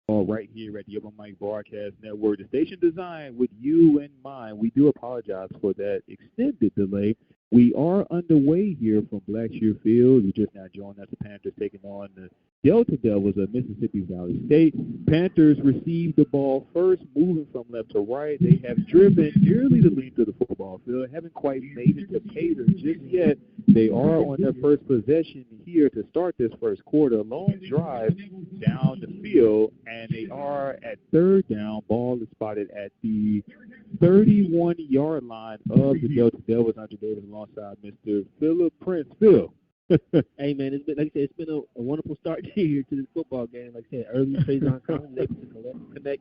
right here at the Open Mic Broadcast Network. The station designed with you in mind. We do apologize for that extended delay. We are underway here from Blackshear Field. We just now joined us. The Panthers taking on the Delta Devils of Mississippi Valley State. Panthers received the ball first, moving from left to right. They have driven nearly the length of the football field, haven't quite made it to Cater just yet. They are on their first possession here to start this first quarter. Long drive down the field, and they are at third down. Ball is spotted at the 31-yard line of the Delta Devils. Andre Davis alongside Mr. Philip Prince. Phil. Hey, man, it's been, like I said, it's been a wonderful start here to this football game. Like I said, early Trayvon Collins able to connect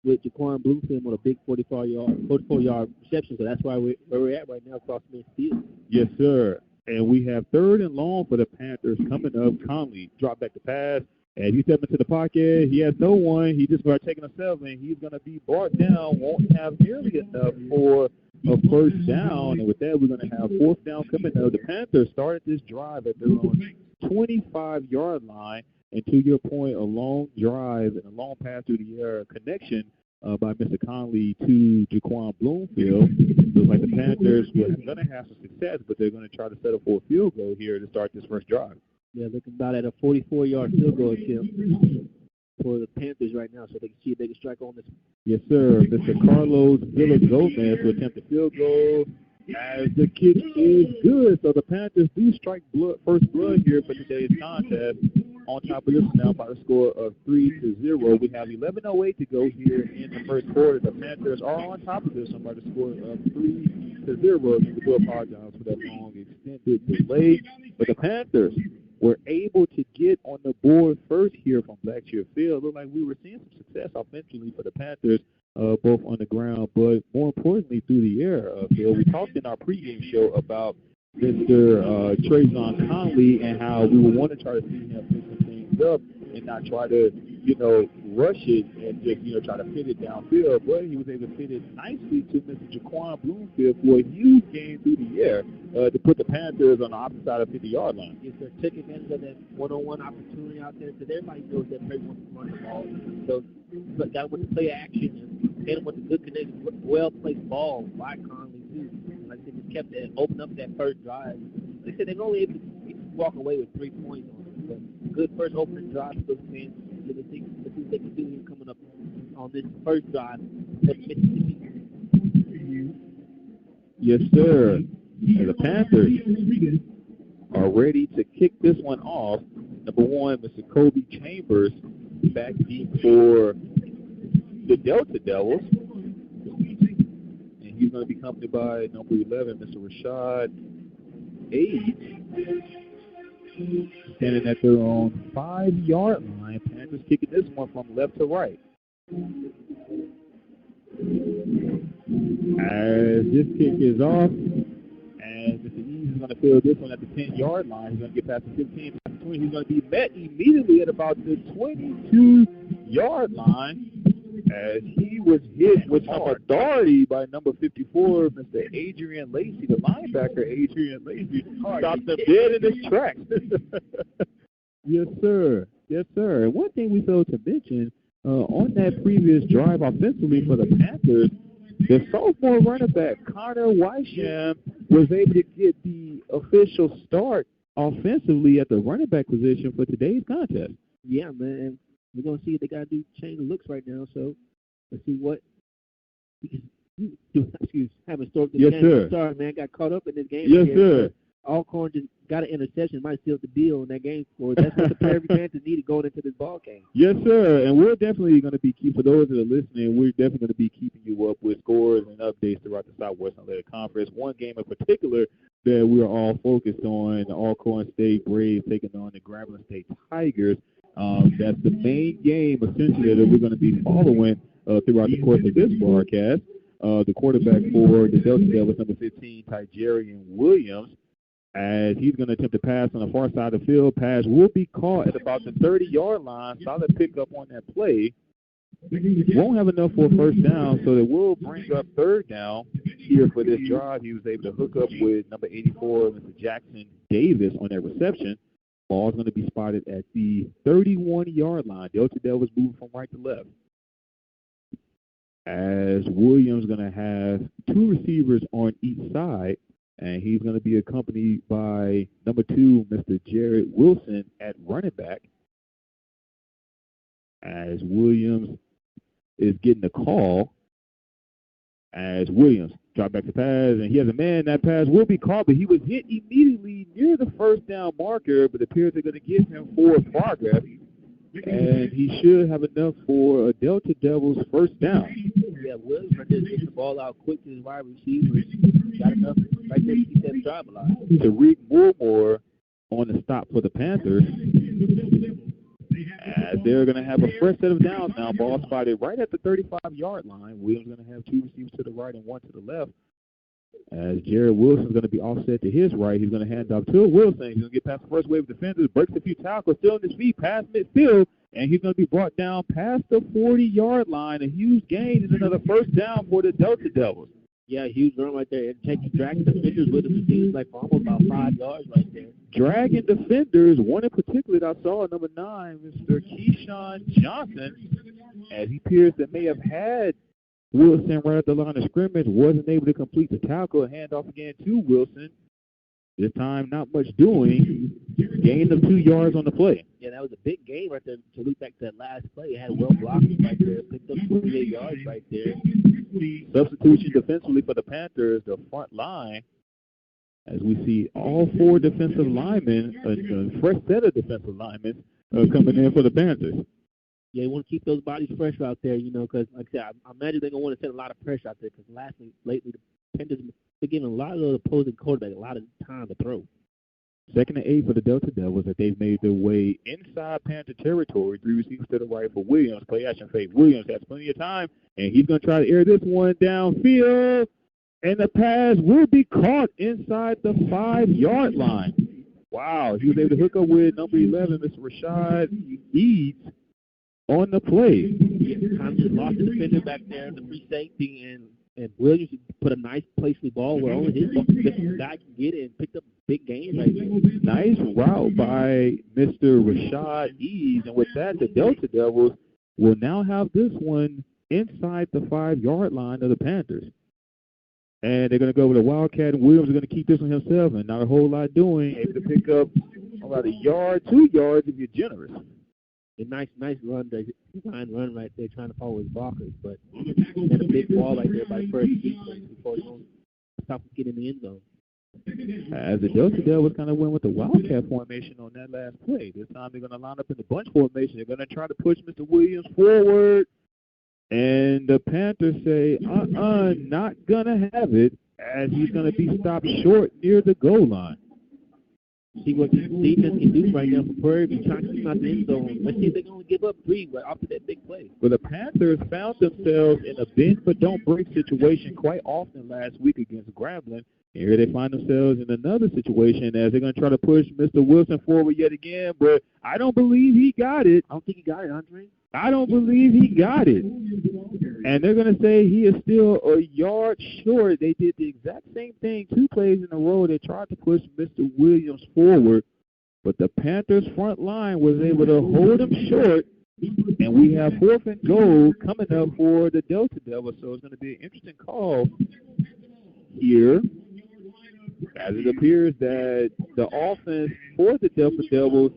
with Jaquan Bloomfield on a big 44-yard reception. So that's where we're at right now across midfield. Yes, sir. And we have third and long for the Panthers coming up. Conley drop back the pass. As he steps into the pocket, he has no one. He just started taking a 7. He's going to be brought down. Won't have nearly enough for a first down. And with that, we're going to have fourth down coming up. The Panthers started this drive at their own 25-yard line. And to your point, a long drive and a long pass through the air connection by Mr. Conley to Jaquan Bloomfield. Looks like the Panthers were going to have some success, but they're going to try to settle for a field goal here to start this first drive. Yeah, looking about at a 44-yard field goal attempt for the Panthers right now, so they can see if they can strike on this. Yes, sir. Mr. Carlos Villas-Gomez will attempt the field goal as the kick is good. So the Panthers do strike first blood here for today's contest. On top of this now by the score of 3-0. We have 11:08 to go here in the first quarter. The Panthers are on top of this one by the score of 3-0. We do apologize for that long extended delay. But the Panthers were able to get on the board first here from Blackshear Field. Looked like we were seeing some success offensively for the Panthers, both on the ground, but more importantly through the air. Phil, we talked in our pregame show about Mr. Trayvon Conley and how we would want to try to see him pick some things up and not try to, rush it and just, try to fit it downfield. But he was able to fit it nicely to Mr. Jaquan Bloomfield for a huge gain through the air to put the Panthers on the opposite side of the 50-yard line. Yes, sir. Took advantage of that one-on-one opportunity out there because everybody knows that Prairie wants to run the ball. So got him with the play action and hit him with the good connection, well-placed ball by Conley, too. Like I said, just kept that, opened up that first drive. Like I said, they were only able to walk away with 3 points on it. But good first opening drive for the fans. Let's see what they can do here coming up on this first drive at Mississippi. Yes, sir. And the Panthers are ready to kick this one off. Number one, Mr. Kobe Chambers back deep for the Delta Devils. And he's going to be accompanied by number 11, Mr. Rashad Age. Standing at their own 5-yard line. Panthers kicking this one from left to right. As this kick is off, and Mr. Eaves is going to field this one at the 10-yard line. He's going to get past the 15, past the 20. He's going to be met immediately at about the 22-yard line as he was hit with some authority by number 54, Mr. Adrian Lacey, the linebacker. Adrian Lacey stopped him dead in his tracks. Yes, sir. Yes, sir. And one thing we failed to mention, on that previous drive offensively for the Panthers, the sophomore running back, Connor Weisham, was able to get the official start offensively at the running back position for today's contest. Yeah, man. We're going to see if they got to do change of looks right now. So let's see what having started the game. Sir. Sorry, man. Got caught up in this game. Yes, sir. Alcorn just got an interception. Might seal the deal in that game score. That's what the Prairie Panthers needed going into this ball game. Yes, sir. And we're definitely going to be for those that are listening, we're definitely going to be keeping you up with scores and updates throughout the Southwest Athletic Conference. One game in particular that we're all focused on, the Alcorn State Braves taking on the Grambling State Tigers. That's the main game, essentially, that we're going to be following throughout the course of this broadcast. The quarterback for the Delta Devils, number 15, Tygerian Williams, as he's going to attempt to pass on the far side of the field. Pass will be caught at about the 30-yard line. Solid pickup on that play. Won't have enough for a first down, so they will bring up third down here for this drive. He was able to hook up with number 84, Mr. Jackson Davis, on that reception. Ball's going to be spotted at the 31-yard line. Delta Devils moving from right to left. As Williams going to have two receivers on each side, and he's going to be accompanied by number 2, Mr. Jared Wilson at running back. As Williams is getting the call, as Williams drop back to pass, and he has a man. That pass will be caught, but he was hit immediately near the first down marker, but it appears they're going to give him forward progress, and he should have enough for a Delta Devils first down. Yeah, Williams just get the ball out quick to his wide receivers. Got enough right there to keep that drive alive. Tariq Moore on the stop for the Panthers. As they're going to have a fresh set of downs now. Ball spotted right at the 35-yard line. Williams going to have two receivers to the right and one to the left. As Jared Wilson's going to be offset to his right, he's going to hand off to Wilson. He's going to get past the first wave of defenders, breaks a few tackles, still on his feet, past midfield, and he's going to be brought down past the 40-yard line. A huge gain and another first down for the Delta Devils. Yeah, huge run right there. Dragging defenders with him. It seems like for almost about 5 yards right there. Dragging defenders, one in particular that I saw, number 9, Mr. Keyshawn Johnson, as he appears that may have had Wilson right at the line of scrimmage, wasn't able to complete the tackle. Handoff again to Wilson. This time, not much doing. Gain of 2 yards on the play. Yeah, that was a big gain right there. To look back to that last play, it had well blocked right there. Picked up 28 yards right there. Substitution defensively for the Panthers, the front line, as we see all 4 defensive linemen, a fresh set of defensive linemen coming in for the Panthers. Yeah, you want to keep those bodies fresh out there, you know, because, like I said, I imagine they're going to want to set a lot of pressure out there because lately, the Panthers are giving a lot of the opposing quarterback a lot of time to throw. 2nd and 8 for the Delta Devils as they've made their way inside Panther territory. 3 receivers to the right for Williams. Play action fake. Williams has plenty of time, and he's going to try to air this one downfield. And the pass will be caught inside the 5-yard line. Wow, he was able to hook up with number 11, Mr. Rashad Eads, on the play. Yeah, Tom just lost the defender back there, the free safety, and Williams put a nice placely ball where only his guy can get it and picked up a big game right there. Nice route by Mr. Rashad Eads, and with that, the Delta Devils will now have this one inside the 5-yard line of the Panthers. And they're going to go with a Wildcat, and Williams is going to keep this one himself, and not a whole lot doing. Able to pick up about 1 yard, 2 yards if you're generous. A nice run there, fine run right there, trying to follow his blockers, but had a big ball right there by first defense before he don't stop getting in the end zone. As the Delta Devils kind of went with the Wildcat formation on that last play. This time they're going to line up in the bunch formation. They're going to try to push Mr. Williams forward. And the Panthers say, not going to have it, as he's going to be stopped short near the goal line. See what the defense can do right now for Prairie View, trying to keep him out the end zone. Let's see if they're going to give up 3 after that big play. But the Panthers found themselves in a bend but don't break situation quite often last week against Grambling. And here they find themselves in another situation as they're going to try to push Mr. Wilson forward yet again, but I don't believe he got it. I don't think he got it, Andre. I don't believe he got it. And they're going to say he is still 1 yard short. They did the exact same thing 2 plays in a row. They tried to push Mr. Williams forward, but the Panthers' front line was able to hold him short. And we have 4th and goal coming up for the Delta Devils. So it's going to be an interesting call here, as it appears that the offense for the Delta Devils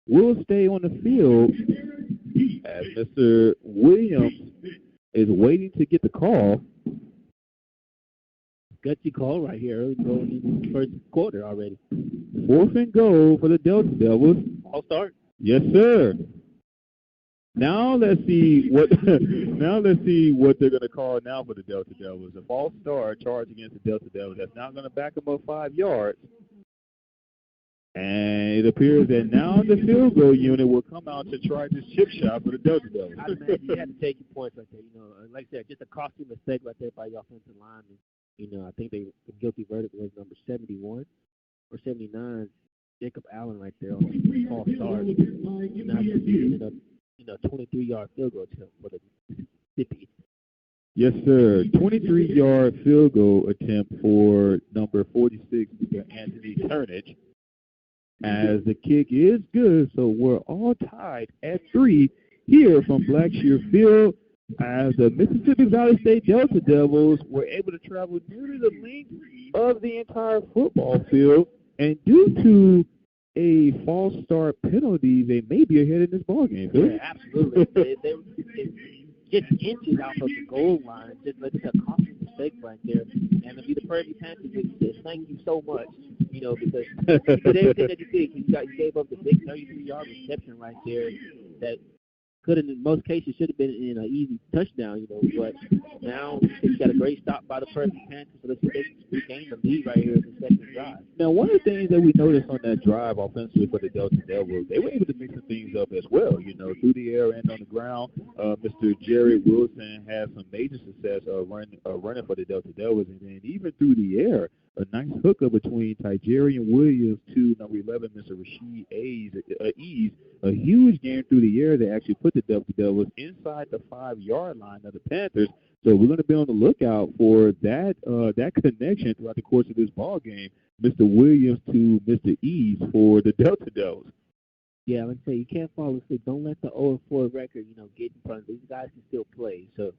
will stay on the field as Mr. Williams is waiting to get the call. Gutsy call right here, going in the first quarter already. 4th and goal for the Delta Devils. All start. Yes, sir. Now let's see what they're going to call now for the Delta Devils. A false start charge against the Delta Devils. That's not going to back them up 5 yards. And it appears that now the field goal unit will come out to try this chip shot for the Delta Devils. I imagine you had to take your points right there. You know, like I said, just a costly mistake right there by the offensive line. You know, I think the guilty verdict was number 71 or 79, Jacob Allen right there on the false start. And now he ended up, 23-yard field goal attempt for the Mississippi. Yes, sir. 23-yard field goal attempt for number 46, Mr. Anthony Turnage. as the kick is good. So we're all tied at 3 here from Blackshear Field, as the Mississippi Valley State Delta Devils were able to travel nearly the length of the entire football field, and due to a false start penalty, they may be ahead in this ballgame. Yeah, absolutely. they just inches out of the goal line. Just like a costly mistake right there. And to be the Prairie View Panthers, thank you so much. Because you did everything that you did. You gave up the big 33-yard reception right there that could have, in most cases, should have been in an easy touchdown, but now it's got a great stop by the Prairie View Panthers, so let's regain the lead right here in the second drive. Now, one of the things that we noticed on that drive offensively for the Delta Devils, they were able to mix some things up as well, through the air and on the ground. Mr. Jerry Wilson had some major success running for the Delta Devils, and then even through the air, a nice hookup between Tygerian Williams to number 11, Mr. Rasheed Ease, a huge game through the air that actually put the Delta Devils inside the 5-yard line of the Panthers. So we're going to be on the lookout for that connection throughout the course of this ball game, Mr. Williams to Mr. Ease for the Delta Devils. Yeah, like I say, you can't fall asleep. Don't let the 0-4 record, get in front of these guys can still play. So.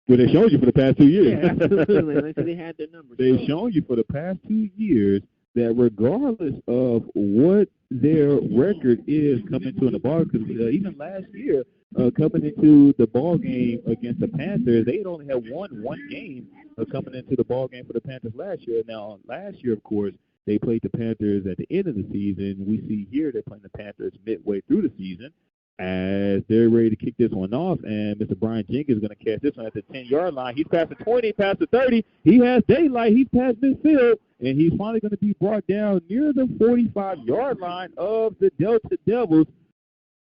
Well, they've shown you for the past 2 years. Yeah, absolutely. They had their numbers. They've shown you for the past 2 years that regardless of what their record is coming into the ball, because even last year, coming into the ball game against the Panthers, they had only had one game coming into the ball game for the Panthers last year. Now, last year, of course, they played the Panthers at the end of the season. We see here they're playing the Panthers midway through the season, as they're ready to kick this one off, and Mr. Brian Jenkins is going to catch this one at the 10-yard line. He's past the 20, past the 30. He has daylight. He's past midfield, and he's finally going to be brought down near the 45-yard line of the Delta Devils.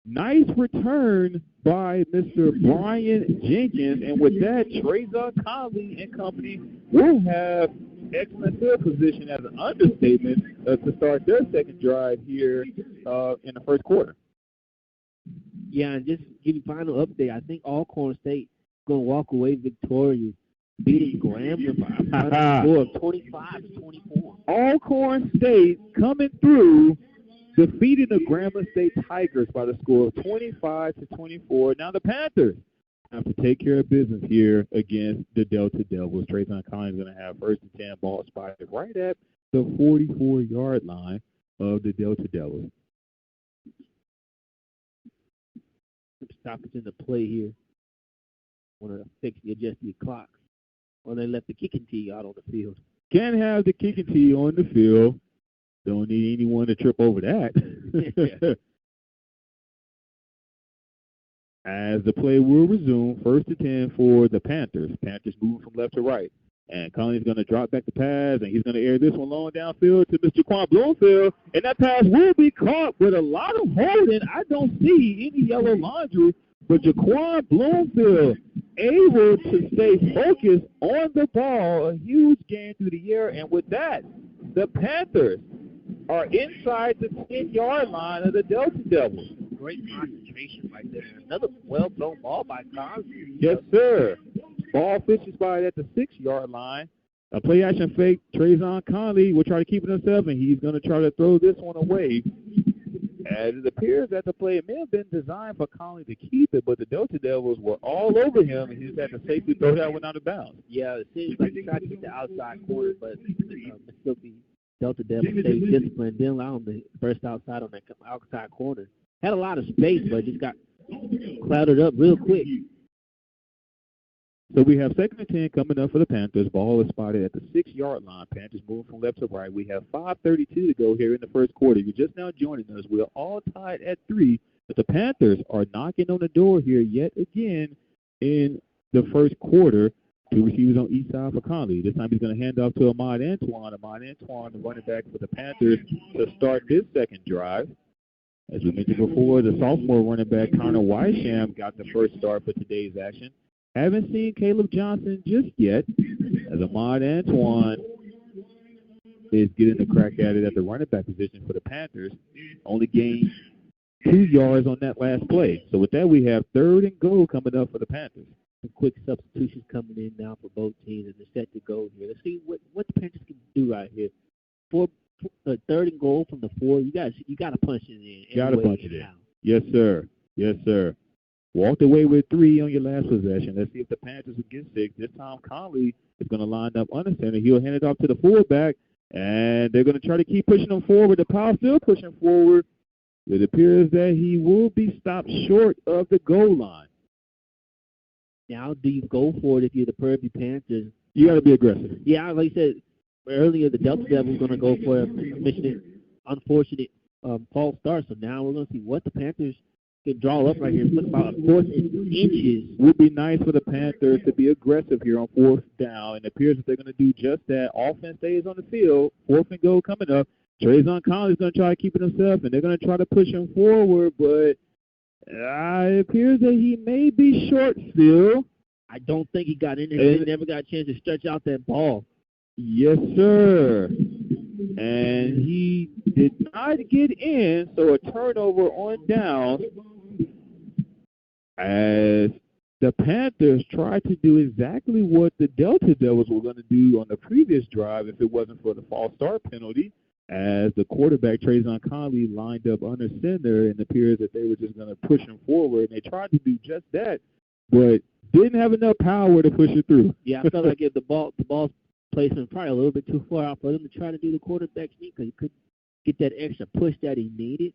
Nice return by Mr. Brian Jenkins, and with that, Trezon Conley and company will have excellent field position as an understatement to start their second drive here in the first quarter. Yeah, and just give you final update, I think Alcorn State going to walk away victorious, beating Grambling by a score of 25-24. Alcorn State coming through, defeating the Grambling State Tigers by the score of 25-24. Now the Panthers have to take care of business here against the Delta Devils. Trezon Collins is going to have first and 10, ball spotted right at the 44-yard line of the Delta Devils. Stoppage in the play here. Want to fix the adjusted clock. Or they left the kicking tee out on the field. Can't have the kicking tee on the field. Don't need anyone to trip over that. As the play will resume, first and 10 for the Panthers. Panthers moving from left to right. And Conley's going to drop back the pass, and he's going to air this one long downfield to Mr. Jaquan Bloomfield. And that pass will be caught with a lot of holding. I don't see any yellow laundry, but Jaquan Bloomfield able to stay focused on the ball. A huge gain through the air. And with that, the Panthers are inside the 10-yard line of the Delta Devils. Great concentration right there. Another well-thrown ball by Conley. Yes, sir. Ball fishes by at the 6-yard line. A play action fake. Trezon Conley will try to keep it himself, and he's going to try to throw this one away. As it appears that the play may have been designed for Conley to keep it, but the Delta Devils were all over him, and he just had to safely throw that one out of bounds. Yeah, it seems like he tried to get the outside corner, but Mississippi Delta Devils stayed disciplined, didn't allow him to burst outside on that outside corner. Had a lot of space, but just got clouded up real quick. So we have second and 10 coming up for the Panthers. Ball is spotted at the 6-yard line. Panthers moving from left to right. We have 5:32 to go here in the first quarter. If you're just now joining us, we're all tied at 3. But the Panthers are knocking on the door here yet again in the first quarter. 2 receivers on each side for Conley. This time he's going to hand off to Ahmad Antoine. Ahmad Antoine, the running back for the Panthers, to start this second drive. As we mentioned before, the sophomore running back, Connor Weisham, got the first start for today's action. Haven't seen Caleb Johnson just yet, as Ahmad Antoine is getting a crack at it at the running back position for the Panthers. Only gained 2 yards on that last play. So with that, we have 3rd and goal coming up for the Panthers. Some quick substitutions coming in now for both teams, and they're set to go here. Let's see what the Panthers can do right here. third and goal from the 4. You got to punch it in. Got to punch it in. Yes, sir. Yes, sir. Walked away with 3 on your last possession. Let's see if the Panthers will get 6. This time Conley is going to line up under center. He'll hand it off to the fullback, and they're going to try to keep pushing him forward. The Powell's still pushing forward. It appears that he will be stopped short of the goal line. Now, do you go for it if you're the Prairie Panthers? You got to be aggressive. Yeah, like I said earlier, the Delta Devils going to go for a Michigan unfortunate false start. So now we're going to see what the Panthers can draw up right here. Look about 4th and inches. Would be nice for the Panthers to be aggressive here on 4th down. And it appears that they're going to do just that. Offense stays on the field. 4th and goal coming up. Trayvon Conley is going to try to keep it himself, and they're going to try to push him forward, but it appears that he may be short still. I don't think he got in there. He never got a chance to stretch out that ball. Yes, sir. And he did not get in, so a turnover on down as the Panthers tried to do exactly what the Delta Devils were going to do on the previous drive if it wasn't for the false start penalty, as the quarterback, Trayvon Conley, lined up under center, and it appears that they were just going to push him forward. And they tried to do just that, but didn't have enough power to push it through. Yeah, I felt like if the ball placement probably a little bit too far out for them to try to do the quarterback sneak, because he couldn't get that extra push that he needed.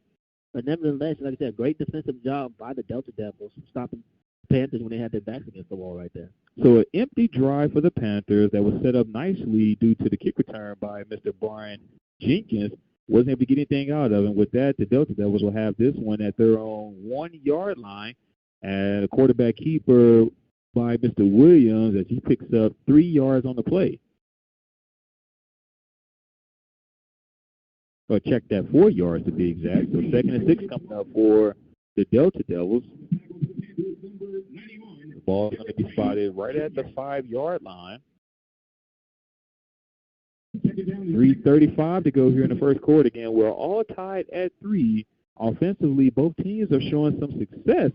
But nevertheless, like I said, great defensive job by the Delta Devils stopping the Panthers when they had their backs against the wall right there. So an empty drive for the Panthers that was set up nicely due to the kick return by Mr. Brian Jenkins. Wasn't able to get anything out of him. With that, the Delta Devils will have this one at their own 1-yard line, and a quarterback keeper by Mr. Williams as he picks up 3 yards on the play. Or check that, 4 yards to be exact. So 2nd and 6 coming up for the Delta Devils. The ball is going to be spotted right at the 5-yard line. 3:35 to go here in the first quarter. Again, we're all tied at 3. Offensively, both teams are showing some success,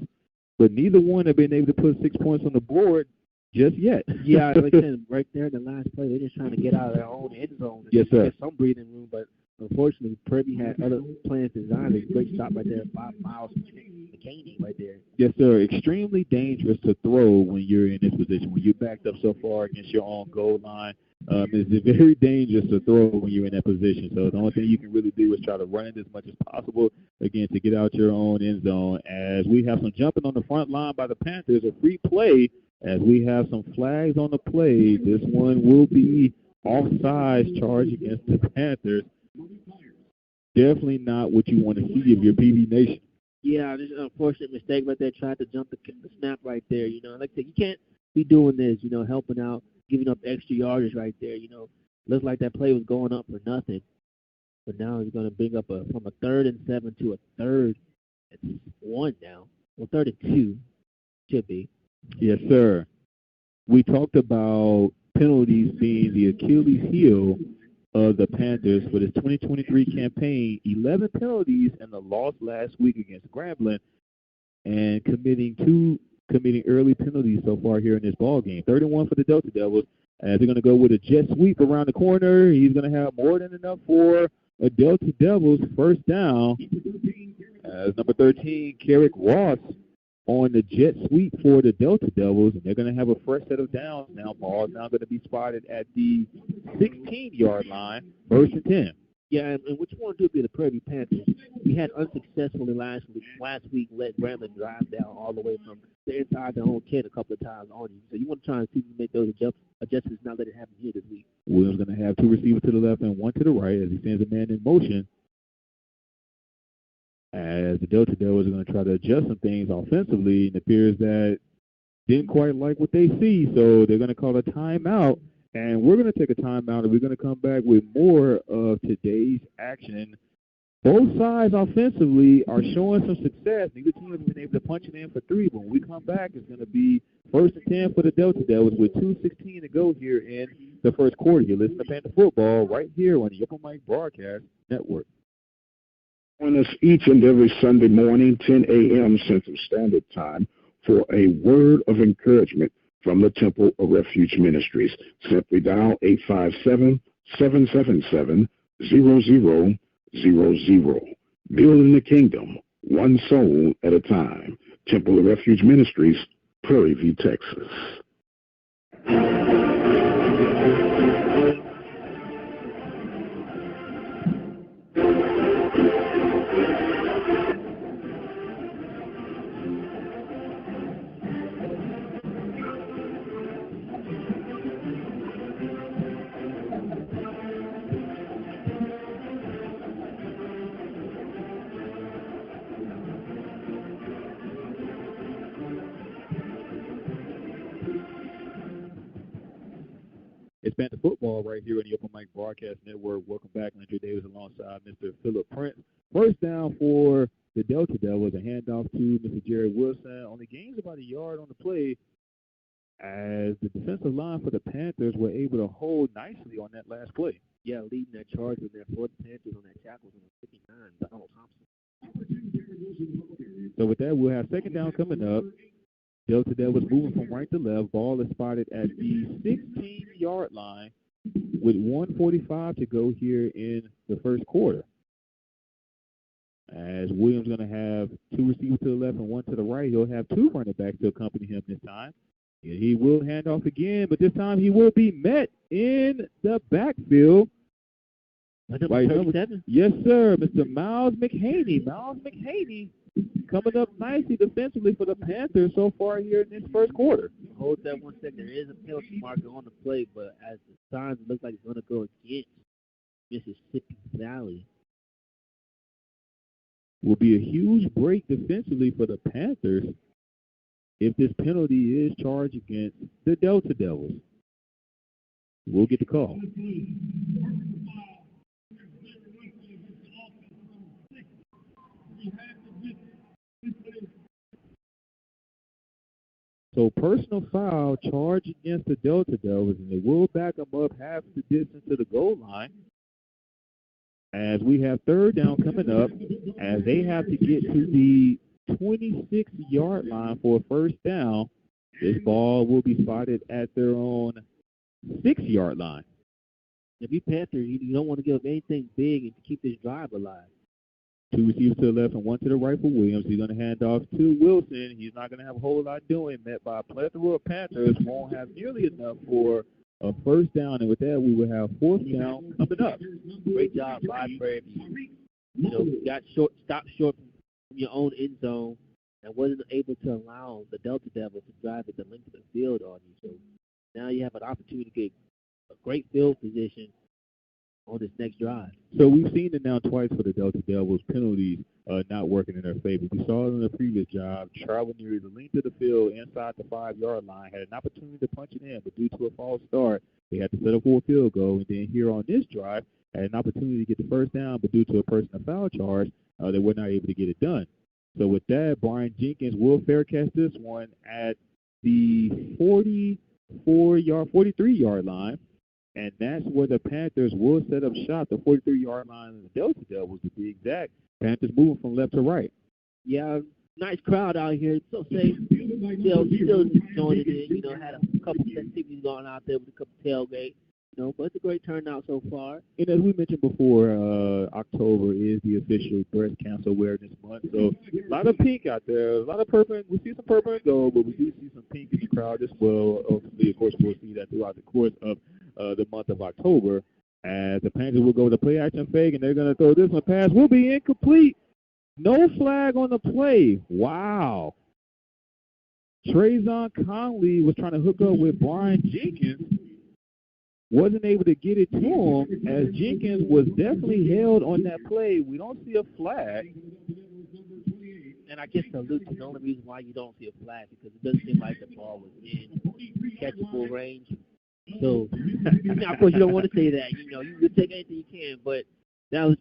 but neither one have been able to put 6 points on the board just yet. Yeah, like I said, right there in the last play, they're just trying to get out of their own end zone. Yes, sir. Get some breathing room, but unfortunately, Prairie had other plans designed. A great stop right there, 5 miles from McCaney right there. Yes, sir. Extremely dangerous to throw when you're in this position. When you're backed up so far against your own goal line, it's very dangerous to throw when you're in that position. So the only thing you can really do is try to run it as much as possible, again, to get out your own end zone. As we have some jumping on the front line by the Panthers, a free play, as we have some flags on the play. This one will be offsides charge against the Panthers. Definitely not what you want to see of your PV Nation. Yeah, this is an unfortunate mistake right there. Tried to jump the snap right there. You know, like I said, you can't be doing this, you know, helping out, giving up extra yardage right there. You know, looks like that play was going up for nothing. But now he's going to bring up from a 3rd and 7 to a 3rd and 1 now. Well, 3rd and 2 should be. Yes, sir. We talked about penalties being the Achilles heel of the Panthers for this 2023 campaign. 11 penalties in the loss last week against Grambling, and committing early penalties so far here in this ball game. 3rd and 1 for the Delta Devils, as they're going to go with a jet sweep around the corner. He's going to have more than enough for a Delta Devils first down. As number 13, Carrick Ross, on the jet sweep for the Delta Devils, and they're going to have a fresh set of downs now. Ball's now going to be spotted at the 16-yard line, 1st and 10. Yeah, and what you want to do be the Prairie Panthers. We had unsuccessfully last week let Grambling drive down all the way from the inside their own 10 a couple of times on you. So you want to try and see if you make those adjustments, not let it happen here this week. Williams going to have 2 receivers to the left and 1 to the right as he sends a man in motion. As the Delta Devils are going to try to adjust some things offensively, and it appears that didn't quite like what they see, so they're going to call a timeout. And we're going to take a timeout, and we're going to come back with more of today's action. Both sides offensively are showing some success. Neither team has been able to punch it in for 3, but when we come back, it's going to be 1st and 10 for the Delta Devils with 2:16 to go here in the first quarter. You listen to Panther Football right here on the Open Mic Broadcast Network. Join us each and every Sunday morning, 10 a.m. Central Standard Time, for a word of encouragement from the Temple of Refuge Ministries. Simply dial 857-777-5600 Building the kingdom, one soul at a time. Temple of Refuge Ministries, Prairie View, Texas. It's Panther football right here on the Open Mic Broadcast Network. Welcome back. Andrew Davis alongside Mr. Philip Prince. First down for the Delta Devils. A handoff to Mr. Jerry Wilson. Only gains about a yard on the play as the defensive line for the Panthers were able to hold nicely on that last play. Yeah, leading that charge with their fourth Panthers on that tackle on the 59, Donald Thompson. So with that, we'll have second down coming up. Delta Devils moving from right to left. Ball is spotted at the 16-yard line with 1:45 to go here in the first quarter. As Williams going to have two receivers to the left and one to the right, he'll have two running backs to accompany him this time. And he will hand off again, but this time he will be met in the backfield. Number 37? Yes, sir, Mr. Miles McHaney. Miles McHaney coming up nicely defensively for the Panthers so far here in this first quarter. Hold that 1 second. There is a penalty marker on the play, but as the signs look like it's going to go against Mississippi Valley. Will be a huge break defensively for the Panthers if this penalty is charged against the Delta Devils. We'll get the call. So personal foul charge against the Delta Devils, and they will back them up half the distance to the goal line. As we have third down coming up, as they have to get to the 26-yard line for a first down. This ball will be spotted at their own 6-yard line. If you Panthers, you don't want to give up anything big and keep this drive alive. Two receivers to the left and one to the right for Williams. He's going to hand off to Wilson. He's not going to have a whole lot doing, met by a plethora of Panthers. Won't have nearly enough for a first down, and with that, we will have fourth down coming up. Great job by Prairie View. Stopped short from your own end zone and wasn't able to allow the Delta Devils to drive at the length of the field on you. So now you have an opportunity to get a great field position on this next drive. So we've seen it now twice for the Delta Devils, penalties not working in their favor. We saw it in the previous job, traveling near the length of the field inside the 5-yard line, had an opportunity to punch it in, but due to a false start, they had to set up for a field goal. And then here on this drive, had an opportunity to get the first down, but due to a personal foul charge, they were not able to get it done. So with that, Brian Jenkins will fair catch this one at the 43-yard line. And that's where the Panthers will set up shop, the 43-yard line of the Delta Devils to be exact. Panthers moving from left to right. Yeah, nice crowd out here. It's so safe. Still joining in. Had a couple festivities going out there with a couple tailgates. But it's a great turnout so far. And as we mentioned before, October is the official breast cancer awareness month. So a lot of pink out there, a lot of purple. We see some purple and gold, but we do see some pink in the crowd as well. Obviously, of course, we'll see that throughout the course of the month of October. As the Panthers will go to play action fake, and they're going to throw this one pass. Will be incomplete. No flag on the play. Wow. Trayvon Conley was trying to hook up with Brian Jenkins. Wasn't able to get it to him, as Jenkins was definitely held on that play. We don't see a flag. And I guess to Luke, the only reason why you don't see a flag because it doesn't seem like the ball was in catchable range. So, of course, you don't want to say that. You would take anything you can, but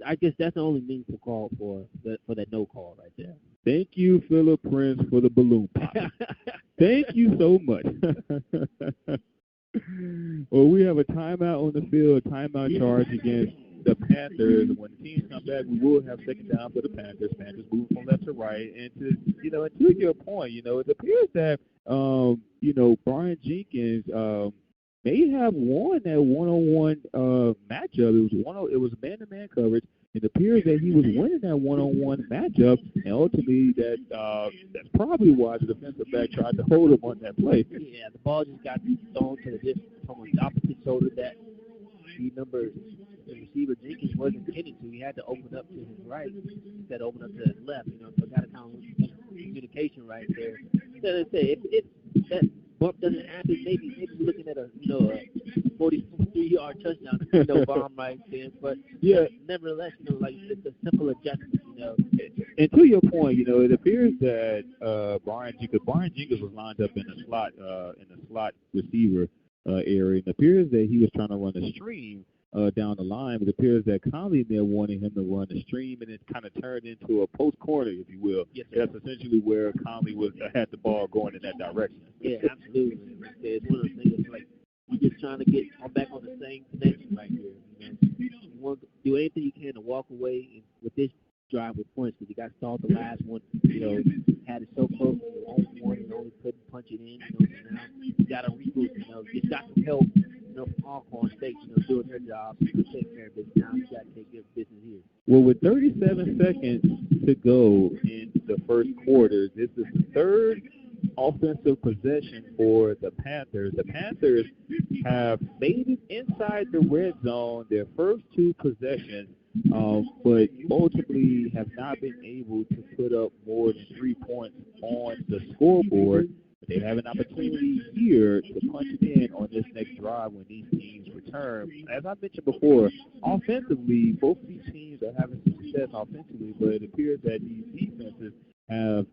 I guess that's the only meaningful call for that no call right there. Thank you, Philip Prince, for the balloon pop. Thank you so much. Well, we have a timeout on the field, timeout charge against the Panthers. When the teams come back, we will have second down for the Panthers. Panthers move from left to right. And to your point, it appears that, Brian Jenkins may have won that one-on-one matchup. It was man-to-man coverage. It appears that he was winning that one-on-one matchup, and ultimately that's probably why the defensive back tried to hold him on that play. Yeah, the ball just got thrown to the opposite shoulder that the receiver Jenkins wasn't getting to. He had to open up to his right instead of open up to his left. So got to kind of communication right there. So I say if that bump doesn't happen, maybe we're looking at a 43-yard touchdown, bomb right there. But nevertheless, like it's a simple adjustment. And to your point, it appears that Brian Jenkins was lined up in the slot receiver area. It appears that he was trying to run a stream down the line, but it appears that Conley there wanted him to run the stream, and it kind of turned into a post corner, if you will. Yes, sir. That's essentially where Conley had the ball going in that direction. Yeah, absolutely. It's one of those things like we're just trying to get back on the same connection right here. You want to do anything you can to walk away with this drive with points, because you got stalled the last one. Had it so close to the only one and only couldn't punch it in. Now you got to reboot. You got some help. From Alcorn State, doing their job, take care of business. Now you got to take care of business here. Well, with 37 seconds to go in the first quarter, this is the third offensive possession for the Panthers. The Panthers have made it inside the red zone their first two possessions, but ultimately have not been able to put up more than 3 points on the scoreboard. They have an opportunity here to punch it in on this next drive when these teams return. As I mentioned before, offensively, both of these teams are having success offensively, but it appears that these defenses have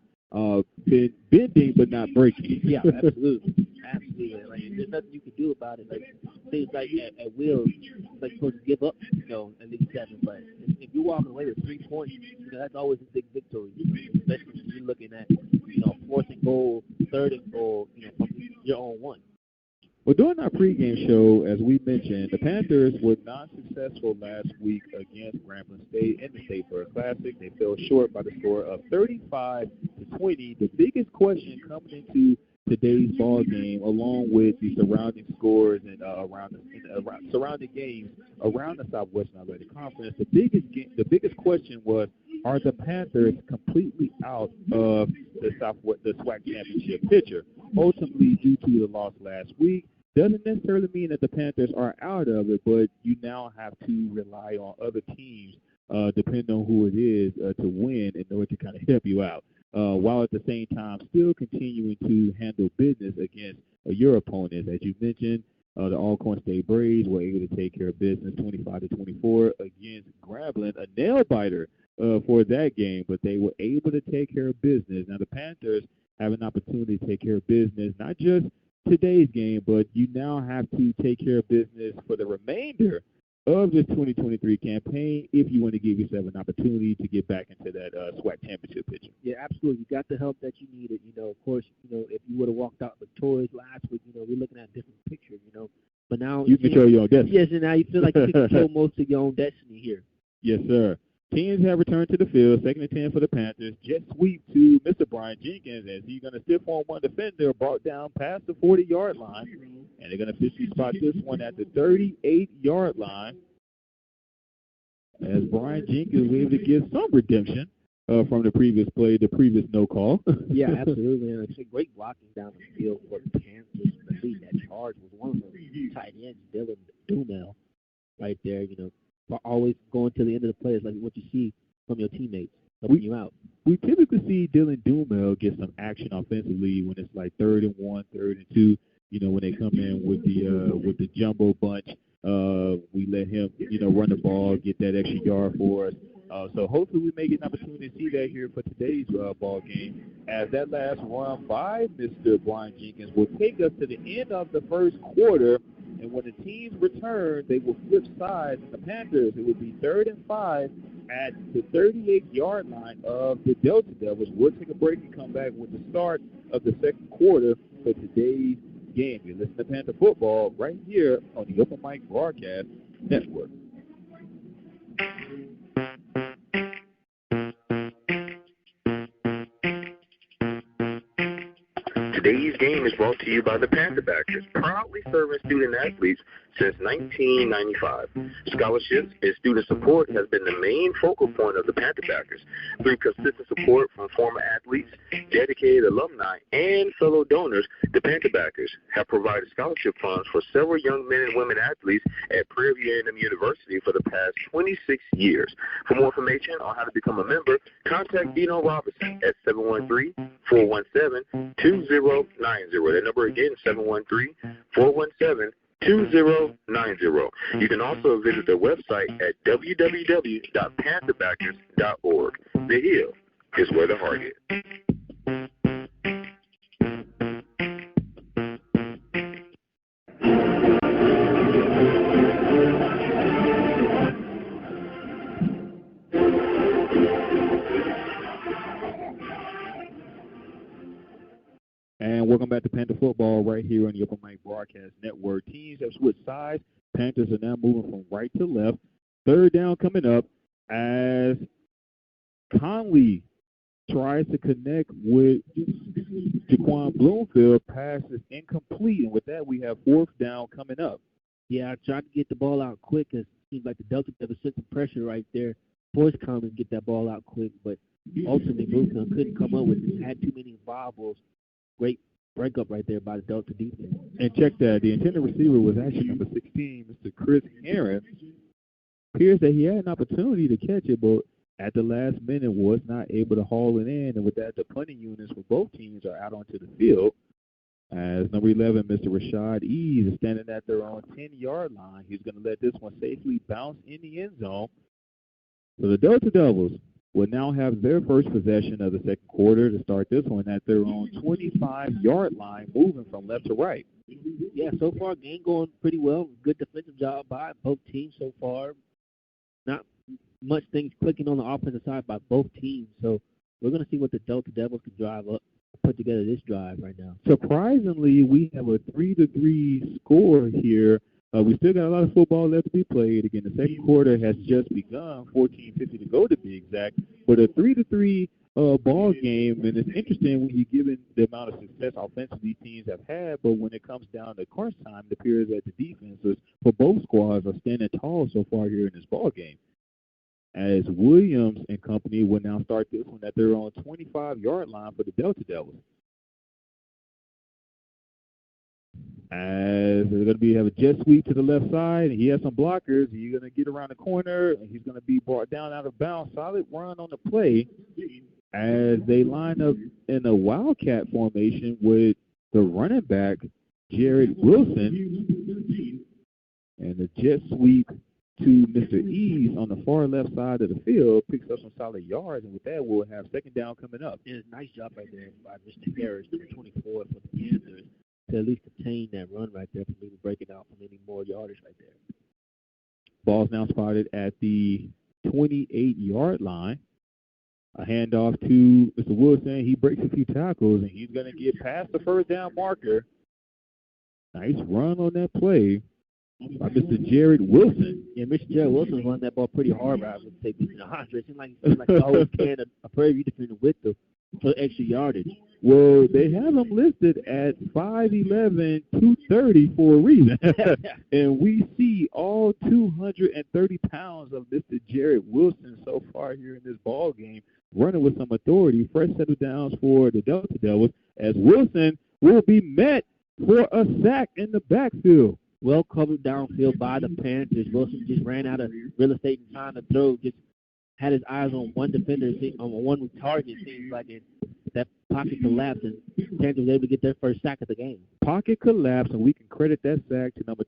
been bending but not breaking. Yeah, absolutely. Absolutely. Like, there's nothing you can do about it. Like, things like at will, like supposed to give up, at least 7. But if you're walking away with 3 points, that's always a big victory. Especially when you're looking at, 4th and goal, 3rd and goal, from your own 1. Well, during our pregame show, as we mentioned, the Panthers were not successful last week against Grambling State in the State Fair Classic. They fell short by the score of 35-20. The biggest question coming into today's ball game, along with the surrounding scores and surrounding games around the Southwestern Athletic Conference, the biggest question was: are the Panthers completely out of the SWAC championship picture? Ultimately, due to the loss last week, doesn't necessarily mean that the Panthers are out of it, but you now have to rely on other teams, depending on who it is, to win in order to kind of help you out. While at the same time still continuing to handle business against your opponents. As you mentioned, the Alcorn State Braves were able to take care of business 25-24 against Grambling, a nail-biter for that game, but they were able to take care of business. Now the Panthers have an opportunity to take care of business, not just today's game, but you now have to take care of business for the remainder of this 2023 campaign if you want to give yourself an opportunity to get back into that SWAC championship picture. Yeah, absolutely. You got the help that you needed. Of course, if you would have walked out victorious last week, we're looking at a different picture, But now you control your own destiny. Yes, and now you feel like you can control most of your own destiny here. Yes, sir. Teams have returned to the field, 2nd and 10 for the Panthers. Jet sweep to Mr. Brian Jenkins as he's going to stiff on one defender, brought down past the 40-yard line. And they're going to officially spot this one at the 38-yard line as Brian Jenkins was able to get some redemption from the previous play, the previous no call. Yeah, absolutely. And it's a great blocking down the field for the Panthers. I believe that charge was one of the tight ends, Dylan Dumel, right there, always going to the end of the play is like what you see from your teammates helping you out. We typically see Dylan Dumel get some action offensively when it's like 3rd and 1, 3rd and 2. When they come in with the jumbo bunch, we let him run the ball, get that extra yard for us. So hopefully we may get an opportunity to see that here for today's ball game. As that last run by Mr. Brian Jenkins will take us to the end of the first quarter. And when the teams return, they will flip sides. And the Panthers, it will be 3rd and 5 at the 38-yard line of the Delta Devils. We'll take a break and come back with the start of the second quarter for today's game. You listen to Panther Football right here on the Open Mic Broadcast Network. Today's Today's game is brought to you by the Panther Backers, proudly serving student-athletes since 1995. Scholarships and student support has been the main focal point of the Panther Backers. Through consistent support from former athletes, dedicated alumni, and fellow donors, the Panther Backers have provided scholarship funds for several young men and women athletes at Prairie View University for the past 26 years. For more information on how to become a member, contact Dino Robinson at 713-417-2090. That number again, 713-417-2090. You can also visit their website at www.pantherbackers.org. The hill is where the heart is. And welcome back to Panther Football right here on the Upper Mike Broadcast Network. Teams have switched sides. Panthers are now moving from right to left. Third down coming up as Conley tries to connect with Jaquan Bloomfield. Pass is incomplete, and with that, we have fourth down coming up. Yeah, I tried to get the ball out quick. It seems like the Delta Devils sent some pressure right there. Forced Conley to get that ball out quick, but ultimately Bloomfield couldn't come up with it. Had too many bobbles. Great breakup right there by the Delta defense. And check that. The intended receiver was actually number 16, Mr. Chris Heron. Appears that he had an opportunity to catch it, but at the last minute was not able to haul it in. And with that, the punting units for both teams are out onto the field. As number 11, Mr. Rashad Ease, is standing at their own 10-yard line. He's going to let this one safely bounce in the end zone. So the Delta Devils will now have their first possession of the second quarter to start this one at their own 25-yard line, moving from left to right. Yeah, so far, game going pretty well. Good defensive job by both teams so far. Not much things clicking on the offensive side by both teams. So we're going to see what the Delta Devils can put together this drive right now. Surprisingly, we have a 3-3 score here. We still got a lot of football left to be played. Again, the second quarter has just begun, 14:50 to go to be exact. But a 3-3 ball game, and it's interesting when you're given the amount of success offensively teams have had, but when it comes down to crunch time, it appears that the defenses for both squads are standing tall so far here in this ball game. As Williams and company will now start this one at their own 25-yard line for the Delta Devils. As they're going to have a jet sweep to the left side, and he has some blockers. He's going to get around the corner, and he's going to be brought down out of bounds. Solid run on the play as they line up in a wildcat formation with the running back, Jared Wilson, and the jet sweep to Mr. Ease on the far left side of the field picks up some solid yards, and with that, we'll have second down coming up. Yeah, nice job right there by Mr. Harris, number 24 for the Panthers, to at least contain that run right there for maybe breaking out for any more yardage right there. Ball's now spotted at the 28-yard line. A handoff to Mr. Wilson. He breaks a few tackles, and he's going to get past the first down marker. Nice run on that play by Mr. Jared Wilson. Yeah, Mr. Jared Wilson's running that ball pretty hard, but I would say between 100. It seems like he always can a Prairie View defender with them for extra yardage. Well, they have him listed at 5'11", 230 for a reason. And we see all 230 pounds of Mr. Jared Wilson so far here in this ball game, running with some authority. Fresh set of downs for the Delta Devils, as Wilson will be met for a sack in the backfield. Well covered downfield by the Panthers. Wilson just ran out of real estate and time to throw. Just had his eyes on one defender, on one target, seems like it. That pocket collapsed, and Panthers was able to get their first sack of the game. Pocket collapse, and we can credit that sack to number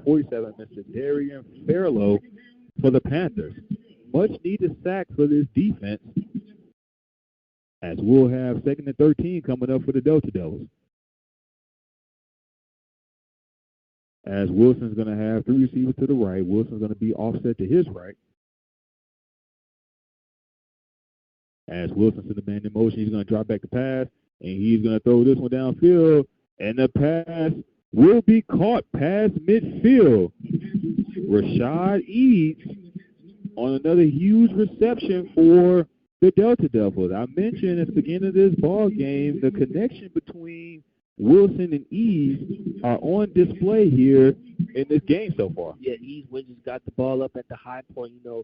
47, Mr. Darian Fairlow for the Panthers. Much needed sack for this defense, as we'll have second and 13 coming up for the Delta Devils. As Wilson's going to have three receivers to the right. Wilson's going to be offset to his right. As Wilson's in the man in motion, he's going to drop back the pass, and he's going to throw this one downfield, and the pass will be caught past midfield. Rashad Eads on another huge reception for the Delta Devils. I mentioned at the beginning of this ball game the connection between Wilson and Ease are on display here in this game so far. Yeah, Ease just got the ball up at the high point. The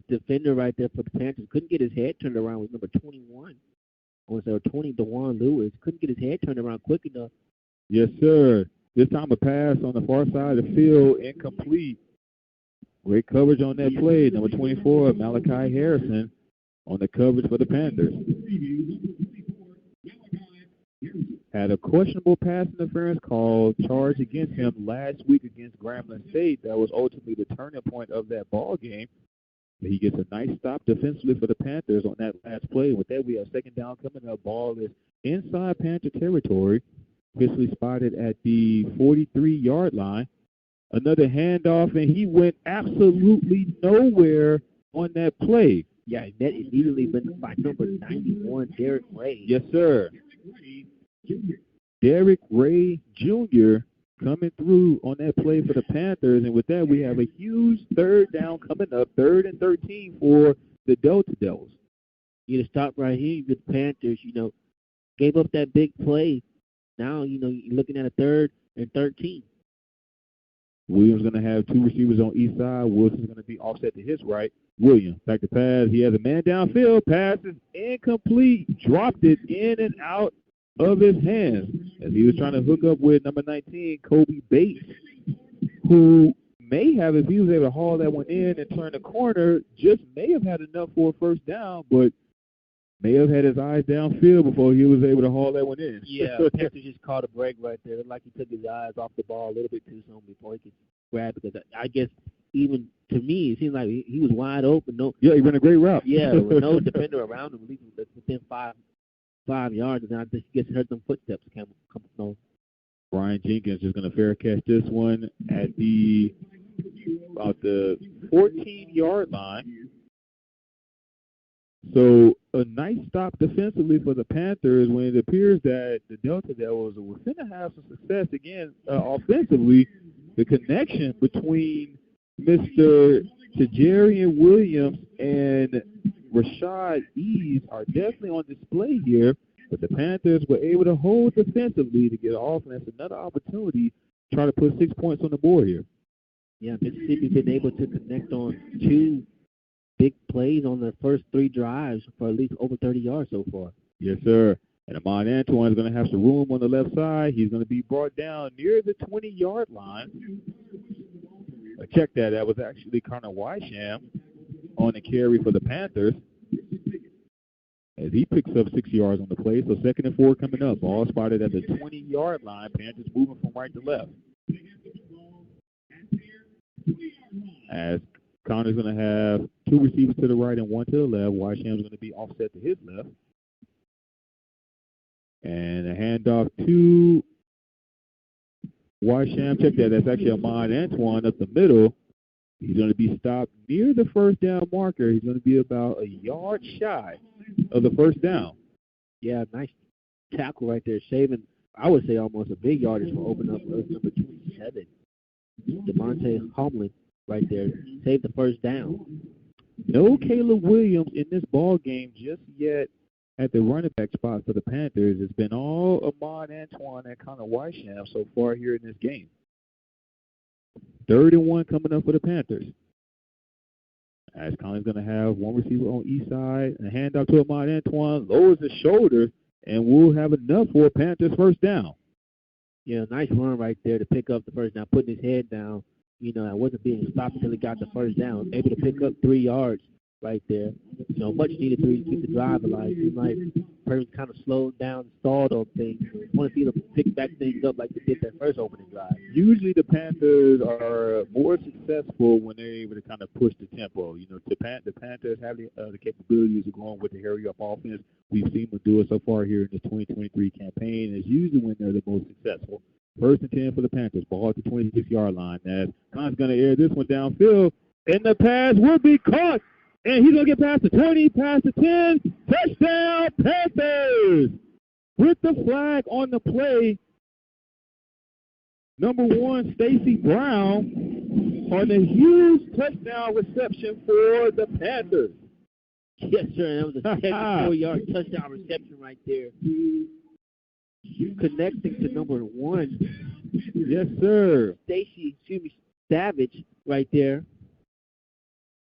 defender right there for the Panthers couldn't get his head turned around with number 21. Or 20, DeJuan Lewis. Couldn't get his head turned around quick enough. Yes, sir. This time a pass on the far side of the field, incomplete. Great coverage on that play. Number 24, Malachi Harrison, on the coverage for the Panthers. Had a questionable pass interference call charged against him last week against Grambling State. That was ultimately the turning point of that ball game. He gets a nice stop defensively for the Panthers on that last play. With that, we have second down coming up. Ball is inside Panther territory, officially spotted at the 43-yard line. Another handoff, and he went absolutely nowhere on that play. Yeah, that immediately went by number 91, Derek Ray. Yes, sir. Derek Ray Jr. coming through on that play for the Panthers. And with that, we have a huge third down coming up, 3rd and 13 for the Delta Devils. You stop right here. The Panthers, gave up that big play. Now, you're looking at a 3rd and 13. Williams going to have 2 receivers on each side. Wilson's going to be offset to his right. Williams back to pass. He has a man downfield. Pass is incomplete. Dropped it in and out of his hands as he was trying to hook up with number 19, Kobe Bates, who may have, if he was able to haul that one in and turn the corner, just may have had enough for a first down, but may have had his eyes downfield before he was able to haul that one in. Yeah, Panthers just caught a break right there. Like he took his eyes off the ball a little bit too soon before he could grab it. Because I guess even to me, it seemed like he was wide open. Yeah, he ran a great route. Yeah, with no defender around him, at least within 5 yards, and I think he gets heard some footsteps come on. Brian Jenkins is going to fair catch this one at about the 14-yard line. So a nice stop defensively for the Panthers when it appears that the Delta Devils are going to have some success again offensively. The connection between Mr. Tajarian Williams and Rashad Ease are definitely on display here, but the Panthers were able to hold defensively to get off, and that's another opportunity to try to put 6 points on the board here. Yeah, Mississippi's been able to connect on 2 big plays on the first 3 drives for at least over 30 yards so far. Yes, sir. And Amon Antoine is going to have some room on the left side. He's going to be brought down near the 20-yard line. Check that. That was actually Connor Wysham on the carry for the Panthers as he picks up 6 yards on the play. So 2nd and 4 coming up. Ball spotted at the 20-yard line. Panthers moving from right to left. As Connor's going to have 2 receivers to the right and 1 to the left. Wysham's going to be offset to his left. And a handoff to Wysham. Check that. That's actually Amon Antoine up the middle. He's going to be stopped near the first down marker. He's going to be about a yard shy of the first down. Yeah, nice tackle right there. Saving, I would say, almost a big yardage for opening up number 27. DeMonte Homlin right there. Saved the first down. No Caleb Williams in this ball game just yet at the running back spot for the Panthers. It's been all Amon Antoine and Connor Wysham so far here in this game. 3rd and 1 coming up for the Panthers. As Connor's going to have 1 receiver on each side. A handoff to Amon Antoine, lowers his shoulder, and we'll have enough for a Panthers first down. Yeah, nice run right there to pick up the first down, putting his head down. I wasn't being stopped until he got the first down. Able to pick up 3 yards right there. Much needed to keep the drive alive. Seemed like Prairie kind of slowed down, stalled on things. Want to see them pick back things up like they did their first opening drive. Usually the Panthers are more successful when they're able to kind of push the tempo. The Panthers have the capabilities of going with the hurry-up offense. We've seen them do it so far here in the 2023 campaign. It's usually when they're the most successful. 1st and 10 for the Panthers. Ball at the 26-yard line. As Connor's going to air this one downfield, and the pass will be caught. And he's going to get past the 20, past the 10. Touchdown, Panthers! With the flag on the play, number 1, Stacy Brown, on a huge touchdown reception for the Panthers. Yes, sir. That was a 74-yard touchdown reception right there. connecting to number 1. Yes, sir. Savage right there.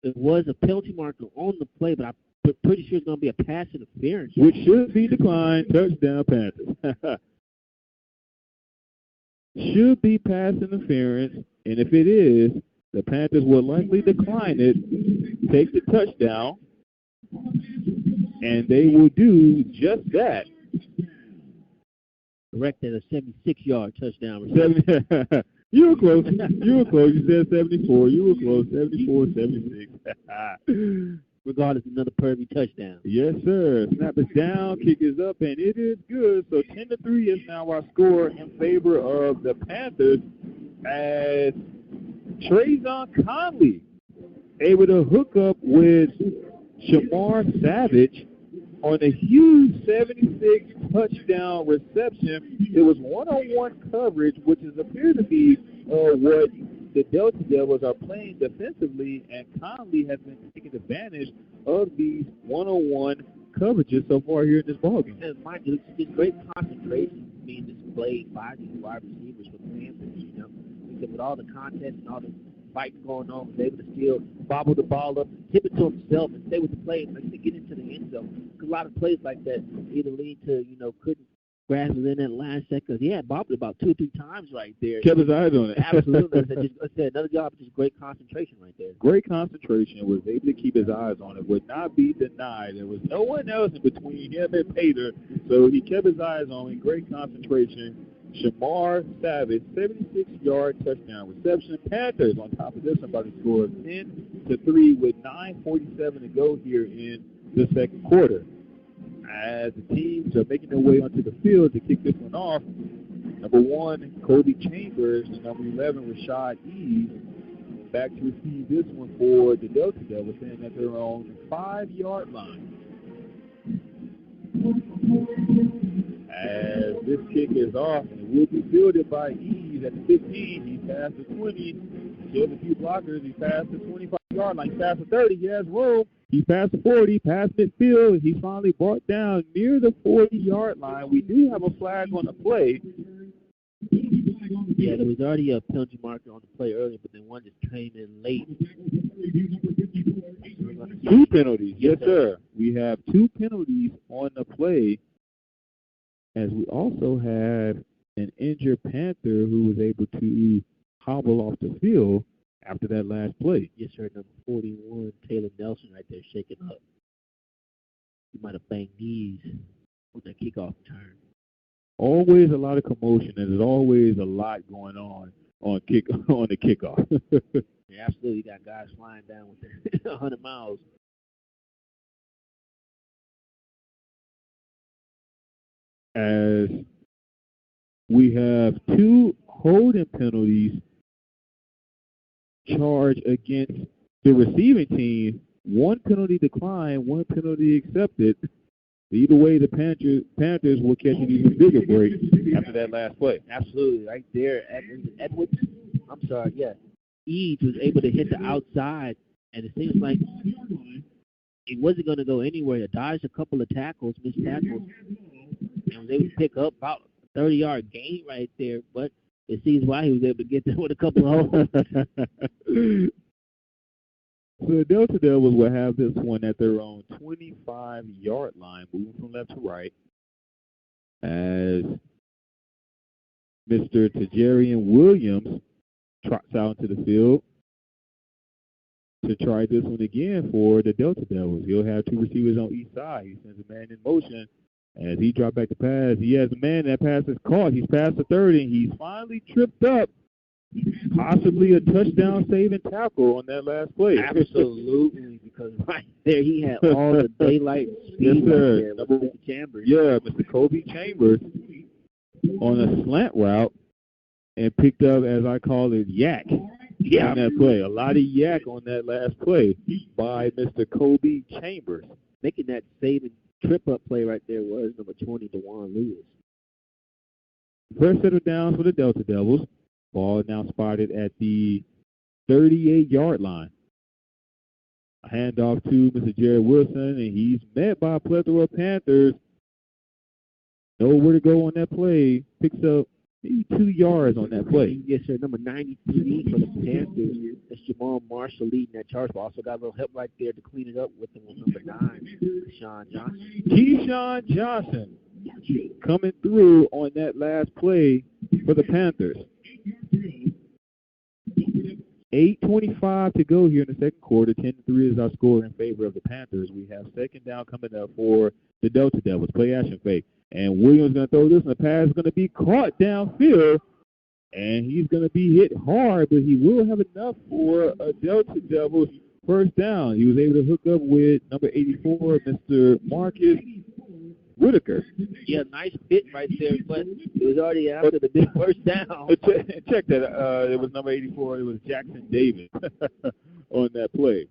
It was a penalty marker on the play, but I'm pretty sure it's going to be a pass interference. Which should be declined. Touchdown, Panthers. Should be pass interference, and if it is, the Panthers will likely decline it, take the touchdown, and they will do just that. Corrected a 76-yard touchdown. You were close. You were close. You said 74. You were close. 74, 76. Regardless, another Prairie touchdown. Yes, sir. Snap is down, kick is up, and it is good. So 10-3 is now our score in favor of the Panthers as Trayvon Conley able to hook up with Shamar Savage on a huge 76 touchdown reception. It was one-on-one coverage, which appears to be what the Delta Devils are playing defensively, and Conley has been taking advantage of these one-on-one coverages so far here in this ballgame. And mind you, it's great concentration being displayed by these wide receivers for the Panthers, you know, because with all the contest and all the fighting going on, was able to still bobble the ball up, tip it to himself, and stay with the play and to get into the end zone. Because a lot of plays like that either lead to, you know, couldn't grasp it in that last second. Yeah, bobbled about 2 or 3 times right there. Kept his eyes on it. Absolutely. I said another job, just great concentration right there. Great concentration. Was able to keep his eyes on it. Would not be denied. There was no one else in between him and Pater, so he kept his eyes on it. Great concentration. Shamar Savage, 76-yard touchdown reception. Panthers on top of this, about to score 10-3 with 9:47 to go here in the second quarter. As the teams are making their way onto the field to kick this one off, number 1, Kobe Chambers, and number 11, Rashad Eves, back to receive this one for the Delta Devils, standing at their own 5-yard line. As this kick is off, and it will be fielded by Eves at the 15. He's past the 20. Killed a few blockers. He passed the 25-yard line. He passed the 30. He has room. He passed the 40, past midfield. He finally brought down near the 40-yard line. We do have a flag on the play. Yeah, there was already a penalty marker on the play earlier, but then one just came in late. 2 penalties. Yes, sir. We have 2 penalties on the play, as we also have an injured Panther who was able to hobble off the field after that last play. Yes, sir. Number 41, Taylor Nelson right there shaking up. He might have banged knees on that kickoff turn. Always a lot of commotion, and there's always a lot going on the kickoff. Yeah, absolutely. You got guys flying down with their 100 miles. As we have 2 holding penalties charged against the receiving team. 1 penalty declined, 1 penalty accepted. Either way, the Panthers will catch an even bigger break after that last play. Absolutely. Right there, Eads was able to hit the outside, and it seems like it wasn't going to go anywhere. He dodged a couple of tackles, missed tackles, and was able to pick up about a 30-yard gain right there, but it seems why he was able to get there with a couple of holes. So the Delta Devils will have this one at their own 25-yard line, moving from left to right, as Mr. Tajarian Williams trots out into the field to try this one again for the Delta Devils. He'll have 2 receivers on each side. He sends a man in motion. As he dropped back the pass, he has a man that pass is caught. He's past the 30, and he's finally tripped up. Possibly a touchdown saving tackle on that last play. Absolutely, because right there he had all the daylight speed. Yes, sir. Right there with Mr. Chambers. Yeah, Mr. Kobe Chambers on a slant route and picked up, as I call it, yak on that play. A lot of yak on that last play by Mr. Kobe Chambers. Making that saving trip-up play right there was number 20, DeJuan Lewis. First set of downs for the Delta Devils. Ball now spotted at the 38-yard line. A handoff to Mr. Jared Wilson, and he's met by a plethora of Panthers. nowhere to go on that play. Picks up maybe 2 yards on that play. Yes, sir. Number 93 for the Panthers. That's Jamal Marshall leading that charge, but also got a little help right there to clean it up with them with number 9, Keyshawn Johnson. Keyshawn Johnson coming through on that last play for the Panthers. 8:25 to go here in the second quarter. 10-3 is our score in favor of the Panthers. We have second down coming up for the Delta Devils. Play action fake. And Williams going to throw this, and the pass is going to be caught downfield. And he's going to be hit hard, but he will have enough for a Delta Devils first down. He was able to hook up with number 84, Mr. Marcus Whitaker. Yeah, nice hit right there, but it was already after the big first down. Check that. It was number 84. It was Jackson Davis on that play.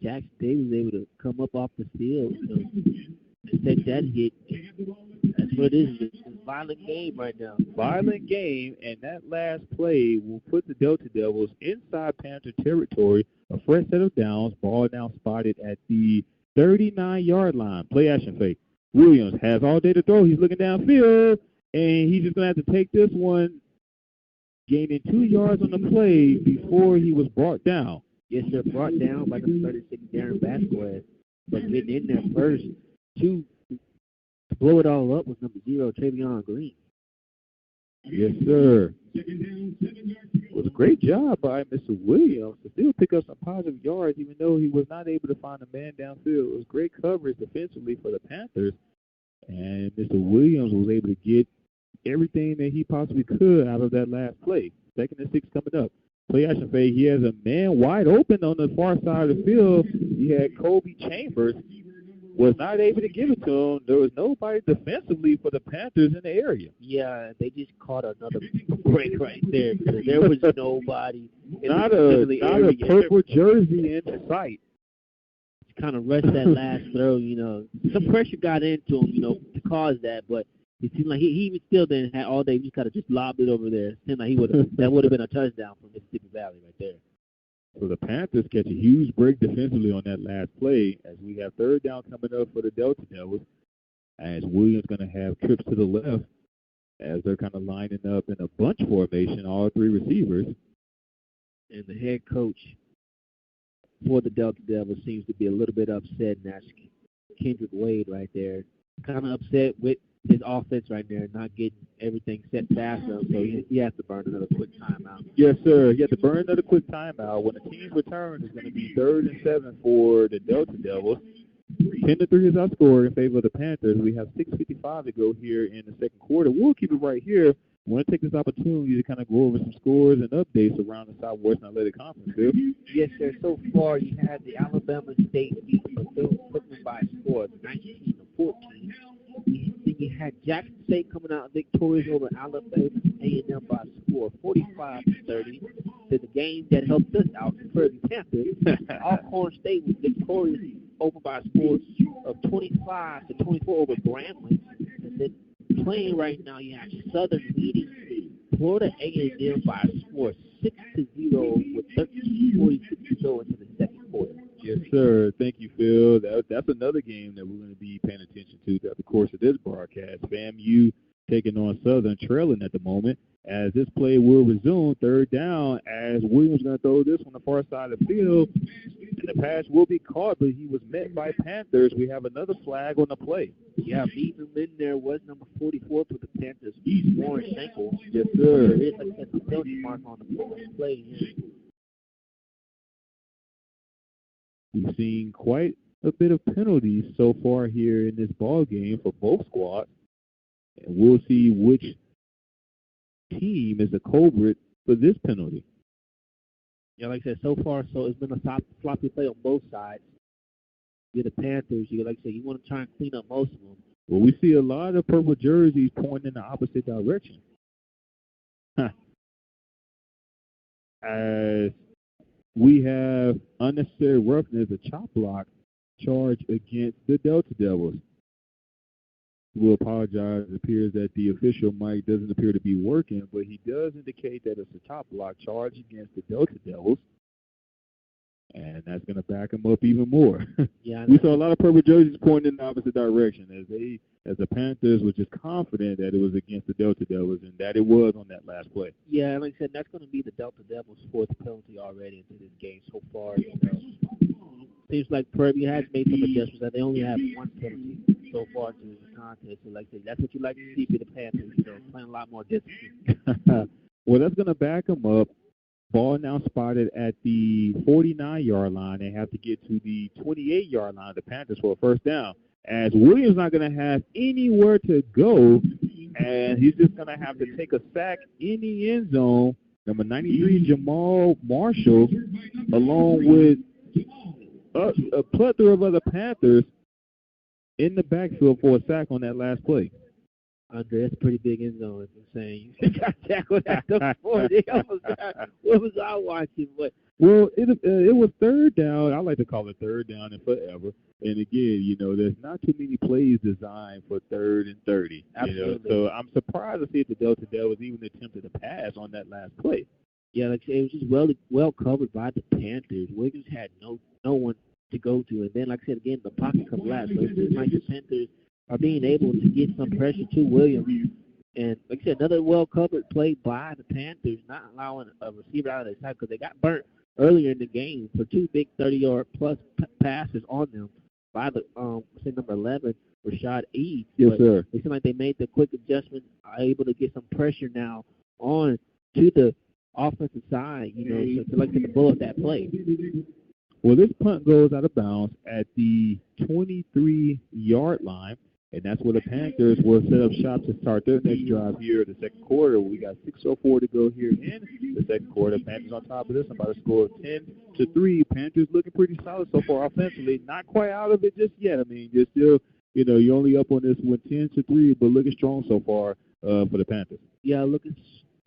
Jackson Davis was able to come up off the field and take that hit. That's what it is. It's a violent game right now. Violent game, and that last play will put the Delta Devils inside Panther territory. A fresh set of downs. Ball now spotted at the 39-yard line. Play action fake. Williams has all day to throw. He's looking downfield, and he's just going to have to take this one, gaining 2 yards on the play before he was brought down. Yes, sir. Brought down by the 36 Darren Vasquez. But getting in there first to blow it all up was number 0, Travion Green. Yes, sir. It was a great job by Mr. Williams to still pick up some positive yards, even though he was not able to find a man downfield. It was great coverage defensively for the Panthers, and Mr. Williams was able to get everything that he possibly could out of that last play. 2nd and 6 coming up. Play action fade. He has a man wide open on the far side of the field. He had Kobe Chambers. Was not able to give it to him. There was nobody defensively for the Panthers in the area. Yeah, they just caught another break right there because there was nobody. Not a purple jersey in sight. Kind of rushed that last throw, Some pressure got into him, to cause that, but it seemed like he even still didn't have all day. He just kind of just lobbed it over there. It seemed like that would have been a touchdown for Mississippi Valley right there. So the Panthers catch a huge break defensively on that last play as we have third down coming up for the Delta Devils. As Williams going to have trips to the left as they're kind of lining up in a bunch formation, all 3 receivers. And the head coach for the Delta Devils seems to be a little bit upset, and that's Kendrick Wade right there. Kind of upset with his offense right there, not getting everything set fast enough, so he has to burn another quick timeout. Yes, sir. He has to burn another quick timeout. When the team's return, it's going to be 3rd and 7 for the Delta Devils. 10-3 is our score in favor of the Panthers. We have 6:55 to go here in the second quarter. We'll keep it right here. I want to take this opportunity to kind of go over some scores and updates around the Southwestern Athletic Conference, Bill. Yes, sir. So far, you had the Alabama State beat Brooklyn by a score of 19-14. Then you had Jackson State coming out victorious over Alabama A&M by a score of 45-30. To the game that helped us out, the Prairie Panthers, Alcorn State was victorious over by a score of 25-24 over Grambling. And then playing right now, you have Southern leading Florida A&M by a score of 6-0 with 13:46 to go into the second quarter. Yes, sir. Thank you, Phil. That's another game that we're going to be paying attention to throughout the course of this broadcast. FAMU taking on Southern, trailing at the moment. As this play will resume, third down, as Williams going to throw this on the far side of the field. And the pass will be caught, but he was met by Panthers. We have another flag on the play. Yeah, beating him in there was number 44 for the Panthers, Warren Schenkel. Yes, sir. There is a penalty mark on the play here. We've seen quite a bit of penalties so far here in this ball game for both squads. And we'll see which team is the culprit for this penalty. Yeah, like I said, so far, it's been a sloppy play on both sides. You're the Panthers. Like I said, you want to try and clean up most of them. Well, we see a lot of purple jerseys pointing in the opposite direction. As we have unnecessary roughness, a chop block charge against the Delta Devils. We'll apologize. It appears that the official mic doesn't appear to be working, but he does indicate that it's a chop block charge against the Delta Devils. And that's going to back him up even more. Yeah, we saw a lot of purple jerseys pointing in the opposite direction as as the Panthers were just confident that it was against the Delta Devils and that it was on that last play. Yeah, like I said, that's going to be the Delta Devils' fourth penalty already into this game so far. Seems like Prairie View has made some adjustments, that they only have one penalty so far to the contest. So, like I said, that's what you like to see for the Panthers, playing a lot more discipline. Well, that's going to back them up. Ball now spotted at the 49-yard line. They have to get to the 28-yard line, the Panthers, for a first down. As Williams not going to have anywhere to go, and he's just going to have to take a sack in the end zone. Number 93, Jamal Marshall, along with a plethora of other Panthers in the backfield for a sack on that last play. Andre, that's a pretty big end zone. It's insane. You got tackled at the 40. What was I watching? But well, it was third down. I like to call it third down and forever. And again, there's not too many plays designed for 3rd and 30. Absolutely. So I'm surprised to see if the Delta Devils even attempted to pass on that last play. Yeah, like I said, it was just well covered by the Panthers. Wiggins had no one to go to, and then like I said again, the pocket collapsed. So it seems like the Panthers are being able to get some pressure to Williams. And like I said, another well-covered play by the Panthers, not allowing a receiver out of their side because they got burnt earlier in the game for 2 big 30-yard-plus passes on them by the number 11, Rashad Eads. Yes, sir. It seemed like they made the quick adjustment, are able to get some pressure now on to the offensive side, to like get the ball at that play. Well, this punt goes out of bounds at the 23-yard line. And that's where the Panthers will set up shop to start their next drive here in the second quarter. We got 6:04 to go here in the second quarter. Panthers on top of this. I'm about to score 10-3. Panthers looking pretty solid so far offensively. Not quite out of it just yet. I mean, you're still, you're only up on this one 10-3, but looking strong so far for the Panthers. Yeah, looking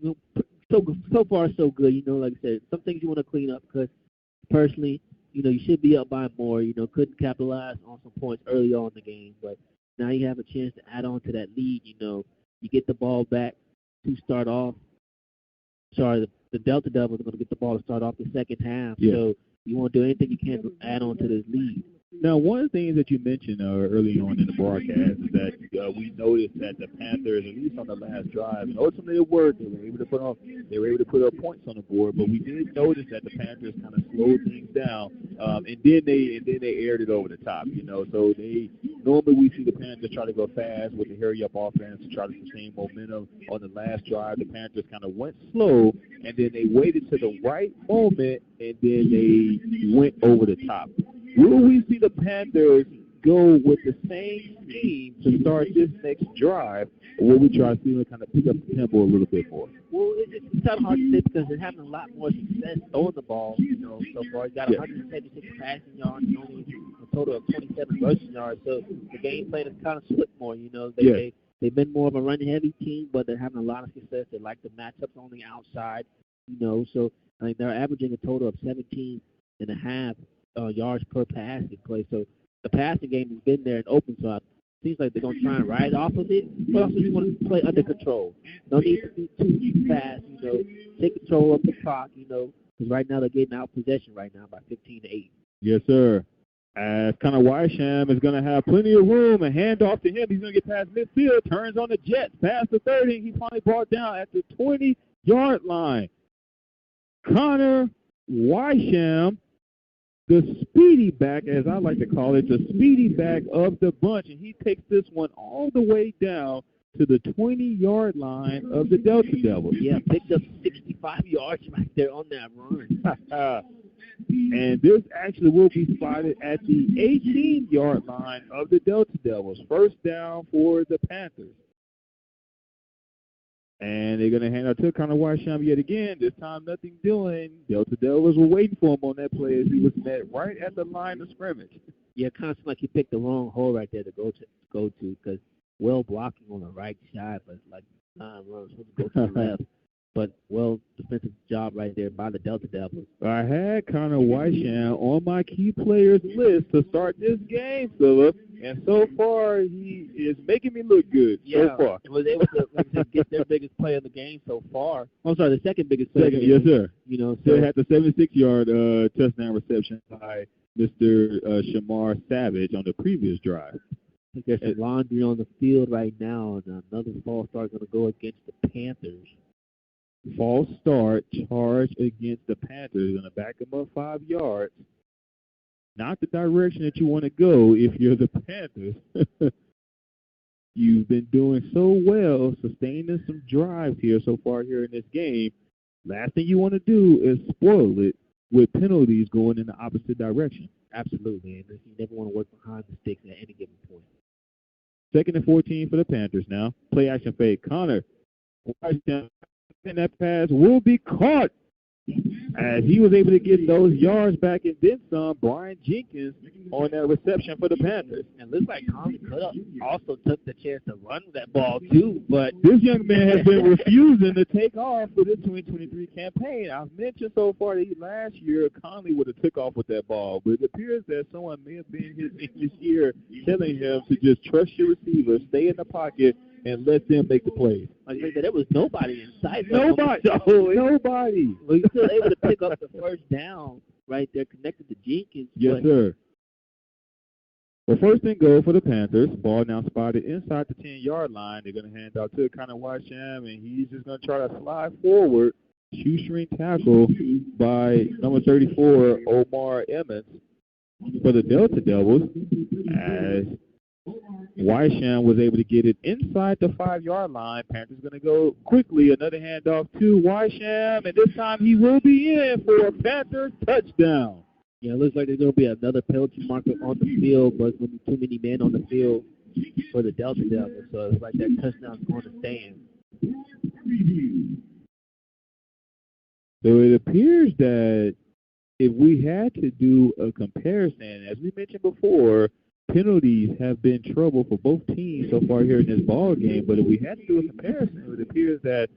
so far so good. Like I said, some things you want to clean up because personally, you should be up by more. Couldn't capitalize on some points early on in the game, but now you have a chance to add on to that lead. You get the ball back to start off. Sorry, the Delta Devils are going to get the ball to start off the second half. Yeah. So you want to do anything you can to add on to this lead. Now, one of the things that you mentioned early on in the broadcast is that we noticed that the Panthers, at least on the last drive, and ultimately they were able to put up points on the board, but we did notice that the Panthers kind of slowed things down, and then they aired it over the top. So normally we see the Panthers try to go fast with the hurry up offense to try to sustain momentum. On the last drive, the Panthers kind of went slow, and then they waited to the right moment, and then they went over the top. Will we see the Panthers go with the same scheme to start this next drive, or will we try to see them kind of pick up the tempo a little bit more? Well, it's kind of hard to say because they're having a lot more success throwing the ball, so far. You got 176 passing yards and only a total of 27 rushing yards. So the game plan is kind of split more, They've been more of a run-heavy team, but they're having a lot of success. They like the matchups on the outside, So I mean, they're averaging a total of 17.5 yards per passing play. So the passing game has been there and open, so it seems like they're going to try and ride off of it. But also you want to play under control. No need to be too fast, Take control of the clock, because right now they're getting out possession right now by 15-8. Yes, sir. As Connor Weisham is going to have plenty of room, and hand off to him. He's going to get past midfield, turns on the Jets, past the 30. He's finally brought down at the 20-yard line. Connor Weisham, the speedy back, as I like to call it, the speedy back of the bunch, and he takes this one all the way down to the 20-yard line of the Delta Devils. Yeah, picked up 65 yards right there on that run. And this actually will be spotted at the 18-yard line of the Delta Devils. First down for the Panthers. And they're going to hand out to Connor Weisham yet again. This time, nothing doing. Delta Devils were waiting for him on that play as he was met right at the line of scrimmage. Yeah, kind of seemed like he picked the wrong hole right there to go to because well blocking on the right side, but like runs supposed to go to the left. But well defensive job right there by the Delta Devils. I had Connor Weisham on my key players list to start this game, Philip, and so far he is making me look good so far. Yeah, was able to get their biggest play of the game so far. I'm sorry, the second biggest play of the game. Yes, sir. So they had the 76-yard touchdown reception by Mr. Shamar Savage on the previous drive. think there's some laundry on the field right now, and another false start going to go against the Panthers. False start, charge against the Panthers. Going to back them up 5 yards. Not the direction that you want to go if you're the Panthers. You've been doing so well, sustaining some drives here so far here in this game. Last thing you want to do is spoil it with penalties going in the opposite direction. Absolutely, and you never want to work behind the sticks at any given point. 2nd and 14 for the Panthers now. Play action fake. Connor, and that pass will be caught as he was able to get those yards back and then some. Brian Jenkins on that reception for the Panthers. And looks like Conley could have also took the chance to run that ball too, but this young man has been refusing to take off for this 2023 campaign. I've mentioned so far that last year Conley would have took off with that ball, but it appears that someone may have been his English ear telling him to just trust your receiver, stay in the pocket, and let them make the plays. Like there was nobody in sight. Nobody. Nobody. Well, you're still able to pick up the first down right there connected to Jenkins. Yes, sir. Well, first and goal for the Panthers. Ball now spotted inside the 10-yard line. They're going to hand out to Connor Washam, and he's just going to try to slide forward. Shoestring tackle by number 34, Omar Emmons, for the Delta Devils, as Wysham was able to get it inside the 5-yard line. Panthers going to go quickly. Another handoff to Wysham, and this time he will be in for a Panthers touchdown. Yeah, it looks like there's going to be another penalty marker on the field, but it's going to be too many men on the field for the Delta Devils, so it's like that touchdown's going to stand. So it appears that if we had to do a comparison, as we mentioned before, penalties have been trouble for both teams so far here in this ball game. But if we had to do a comparison, it appears that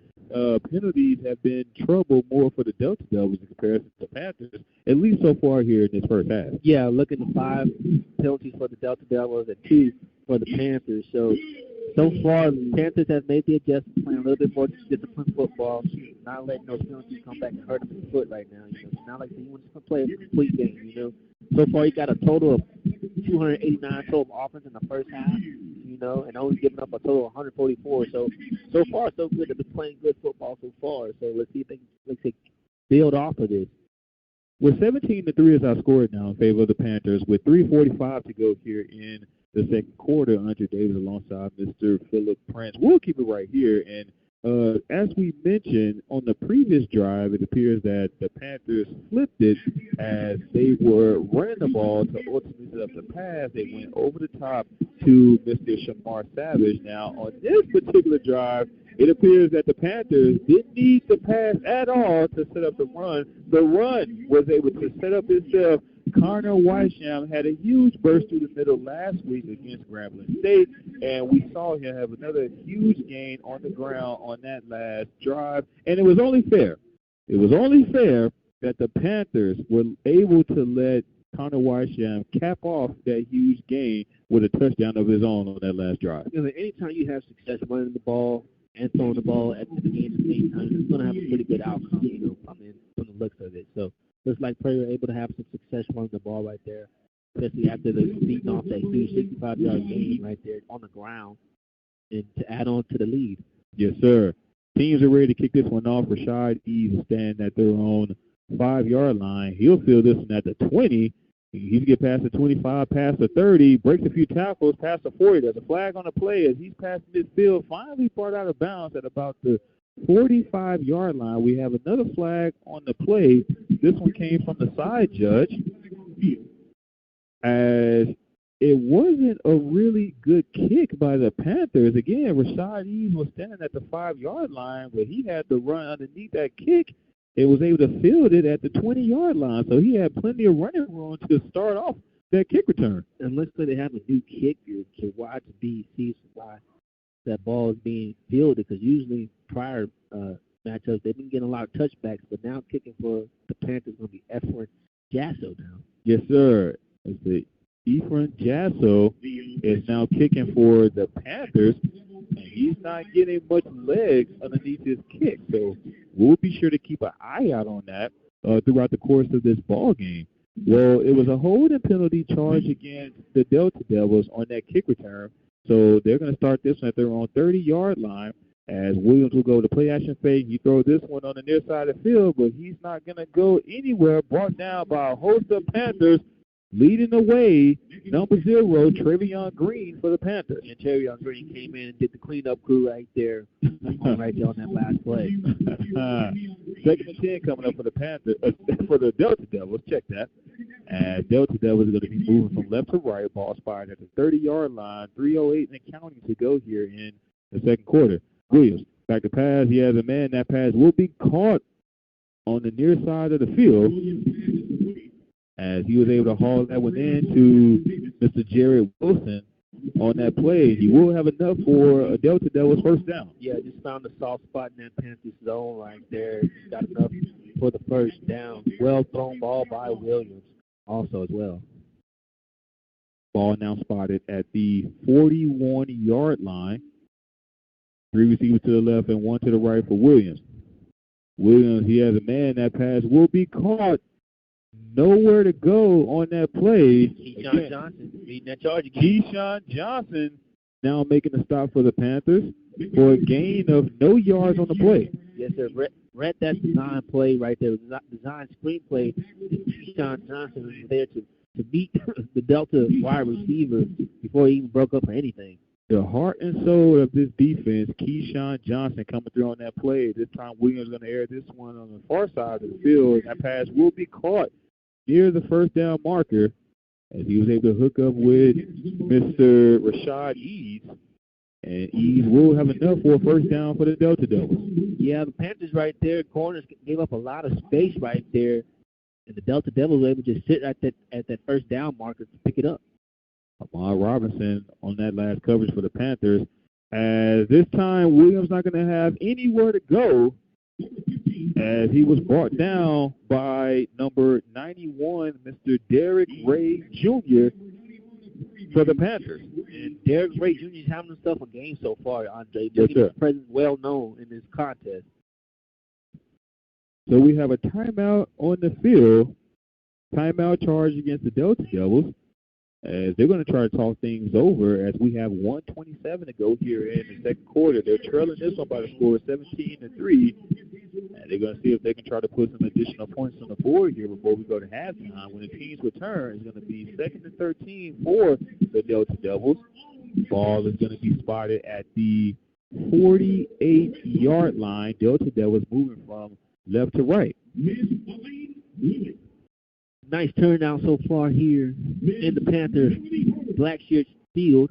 penalties have been trouble more for the Delta Devils in comparison to the Panthers, at least so far here in this first half. Yeah, look at the 5 penalties for the Delta Devils and 2 for the Panthers. So far, the Panthers have made the adjustment, playing a little bit more disciplined football, not letting those penalties come back and hurt them in the foot right now. It's not like you want to play a complete game, So far, he got a total of 289 total offense in the first half, and only giving up a total of 144. So far, so good. They've been playing good football so far. So let's see if they can build off of this. With 17-3 is our score now in favor of the Panthers, with 3:45 to go here in the second quarter. Andre Davis alongside Mr. Philip Prince. We'll keep it right here. And as we mentioned on the previous drive, it appears that the Panthers flipped it as they were running the ball to ultimately set up the pass. They went over the top to Mr. Shamar Savage. Now, on this particular drive, it appears that the Panthers didn't need the pass at all to set up the run. The run was able to set up itself. Connor Wysham had a huge burst through the middle last week against Grambling State, and we saw him have another huge gain on the ground on that last drive. And it was only fair. It was only fair that the Panthers were able to let Connor Wysham cap off that huge gain with a touchdown of his own on that last drive. Anytime you have success running the ball and throwing the ball at the game at the same time, it's going to have a pretty good outcome, from the looks of it. So looks like Prairie were able to have some success running the ball right there, especially after the beating off that huge 65-yard gain right there on the ground, and to add on to the lead. Yes, sir. Teams are ready to kick this one off. Rashad Eves is standing at their own 5-yard line. He'll field this one at the 20. He's get past the 25, past the 30, breaks a few tackles, past the 40. There's a flag on the play as he's past midfield, finally brought out of bounds at about the 45-yard line. We have another flag on the play. This one came from the side judge, as it wasn't a really good kick by the Panthers. Again, Rashad Eves was standing at the 5-yard line, but he had to run underneath that kick. It was able to field it at the 20-yard line, so he had plenty of running room to start off that kick return. And looks like they have a new kicker to watch see why that ball is being fielded, because usually prior matchups they've been getting a lot of touchbacks, but now kicking for the Panthers is going to be Efren Jasso now. Yes, sir. Let's see. Efren Jasso is now kicking for the Panthers, and he's not getting much legs underneath his kick. So we'll be sure to keep an eye out on that throughout the course of this ball game. Well, it was a holding penalty charge against the Delta Devils on that kick return. So they're going to start this one at their own 30-yard line as Williams will go to play action fake. You throw this one on the near side of the field, but he's not going to go anywhere. Brought down by a host of Panthers. Leading the way, number 0, Trevion Green for the Panthers. And Trevion Green came in and did the cleanup crew right there on that last play. 2nd and 10 coming up for the Panthers, for the Delta Devils. Check that. And Delta Devils are going to be moving from left to right. Ball spotted at the 30-yard line. 3:08 and counting to go here in the second quarter. Williams back to pass. He has a man. That pass will be caught on the near side of the field, as he was able to haul that one in to Mr. Jared Wilson on that play. He will have enough for a Delta Devils first down. Yeah, just found a soft spot in that Panthers zone right there. Got enough for the first down. Well thrown ball by Williams also as well. Ball now spotted at the 41-yard line. 3 receivers to the left and 1 to the right for Williams. Williams, he has a man. That pass will be caught. Nowhere to go on that play. Keyshawn Johnson leading that charge again. Keyshawn Johnson now making a stop for the Panthers for a gain of no yards on the play. Yes, sir. Read that design play right there. Design screenplay. Keyshawn Johnson was there to beat the Delta wide receiver before he even broke up for anything. The heart and soul of this defense, Keyshawn Johnson coming through on that play. This time Williams going to air this one on the far side of the field. That pass will be caught near the first down marker as he was able to hook up with Mr. Rashad Eads. And Eads will have enough for a first down for the Delta Devils. Yeah, the Panthers right there, corners gave up a lot of space right there. And the Delta Devils were able to just sit at that first down marker to pick it up. Ahmad Robinson on that last coverage for the Panthers. As this time, Williams not going to have anywhere to go as he was brought down by number 91, Mr. Derek Ray Jr. for the Panthers. And Derek Ray Jr. is having himself a game so far, Andre. Yes, sir. His presence well known in this contest. So we have a timeout on the field. Timeout charge against the Delta Devils, as they're going to try to talk things over as we have 1:27 to go here in the second quarter. They're trailing this one by the score of 17-3, and they're going to see if they can try to put some additional points on the board here before we go to halftime. When the teams return, it's going to be 2nd and 13 for the Delta Devils. Ball is going to be spotted at the 48-yard line. Delta Devils moving from left to right. Nice turnout so far here in the Panthers black shirt field.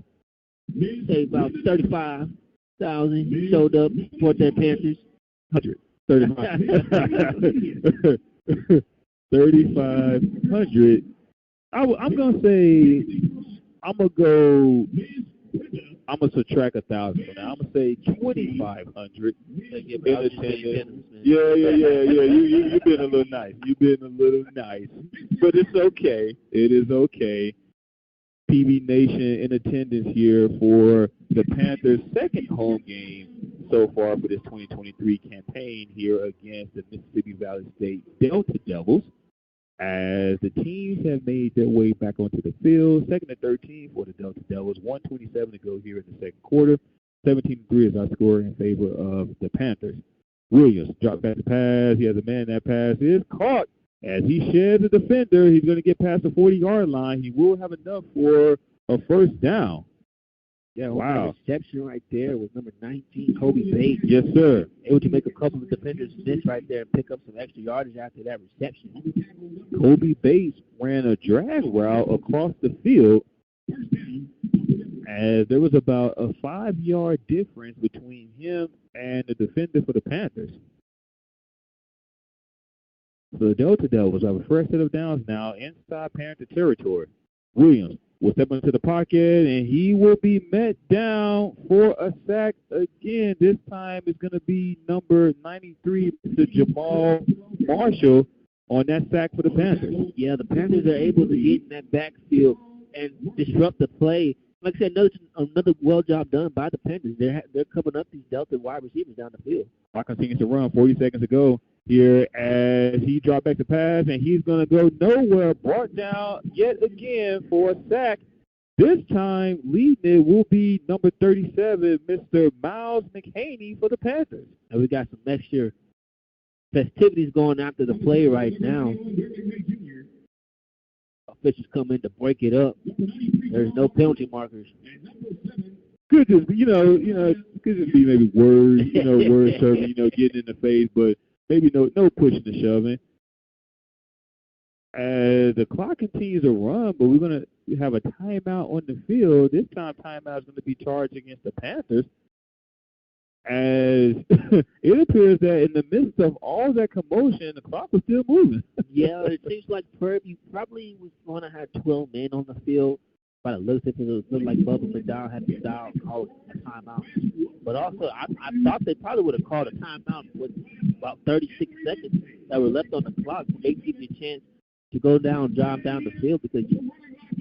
Say about 35,000 showed up for their Panthers. 3,500. I'm gonna say I'm gonna subtract 1,000 for now. I'm gonna say 2,500 in attendance. Yeah. You've been a little nice. But it's okay. It is okay. PV Nation in attendance here for the Panthers' second home game so far for this 2023 campaign here against the Mississippi Valley State Delta Devils, as the teams have made their way back onto the field. 2nd and 13 for the Delta Devils. 1:27 to go here in the second quarter. 17-3 is our score in favor of the Panthers. Williams drops back the pass. He has a man. That pass is caught as he sheds a defender. He's going to get past the 40-yard line. He will have enough for a first down. Yeah, wow. Reception right there was number 19, Kobe Bates. Yes, sir. Able to make a couple of defenders miss right there and pick up some extra yardage after that reception. Kobe Bates ran a drag route across the field, as there was about a 5-yard difference between him and the defender for the Panthers. So the Delta Devils have a fresh set of downs now inside Panther territory. Williams will step into the pocket, and he will be met down for a sack again. This time it's going to be number 93, Mr. Jamal Marshall, on that sack for the Panthers. Yeah, the Panthers are able to get in that backfield and disrupt the play. Like I said, another well job done by the Panthers. They're coming up these Delta wide receivers down the field. Clock continues to run. 40 seconds to go. here as he dropped back the pass, and he's going to go nowhere, brought down yet again for a sack. This time, leading it will be number 37, Mr. Miles McHaney for the Panthers. And we got some extra festivities going after the play right now. Officials come in to break it up. There's no penalty markers. Could just be, could just be maybe words, word serving, getting in the face, but maybe no pushing and shoving. As the clock continues to run, but we're going to have a timeout on the field. This time, timeout is going to be charged against the Panthers. As it appears that in the midst of all that commotion, the clock was still moving. Yeah, it seems like Prairie View probably was going to have 12 men on the field. But it looked like Bubba McDowell had to call a timeout. But also, I thought they probably would have called a timeout with about 36 seconds that were left on the clock. They give you a chance to go down, drive down the field because you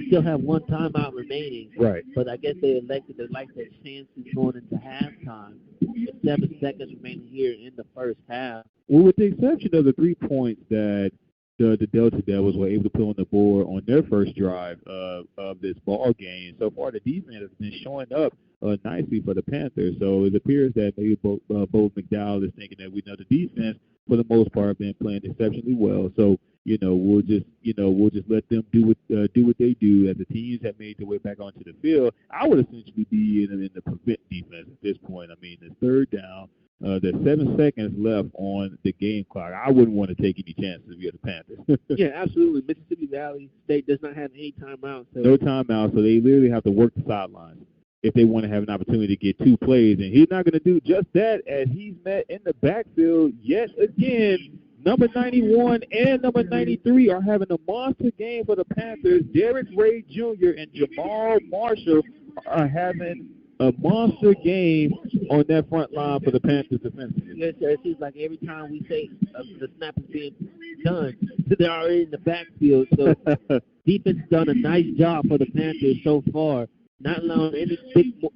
still have one timeout remaining. Right. But I guess they elected to like that chances going into halftime. With 7 seconds remaining here in the first half. Well, with the exception of the 3 points that the Delta Devils were able to put on the board on their first drive of this ball game, so far the defense has been showing up nicely for the Panthers. So it appears that maybe Bo McDowell is thinking that we know the defense for the most part been playing exceptionally well. So we'll just let them do what they do. As the teams have made their way back onto the field, I would essentially be in the prevent defense at this point. I mean, it's third down. There's 7 seconds left on the game clock. I wouldn't want to take any chances if you're the Panthers. Yeah, absolutely. Mississippi Valley State does not have any timeouts. So. No timeouts, so they literally have to work the sidelines if they want to have an opportunity to get 2 plays. And he's not going to do just that as he's met in the backfield yet again. Number 91 and number 93 are having a monster game for the Panthers. Derek Ray Jr. and Jamal Marshall are having a monster game on that front line for the Panthers defensively. Yes, sir. It seems like every time we say the snap is being done, they're already in the backfield. So defense has done a nice job for the Panthers so far, not allowing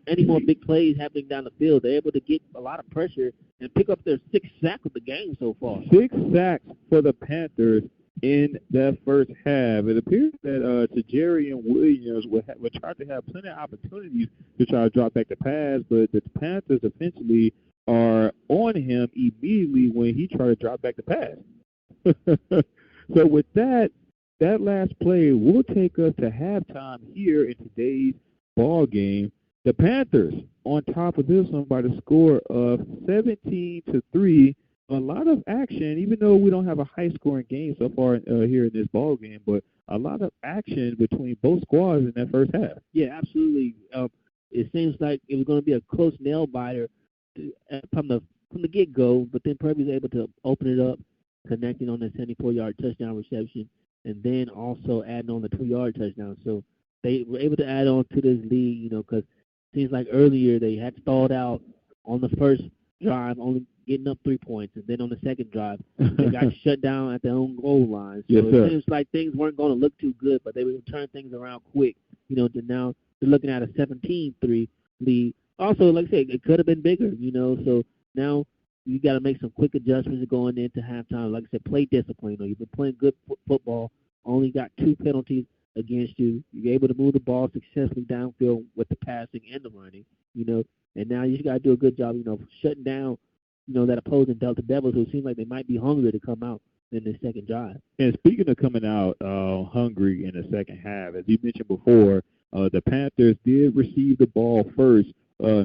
any more big plays happening down the field. They're able to get a lot of pressure and pick up their 6th sack of the game so far. 6 sacks for the Panthers in that first half. It appears that Tajiri and Williams were trying to have plenty of opportunities to try to drop back the pass, but the Panthers essentially are on him immediately when he tried to drop back the pass. So with that last play will take us to halftime here in today's ball game. The Panthers on top of this one by the score of 17-3. A lot of action, even though we don't have a high-scoring game so far here in this ball game, but a lot of action between both squads in that first half. Yeah, absolutely. It seems like it was going to be a close nail-biter from the get-go, but then Prairie was able to open it up, connecting on the 74-yard touchdown reception, and then also adding on the 2-yard touchdown. So they were able to add on to this lead, because it seems like earlier they had stalled out on the first drive, only getting up 3 points, and then on the second drive, they got shut down at their own goal line. So it seems like things weren't going to look too good, but they would turn things around quick. To now they're looking at a 17-3 lead. Also, like I said, it could have been bigger. So now you got to make some quick adjustments going into halftime. Like I said, play discipline. You've been playing good football. Only got 2 penalties against you. You're able to move the ball successfully downfield with the passing and the running. And now you just got to do a good job, shutting down that opposing Delta Devils, who seem like they might be hungry to come out in the second drive. And speaking of coming out hungry in the second half, as you mentioned before, the Panthers did receive the ball first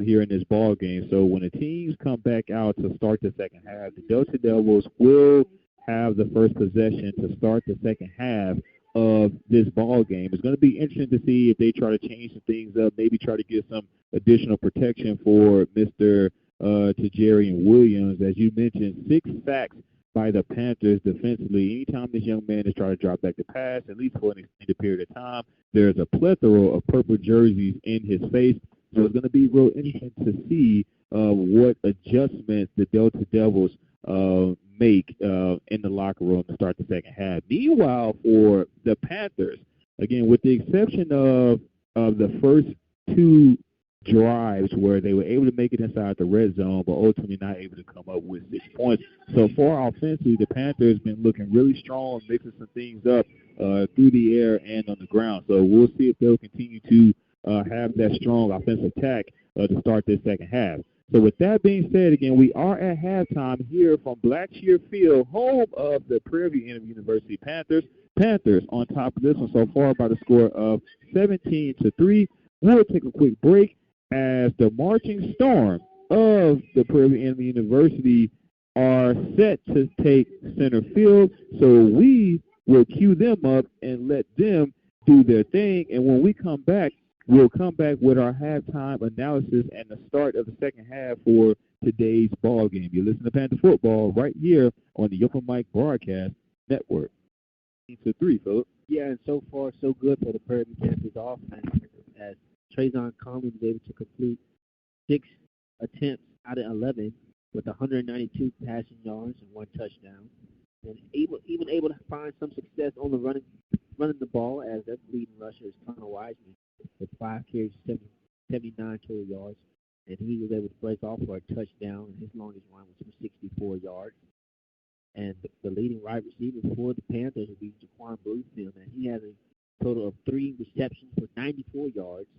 here in this ball game. So when the teams come back out to start the second half, the Delta Devils will have the first possession to start the second half of this ball game. It's going to be interesting to see if they try to change some things up, maybe try to get some additional protection for Mr. Tajiri and Williams. As you mentioned, 6 sacks by the Panthers defensively. Anytime this young man is trying to drop back the pass, at least for an extended period of time, there's a plethora of purple jerseys in his face. So it's going to be real interesting to see what adjustments the Delta Devils make in the locker room to start the second half. Meanwhile, for the Panthers, again, with the exception of the first 2 drives where they were able to make it inside the red zone, but ultimately not able to come up with 6 points. So far offensively, the Panthers been looking really strong, mixing some things up through the air and on the ground. So we'll see if they'll continue to have that strong offensive attack to start this second half. So with that being said, again, we are at halftime here from Blackshear Field, home of the Prairie View University Panthers. Panthers on top of this one so far by the score of 17-3. We'll take a quick break as the marching storm of the Prairie View University are set to take center field. So we will cue them up and let them do their thing. And when we come back, we'll come back with our halftime analysis and the start of the second half for today's ball game. You listen to Panther Football right here on the Open Mic Broadcast Network. 3, Philip. Yeah, and so far so good for the Prairie View Panthers offense as Trayvon Conley was able to complete 6 attempts out of 11 with 192 passing yards and 1 touchdown, and even able to find some success on the running the ball as their leading rusher is Connor Wiseman with 5 carries, 79 total yards, and he was able to break off for a touchdown, and his longest run was for 64 yards. And the leading wide receiver for the Panthers will be Jaquan Bluefield, and he has a total of 3 receptions for 94 yards.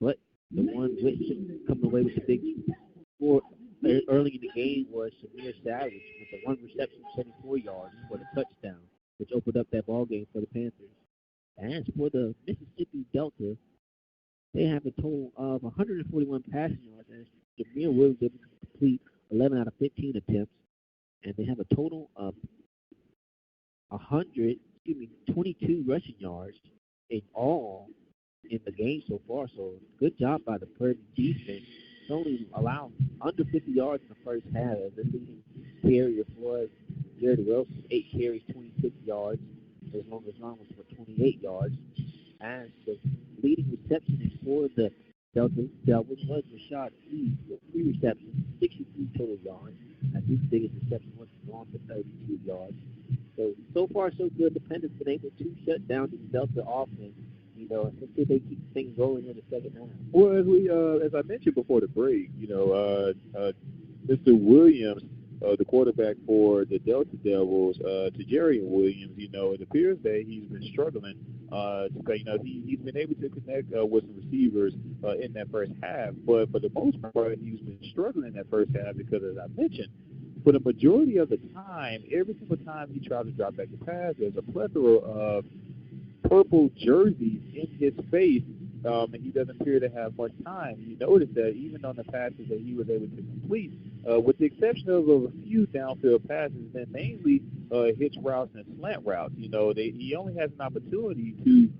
But the one which coming away with the big score early in the game was Samir Savage with the 1 reception, 74 yards for the touchdown, which opened up that ball game for the Panthers. As for the Mississippi Delta, they have a total of 141 passing yards, and Jameer Williams able to complete 11 out of 15 attempts, and they have a total of 22 rushing yards in all in the game so far. So good job by the Prairie defense. It's only allowed under 50 yards in the first half. The leading carrier was Jared Wilson, 8 carries, 26 yards. His longest run was for 28 yards. And the leading receptionist for the Delta Devils was Rashad Lee with 3 receptions, 63 total yards. And his biggest reception was gone for 32 yards. So far so good. The Panthers been able to shut down the Delta offense. Let's see if they keep things rolling in the second half. Well, as I mentioned before the break, Mr. Williams, the quarterback for the Delta Devils, to Jerry Williams, it appears that he's been struggling. He's been able to connect with some receivers in that first half, but for the most part, he's been struggling in that first half because, as I mentioned, for the majority of the time, every single time he tries to drop back the pass, there's a plethora of purple jerseys in his face, and he doesn't appear to have much time. You notice that even on the passes that he was able to complete, with the exception of a few downfield passes, then mainly hitch routes and slant routes. He only has an opportunity to,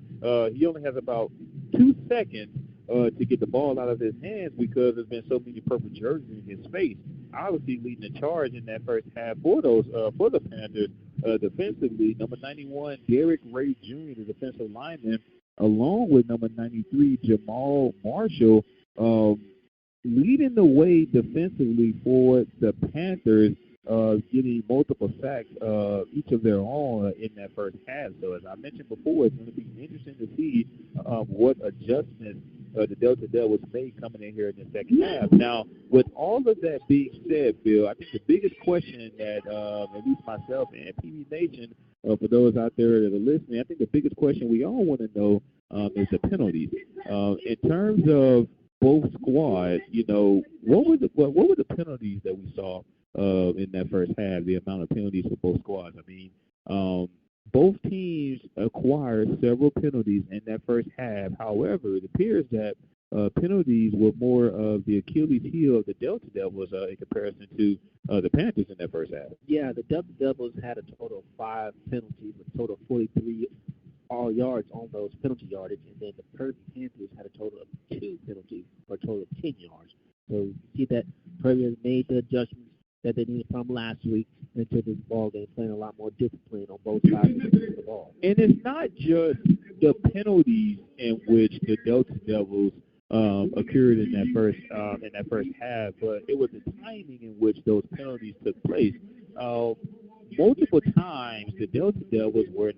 he only has about 2 seconds to get the ball out of his hands because there's been so many purple jerseys in his face. Obviously leading the charge in that first half for the Panthers defensively, number 91, Derek Ray Jr., the defensive lineman, along with number 93, Jamal Marshall, leading the way defensively for the Panthers, getting multiple sacks, each of their own in that first half. So as I mentioned before, it's going to be interesting to see what adjustments the Delta Devils made coming in here in the second half. Now, with all of that being said, Bill, I think the biggest question that at least myself and PV Nation, for those out there that are listening, I think the biggest question we all want to know is the penalties. In terms of both squads, what were the penalties that we saw in that first half? The amount of penalties for both squads. I mean, both teams acquired several penalties in that first half. However, it appears that penalties were more of the Achilles heel of the Delta Devils in comparison to the Panthers in that first half. Yeah, the Delta Devils had a total of 5 penalties, with a total of 43 all yards on those penalty yardage, and then the Prairie Panthers had a total of 2 penalties for a total of 10 yards. So you see that Prairie has made the adjustments that they needed from last week into this ball game, playing a lot more discipline on both sides of the ball. And it's not just the penalties in which the Delta Devils occurred in that first half, but it was the timing in which those penalties took place. Multiple times, the Delta Devils were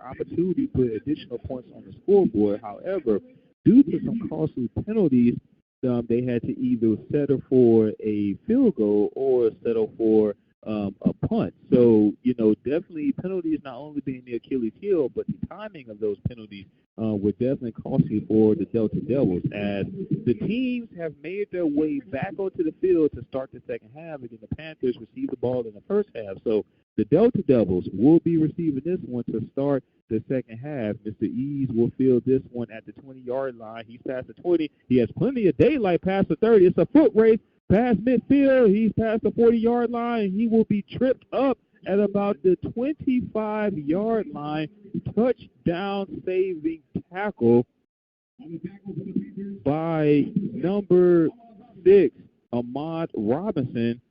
opportunity to put additional points on the scoreboard. However, due to some costly penalties, they had to either settle for a field goal or settle for a punt. So, definitely penalties not only being the Achilles heel, but the timing of those penalties were definitely costly for the Delta Devils, as the teams have made their way back onto the field to start the second half. Again, the Panthers received the ball in the first half. So the Delta Devils will be receiving this one to start the second half. Mr. Ease will field this one at the 20-yard line. He's past the 20. He has plenty of daylight past the 30. It's a foot race past midfield. He's past the 40-yard line. He will be tripped up at about the 25-yard line. Touchdown saving tackle by number 6, Ahmad Robinson,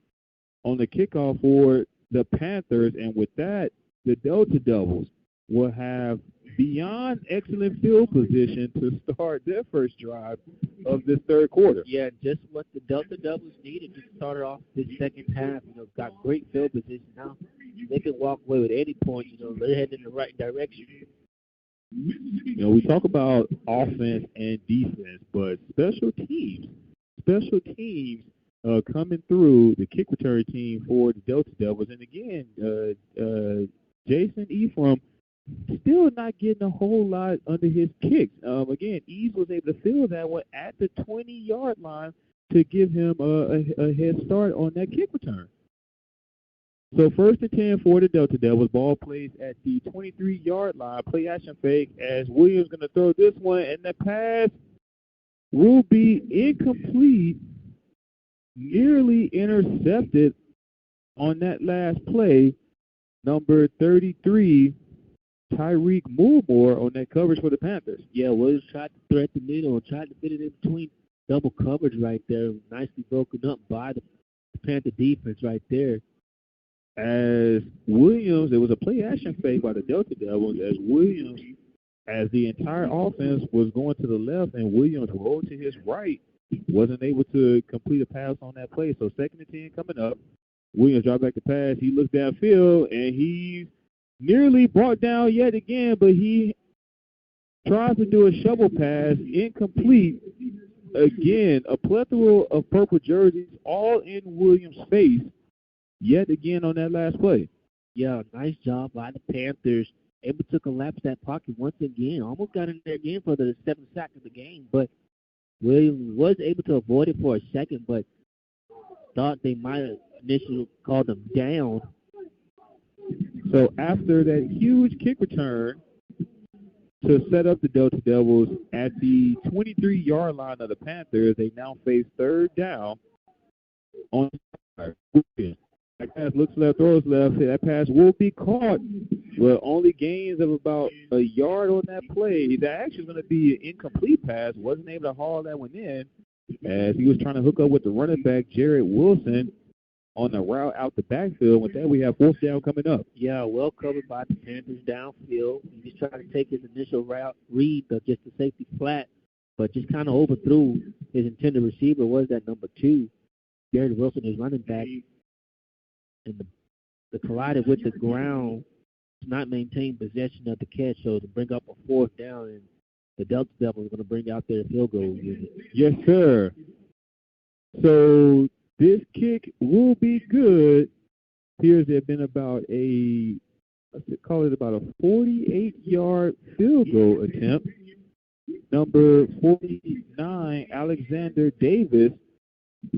on the kickoff for the Panthers. And with that, the Delta Devils will have beyond excellent field position to start their first drive of this third quarter. Yeah, just what the Delta Devils needed to start off this second half. Got great field position now. They can walk away with any point. They're heading in the right direction. We talk about offense and defense, but special teams coming through the kick return team for the Delta Devils. And again, Jason Ephraim still not getting a whole lot under his kicks. Again, Ease was able to fill that one at the 20-yard line to give him a head start on that kick return. So 1st and 10 for the Delta Devils. Ball plays at the 23-yard line. Play action fake as Williams going to throw this one, and the pass will be incomplete, nearly intercepted on that last play. Number 33, Tyreek Moore on that coverage for the Panthers. Yeah, Williams tried to thread the middle and tried to fit it in between double coverage right there. Nicely broken up by the Panther defense right there. As Williams, it was a play action fake by the Delta Devils, as Williams, as the entire offense was going to the left and Williams rolled to his right, wasn't able to complete a pass on that play. So 2nd and 10 coming up. Williams dropped back the pass. He looked downfield, and he nearly brought down yet again, but he tries to do a shovel pass, incomplete. Again, a plethora of purple jerseys all in Williams' face yet again on that last play. Yeah, nice job by the Panthers. Able to collapse that pocket once again. Almost got in there again for the 7th sack of the game, but Williams was able to avoid it for a second, but thought they might have initially called them down. So after that huge kick return to set up the Delta Devils at the 23-yard line of the Panthers, they now face 3rd down on that pass looks left, throws left. That pass will be caught with only gains of about a yard on that play. That actually is going to be an incomplete pass. Wasn't able to haul that one in as he was trying to hook up with the running back, Jared Wilson, on the route out the backfield. With that, we have 4th down coming up. Yeah, well covered by the Panthers downfield. He just tried to take his initial route read, just the safety flat, but just kind of overthrew his intended receiver. Was that number 2, Jared Wilson, his running back. And the collided with the ground to not maintain possession of the catch, so to bring up a 4th down, and the Delta Devils are going to bring out their field goal unit. Yes, sir. So this kick will be good. Appears to have been about a 48-yard field goal attempt. Number 49, Alexander Davis,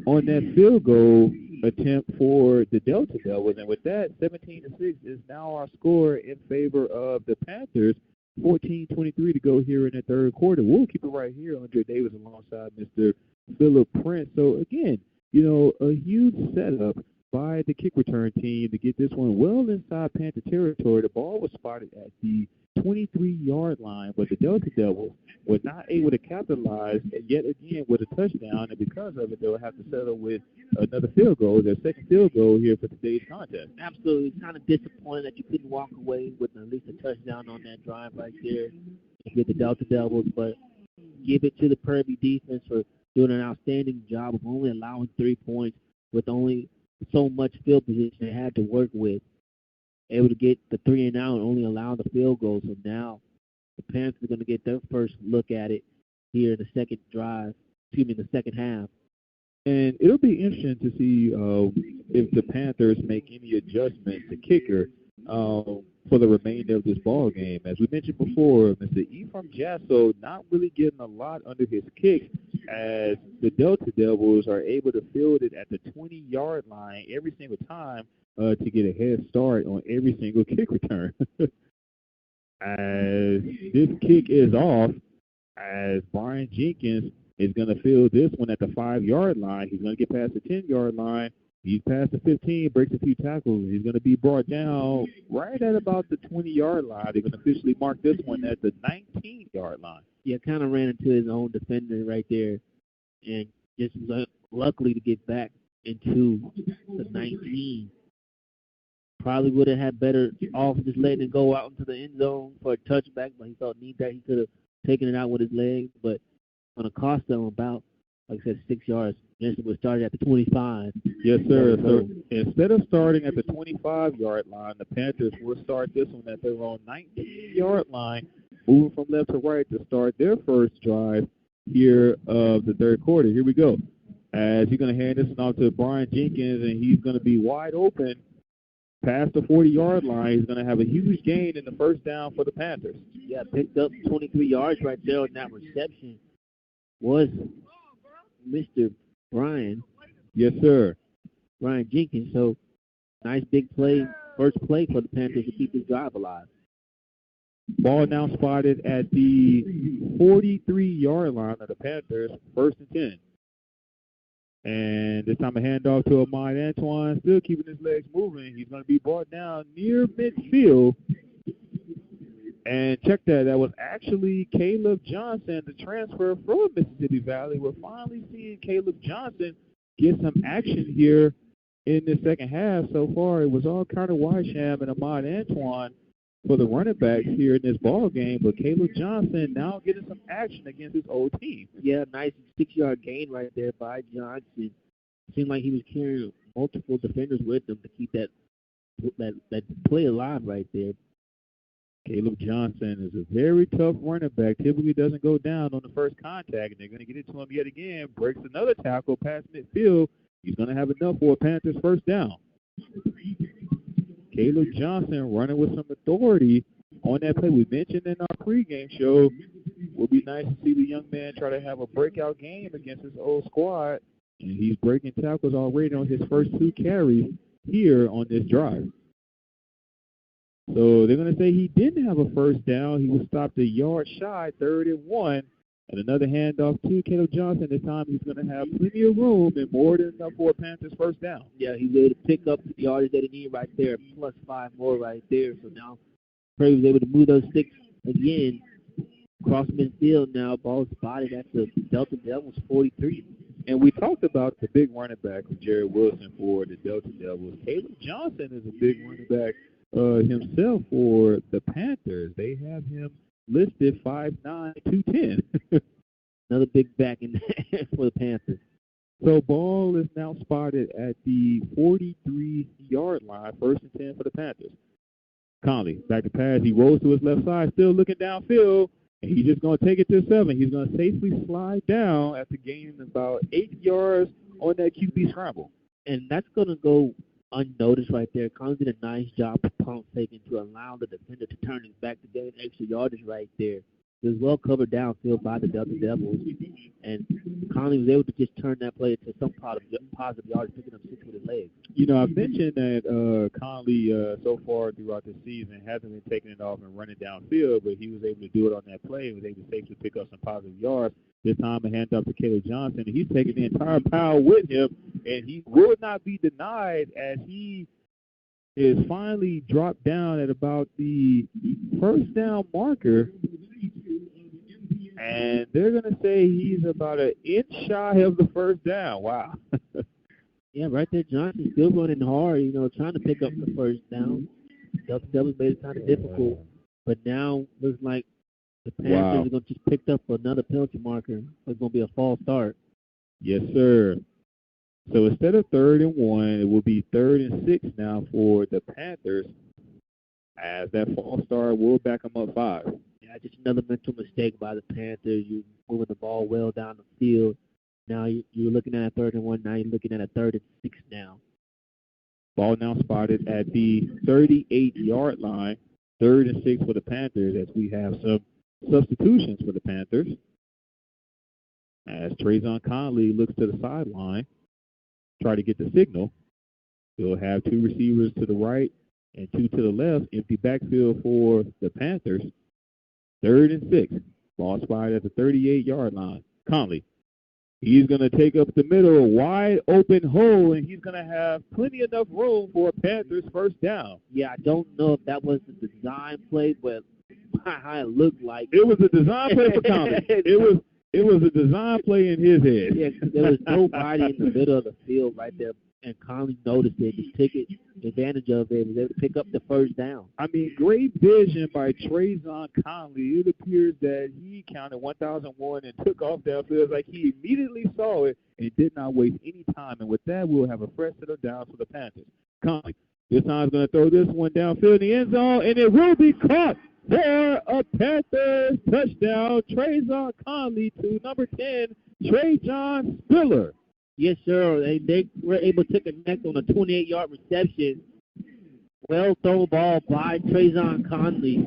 on that field goal attempt for the Delta Devils. And with that, 17-6 is now our score in favor of the Panthers. 14:23 to go here in the third quarter. We'll keep it right here. Andre Davis alongside Mr. Philip Prince. So, again, a huge setup by the kick return team to get this one well inside Panther territory. The ball was spotted at the 23-yard line, but the Delta Devils were not able to capitalize yet again with a touchdown, and because of it, they'll have to settle with another field goal, their second field goal here for today's contest. Absolutely. It's kind of disappointing that you couldn't walk away with at least a touchdown on that drive right there and get the Delta Devils, but give it to the Prairie defense for doing an outstanding job of only allowing 3 points with only so much field position they had to work with. Able to get the 3 and out and only allow the field goal. So now the Panthers are going to get their first look at it here in the second drive. the second half. And it'll be interesting to see if the Panthers make any adjustments to kicker for the remainder of this ball game. As we mentioned before, Mr. Ephraim Jasso not really getting a lot under his kicks, as the Delta Devils are able to field it at the 20-yard line every single time to get a head start on every single kick return. As this kick is off, as Brian Jenkins is going to field this one at the 5-yard line. He's going to get past the 10-yard line. He's past the 15, breaks a few tackles. He's going to be brought down right at about the 20-yard line. They're going to officially mark this one at the 19-yard line. Yeah, kind of ran into his own defender right there, and just luckily to get back into the 19. Probably would have had better off just letting it go out into the end zone for a touchback, but he felt need that he could have taken it out with his legs. But going to cost them about, like I said, 6 yards. This was started at the 25. Yes, sir. So instead of starting at the 25-yard line, the Panthers will start this one at their own 19-yard line, moving from left to right to start their first drive here of the third quarter. Here we go. As he's going to hand this one off to Brian Jenkins, and he's going to be wide open past the 40-yard line. He's going to have a huge gain in the first down for the Panthers. Yeah, picked up 23 yards right there on that reception. Was Mr. Brian. Yes, sir. Brian Jenkins. So, nice big play, first play for the Panthers to keep this drive alive. Ball now spotted at the 43-yard line of the Panthers, 1st and 10. And this time a handoff to Ahmad Antoine, still keeping his legs moving. He's going to be brought down near midfield. And check that. That was actually Caleb Johnson, the transfer from Mississippi Valley. We're finally seeing Caleb Johnson get some action here in the second half. So far, it was all Carter Wysham and Ahmad Antoine for the running backs here in this ball game. But Caleb Johnson now getting some action against his old team. Yeah, nice 6-yard gain right there by Johnson. Seemed like he was carrying multiple defenders with him to keep that play alive right there. Caleb Johnson is a very tough running back. Typically doesn't go down on the first contact, and they're going to get it to him yet again. Breaks another tackle past midfield. He's going to have enough for a Panthers first down. Caleb Johnson running with some authority on that play. We mentioned in our pregame show, it would be nice to see the young man try to have a breakout game against his old squad, and he's breaking tackles already on his first 2 carries here on this drive. So they're going to say he didn't have a first down. He was stopped a yard shy, 3rd and 1. And another handoff to Caleb Johnson. This time he's going to have plenty of room and more than enough for a Panthers first down. Yeah, he was able to pick up the yardage that he needed right there, plus 5 more right there. So now Prairie was able to move those sticks again. Across midfield now, ball spotted at the Delta Devils 43. And we talked about the big running back of Jared Wilson for the Delta Devils. Caleb Johnson is a big running back himself for the Panthers. They have him listed 5'9", 210. Another big back in there for the Panthers. So ball is now spotted at the 43-yard line, 1st and 10 for the Panthers. Conley, back to pass. He rolls to his left side, still looking downfield, and he's just going to take it to 7. He's going to safely slide down after gaining about 8 yards on that QB scramble. And that's going to go unnoticed right there. Conley did a nice job of pump faking to allow the defender to turn his back to gain extra yardage right there. It was well covered downfield by the Delta Devils, and Conley was able to just turn that play into some positive yardage, picking up 6 with his legs. You know, I've mentioned that Conley so far throughout the season hasn't been taking it off and running downfield, but he was able to do it on that play and was able to safely pick up some positive yards. This time a handoff to Caleb Johnson, and he's taking the entire power with him, and he will not be denied as he is finally dropped down at about the first down marker. And they're going to say he's about an inch shy of the first down. Wow. Yeah, right there, Johnson still running hard, you know, trying to pick up the first down. Delta Devils made it kind of difficult. But now looks like the Panthers are going to just pick up another penalty marker. It's going to be a false start. Yes, sir. So instead of 3rd and 1, it will be 3rd and 6 now for the Panthers, as that false start will back them up 5. Yeah, just another mental mistake by the Panthers. You're moving the ball well down the field. Now you're looking at a 3rd and 1. Now you're looking at a 3rd and 6 now. Ball now spotted at the 38-yard line. 3rd and 6 for the Panthers as we have some substitutions for the Panthers. As Trayvon Conley looks to the sideline, try to get the signal. We'll have 2 receivers to the right and 2 to the left. Empty backfield for the Panthers. 3rd and 6. Ball spotted at the 38-yard line. Conley. He's going to take up the middle, wide open hole, and he's going to have plenty enough room for a Panthers first down. Yeah, I don't know if that was the design play, but how it looked like. It was a design play for Conley. It was a design play in his head. Yeah, there was nobody in the middle of the field right there, and Conley noticed it, just took advantage of it, and was able to pick up the first down. I mean, great vision by Trayvon Conley. It appears that he counted 1,001 and took off that field like he immediately saw it and did not waste any time. And with that, we'll have a fresh set of downs for the Panthers. Conley, this time is going to throw this one downfield in the end zone, and it will be caught for a Panthers touchdown. Trayvon Conley to number 10, Trajan Spiller. Yes, sir. They were able to connect on a 28-yard reception. Well-thrown ball by Trayvon Conley.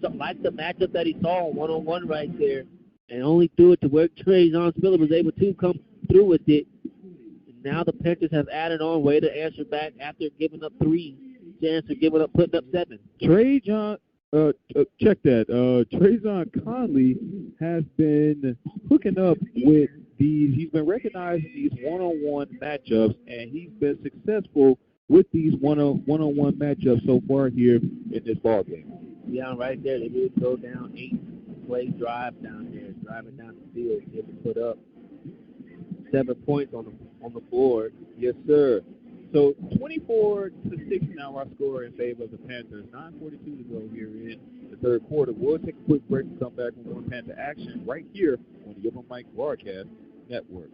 So, like the matchup that he saw on one-on-one right there, and only threw it to where Trajan Spiller was able to come through with it. And now the Panthers have added on way to answer back after giving up 3. Chance of putting up 7. Trajan, check that. Trayvon Conley has been hooking up with he's been recognizing these one-on-one matchups, and he's been successful with these one-on-one matchups so far here in this ball game. Yeah, right there. They really go down 8-play drive down there, driving down the field, able to put up 7 points on the board. Yes, sir. So 24-6 now our score in favor of the Panthers. 9:42 to go here in the 3rd quarter. We'll take a quick break and come back with more Panther action right here on the Open Mic Broadcast Network.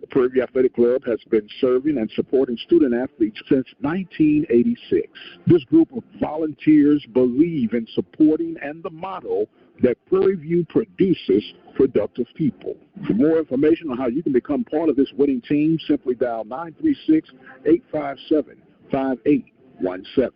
The Prairie View Athletic Club has been serving and supporting student athletes since 1986. This group of volunteers believe in supporting and the motto that Prairie View produces productive people. For more information on how you can become part of this winning team, simply dial 936-857-5817.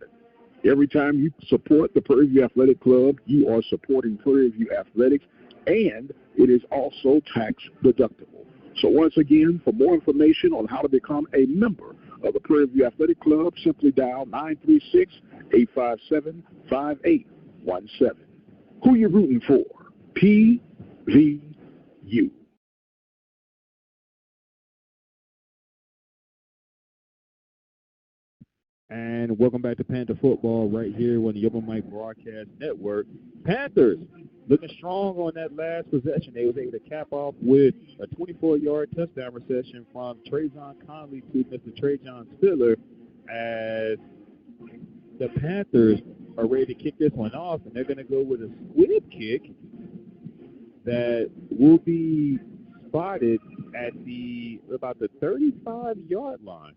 Every time you support the Prairie View Athletic Club, you are supporting Prairie View Athletics, and it is also tax deductible. So once again, for more information on how to become a member of the Prairie View Athletic Club, simply dial 936-857-5817. Who you rooting for? PVU. And welcome back to Panther Football right here on the Open Mic Broadcast Network. Panthers looking strong on that last possession. They was able to cap off with a 24-yard touchdown reception from Trayvon Conley to Mr. Trajan Spiller as the Panthers are ready to kick this one off, and they're going to go with a squib kick that will be spotted at about the 35-yard line.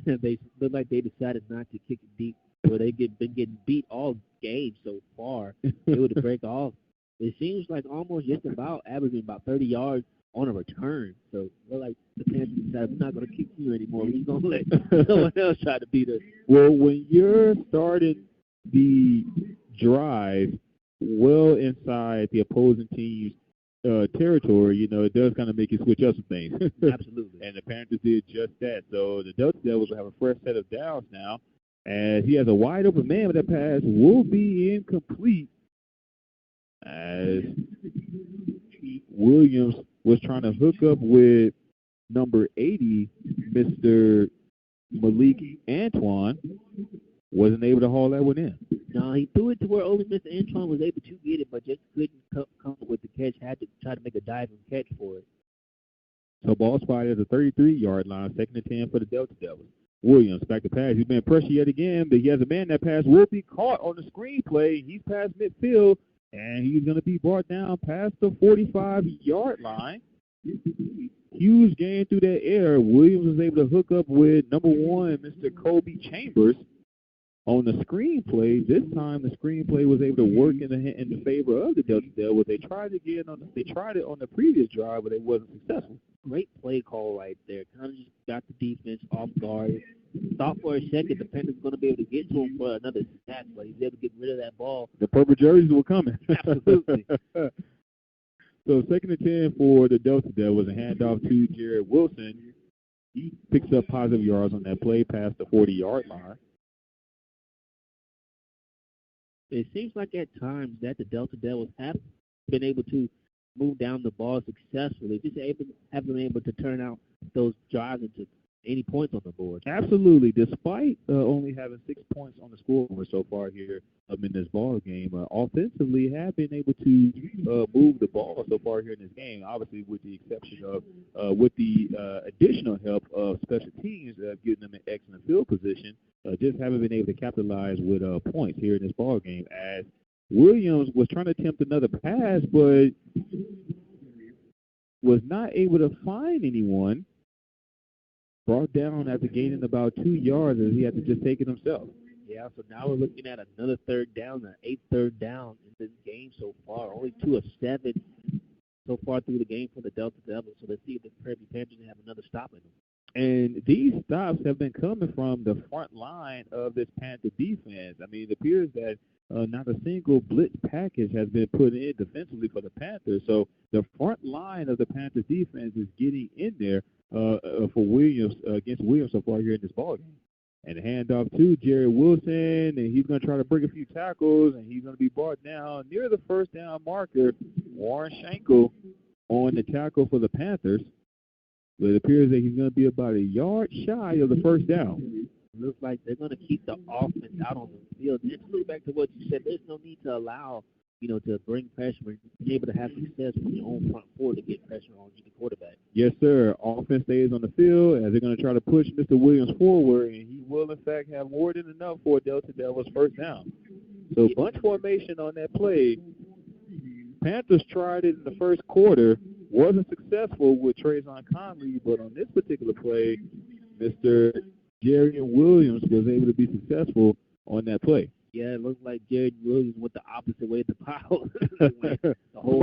They look like they decided not to kick it deep, where they've been getting beat all game so far. They would break off. It seems like almost just about averaging about 30 yards on a return. So we're like the Panthers decided we're not going to kick you anymore. We're going to let someone else try to beat us. Well, when you're starting the drive well inside the opposing team's territory, you know, it does kind of make you switch up some things. Absolutely. And the Panthers did just that. So the Delta Devils will have a fresh set of downs now, as he has a wide open man, but that pass will be incomplete as Williams was trying to hook up with number 80, Mr. Malik Antoine. Wasn't able to haul that one in. No, he threw it to where only Mr. Antoine was able to get it, but just couldn't come up with the catch. Had to try to make a diving catch for it. So ball spotted at the 33-yard line, 2nd and 10 for the Delta Devils. Williams back to pass. He's been pressured yet again, but he has a man. That pass will be caught on the screen play. He's past midfield, and he's going to be brought down past the 45-yard line. Huge gain through that air. Williams was able to hook up with number 1, Mr. Kobe Chambers. On the screenplay, this time the screenplay was able to work in the favor of the Delta Devils. They tried it on the previous drive, but it wasn't successful. Great play call right there. Kind of just got the defense off guard. Thought for a second the Panthers were going to be able to get to him for another snap, but he's able to get rid of that ball. The purple jerseys were coming. Absolutely. So 2nd and 10 for the Delta Devils, a handoff to Jared Wilson. He picks up positive yards on that play past the 40-yard line. It seems like at times that the Delta Devils have been able to move down the ball successfully. Just have been able to turn out those drives into any points on the board. Absolutely. Despite only having 6 points on the scoreboard so far here in this ball game, offensively have been able to move the ball so far here in this game, obviously with the exception of with the additional help of special teams getting them in excellent field position, just haven't been able to capitalize with points here in this ball game, as Williams was trying to attempt another pass but was not able to find anyone. Brought down after gaining about 2 yards as he had to just take it himself. Yeah, so now we're looking at another 3rd down, an 8th third down in this game so far. Only 2 of 7 so far through the game for the Delta Devils. So let's see if the Prairie Panthers have another stop in them. And these stops have been coming from the front line of this Panther defense. I mean, it appears that not a single blitz package has been put in defensively for the Panthers. So the front line of the Panthers defense is getting in there for Williams against Williams so far here in this ballgame. And the handoff to Jerry Wilson, and he's going to try to break a few tackles, and he's going to be brought down near the 1st down marker. Warren Schenkel on the tackle for the Panthers. But it appears that he's going to be about a yard shy of the 1st down. It looks like they're going to keep the offense out on the field. Just look back to what you said. There's no need to allow, to bring pressure. Be able to have success with your own front four to get pressure on the quarterback. Yes, sir. Offense stays on the field as they're going to try to push Mr. Williams forward, and he will, in fact, have more than enough for Delta Devils 1st down. So bunch formation on that play. Panthers tried it in the 1st quarter. Wasn't successful with Trayvon Conley, but on this particular play, Mr. Jerry Williams was able to be successful on that play. Yeah, it looks like Jared Williams went the opposite way of the pile. The whole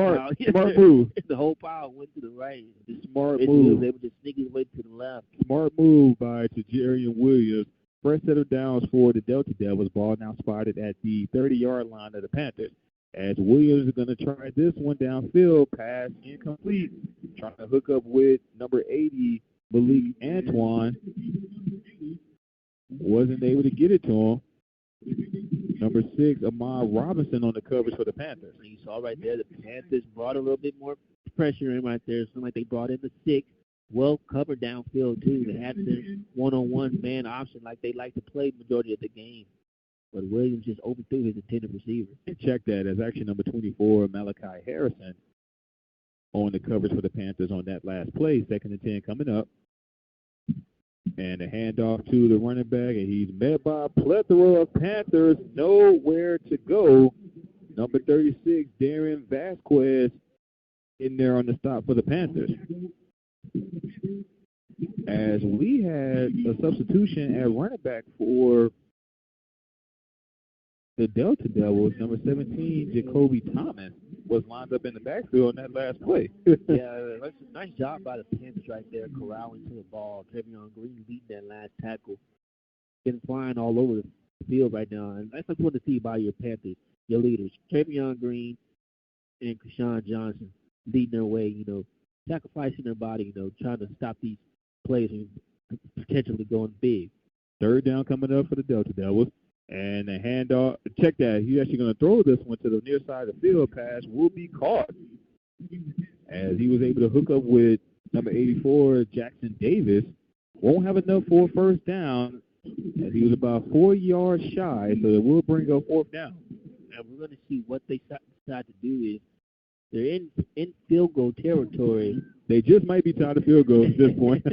smart move. The whole pile went to the right. Smart move. He was able to sneak his way to the left. Smart move by Jerry Williams. First set of downs for the Delta Devils. Ball now spotted at the 30-yard line of the Panthers. As Williams is going to try this one downfield, pass incomplete. Trying to hook up with number 80, Malik Antoine. Wasn't able to get it to him. Number 6, Ahmad Robinson on the coverage for the Panthers. And you saw right there, the Panthers brought a little bit more pressure in right there. It seemed like they brought in the 6. Well covered downfield, too. They had their one-on-one man option like they like to play majority of the game. But Williams just overthrew his intended receiver. And check that as actually number 24, Malachi Harrison, on the coverage for the Panthers on that last play. 2nd and 10 coming up. And a handoff to the running back, and he's met by a plethora of Panthers. Nowhere to go. Number 36, Darren Vasquez, in there on the stop for the Panthers. As we had a substitution at running back for the Delta Devils, number 17, Jacoby Thomas, was lined up in the backfield on that last play. Yeah, that's a nice job by the Panthers right there, corralling to the ball. Trevion Green leading that last tackle. Been flying all over the field right now. And that's what you want to see by your Panthers, your leaders. Trevion Green and Krishan Johnson leading their way, sacrificing their body, trying to stop these plays and potentially going big. 3rd down coming up for the Delta Devils. And the handoff, check that. He's actually going to throw this one to the near side of the field. Pass will be caught as he was able to hook up with number 84, Jackson Davis. Won't have enough for a 1st down as he was about 4 yards shy, so it will bring up 4th down. And we're going to see what they decide to do is they're in field goal territory. They just might be tired of field goals at this point.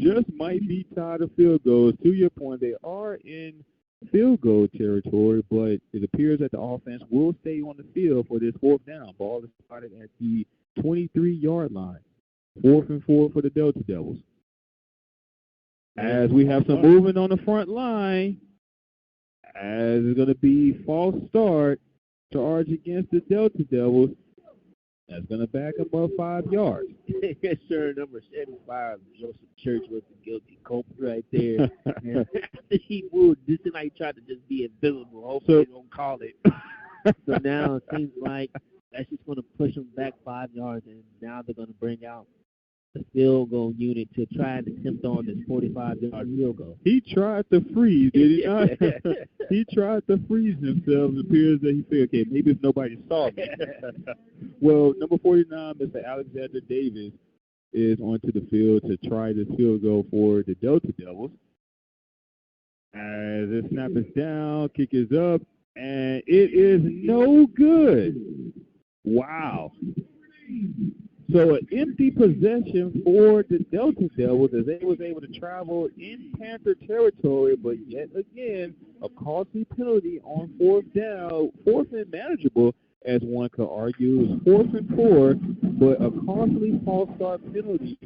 Just might be tired of field goals. To your point, they are in field goal territory, but it appears that the offense will stay on the field for this 4th down. Ball is spotted at the 23-yard line. 4th and 4 for the Delta Devils. As we have some movement on the front line, As it's going to be false start, charge against the Delta Devils. That's going to back them up 5 yards. Yes, sir. Number 75, Joseph Church was the guilty culprit right there. And after he moved, this is how he tried to just be invisible. Hopefully they don't call it. So now it seems like that's just going to push them back 5 yards, and now they're going to bring out the field goal unit to try and attempt on this 45-yard field goal. He tried to freeze, did he not? He tried to freeze himself. It appears that he said, okay, maybe if nobody saw me. Well, number 49, Mr. Alexander Davis, is onto the field to try this field goal for the Delta Devils. As the snap is down, kick is up, and it is no good. Wow. So an empty possession for the Delta Devils as they was able to travel in Panther territory, but yet again, a costly penalty on 4th down, 4th and manageable, as one could argue. It was 4th and 4, but a costly false start penalty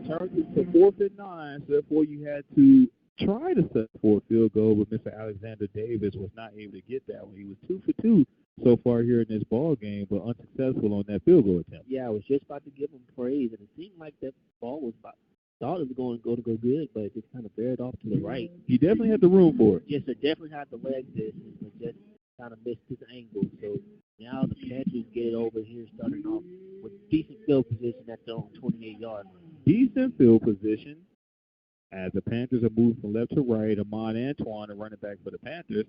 turned it to 4th and 9, so therefore you had to try to set for a field goal, but Mr. Alexander Davis was not able to get that one. He was 2 for 2 so far here in this ball game, but unsuccessful on that field goal attempt. Yeah, I was just about to give him praise, and it seemed like that ball was thought it was going to go good, but it just kind of bared off to the right. He definitely had the room for it. Yes, sir, definitely had the leg distance, but just kind of missed his angle. So now the Panthers get it over here, starting off with decent field position at their own 28-yard line. Decent field position as the Panthers are moved from left to right. Amon Antoine, the running back for the Panthers.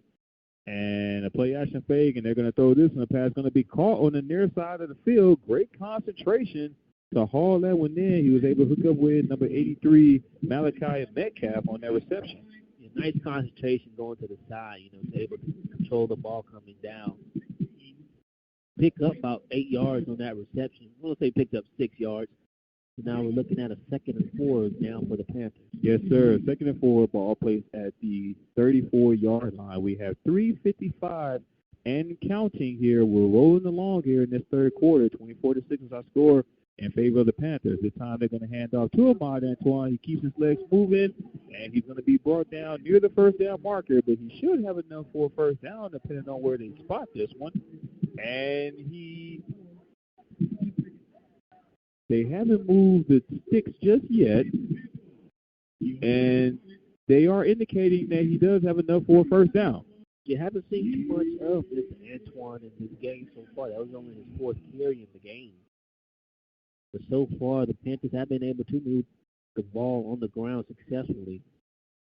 And a play action fake, and they're going to throw this, and the pass going to be caught on the near side of the field. Great concentration to haul that one in. He was able to hook up with number 83, Malachi Metcalf, on that reception. Yeah, nice concentration going to the side. He's able to control the ball coming down. Pick up about 8 yards on that reception. We'll say picked up 6 yards. So now we're looking at a 2nd and 4 now for the Panthers. Yes, sir. 2nd and 4, ball placed at the 34-yard line. We have 3:55 and counting here. We're rolling along here in this third quarter. 24-6 is our score in favor of the Panthers. This time they're going to hand off to Ahmad Antoine. He keeps his legs moving, and he's going to be brought down near the first down marker, but he should have enough for a first down depending on where they spot this one. And they haven't moved the sticks just yet, and they are indicating that he does have enough for a first down. You haven't seen too much of Mr. Antoine in this game so far. That was only his 4th carry in the game. But so far, the Panthers have been able to move the ball on the ground successfully.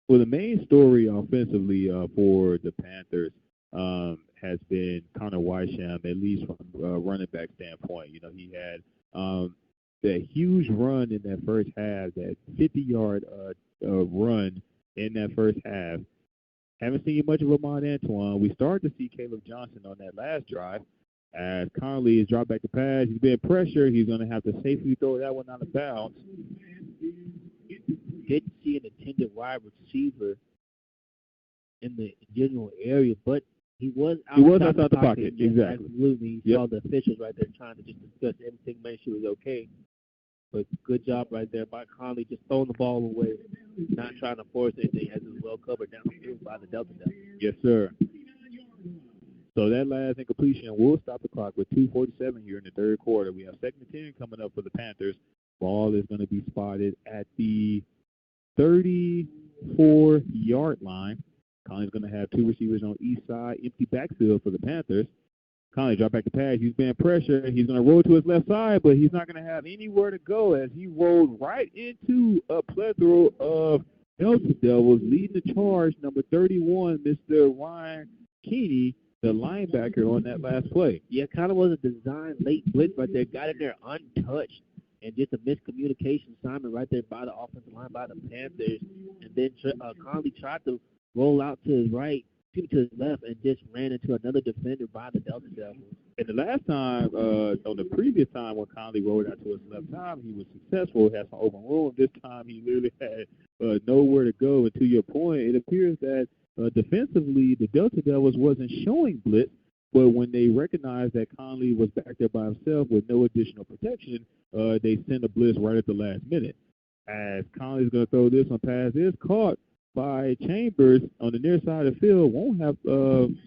Well, the main story offensively for the Panthers has been Connor Weisham, at least from a running back standpoint. He had that huge run in that first half, that 50-yard run in that first half. Haven't seen much of Ahmad Antoine. We started to see Caleb Johnson on that last drive. As Conley is dropped back to pass, he's being pressured. He's going to have to safely throw that one out of bounds. Didn't see an intended wide receiver in the general area, but he was outside the pocket. Yes, exactly. Absolutely. He saw the officials right there trying to just discuss everything, make sure it was okay. But good job right there by Conley, just throwing the ball away, not trying to force anything, as is well covered downfield by the Delta Devils. Yes, sir. So that last incompletion will stop the clock with 2:47 here in the third quarter. We have 2nd and 10 coming up for the Panthers. Ball is going to be spotted at the 34-yard line. Conley's going to have 2 receivers on each side, empty backfield for the Panthers. Conley dropped back to pass. He's being pressured. He's going to roll to his left side, but he's not going to have anywhere to go as he rolled right into a plethora of Delta Devils, leading the charge, number 31, Mr. Ryan Keeney, the linebacker on that last play. Yeah, kind of was a design late blitz right there. Got in there untouched, and just a miscommunication assignment right there by the offensive line, by the Panthers. And then Conley tried to roll out to his right, to his left, and just ran into another defender by the Delta Devils. And the last time, on the previous time when Conley rolled out to his left time, he was successful, had some open room. This time he literally had nowhere to go. And to your point, it appears that defensively, the Delta Devils wasn't showing blitz, but when they recognized that Conley was back there by himself with no additional protection, they sent a blitz right at the last minute. As Conley's going to throw this one pass, is caught by Chambers on the near side of the field won't have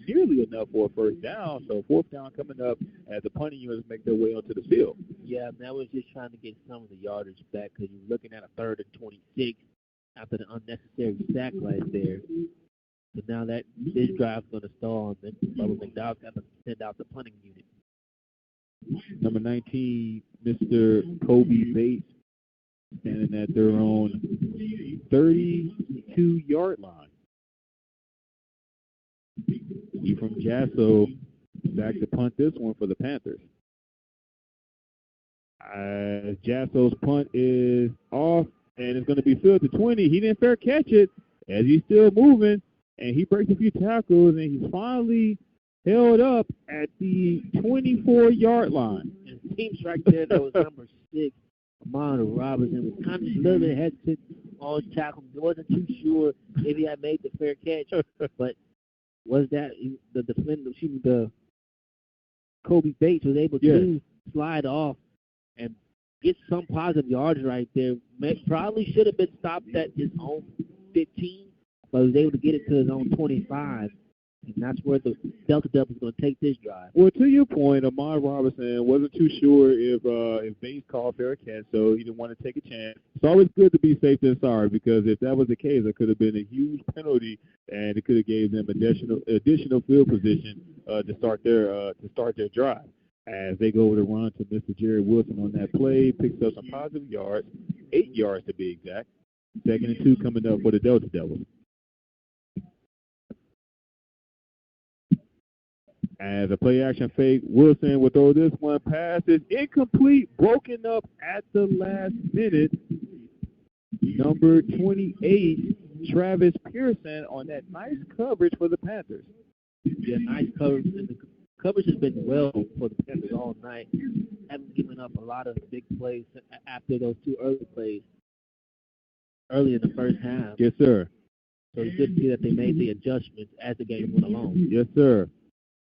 nearly enough for a first down. So fourth down coming up as the punting units make their way onto the field. Yeah, that was just trying to get some of the yardage back because you're looking at a 3rd and 26 after the unnecessary sack right there. So now that this drive's going to stall, and then Bubba McDowell's got to send out the punting unit. Number 19, Mr. Kobe Bates, standing at their own 32-yard line. Ephraim Jasso back to punt this one for the Panthers. Jasso's punt is off, and it's going to be filled to 20. He didn't fair catch it as he's still moving, and he breaks a few tackles, and he's finally held up at the 24-yard line. And it seems right there that was number 6, Amanda Robinson, was kind of a little bit hesitant on tackle. He wasn't too sure if he had made the fair catch, but was that the defender, the Kobe Bates was able to slide off and get some positive yards right there. Probably should have been stopped at his own 15, but was able to get it to his own 25. And that's where the Delta Devils is going to take this drive. Well, to your point, Ahmad Robinson wasn't too sure if Bates called fair catch, so he didn't want to take a chance. It's always good to be safe than sorry, because if that was the case, it could have been a huge penalty, and it could have gave them additional field position to start their drive. As they go over the run to Mr. Jerry Wilson on that play, picks up some positive yards, 8 yards to be exact. 2nd and 2 coming up for the Delta Devils. As a play-action fake, Wilson will throw this one past. It's incomplete, broken up at the last minute. Number 28, Travis Pearson, on that nice coverage for the Panthers. Yeah, nice coverage. And the coverage has been well for the Panthers all night. Haven't given up a lot of big plays after those 2 early plays early in the first half. Yes, sir. So it's good to see that they made the adjustments as the game went along. Yes, sir.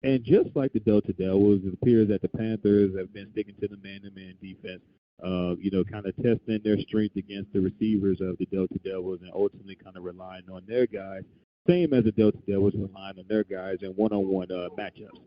And just like the Delta Devils, it appears that the Panthers have been sticking to the man-to-man defense, kind of testing their strength against the receivers of the Delta Devils and ultimately kind of relying on their guys, same as the Delta Devils relying on their guys in one-on-one matchups.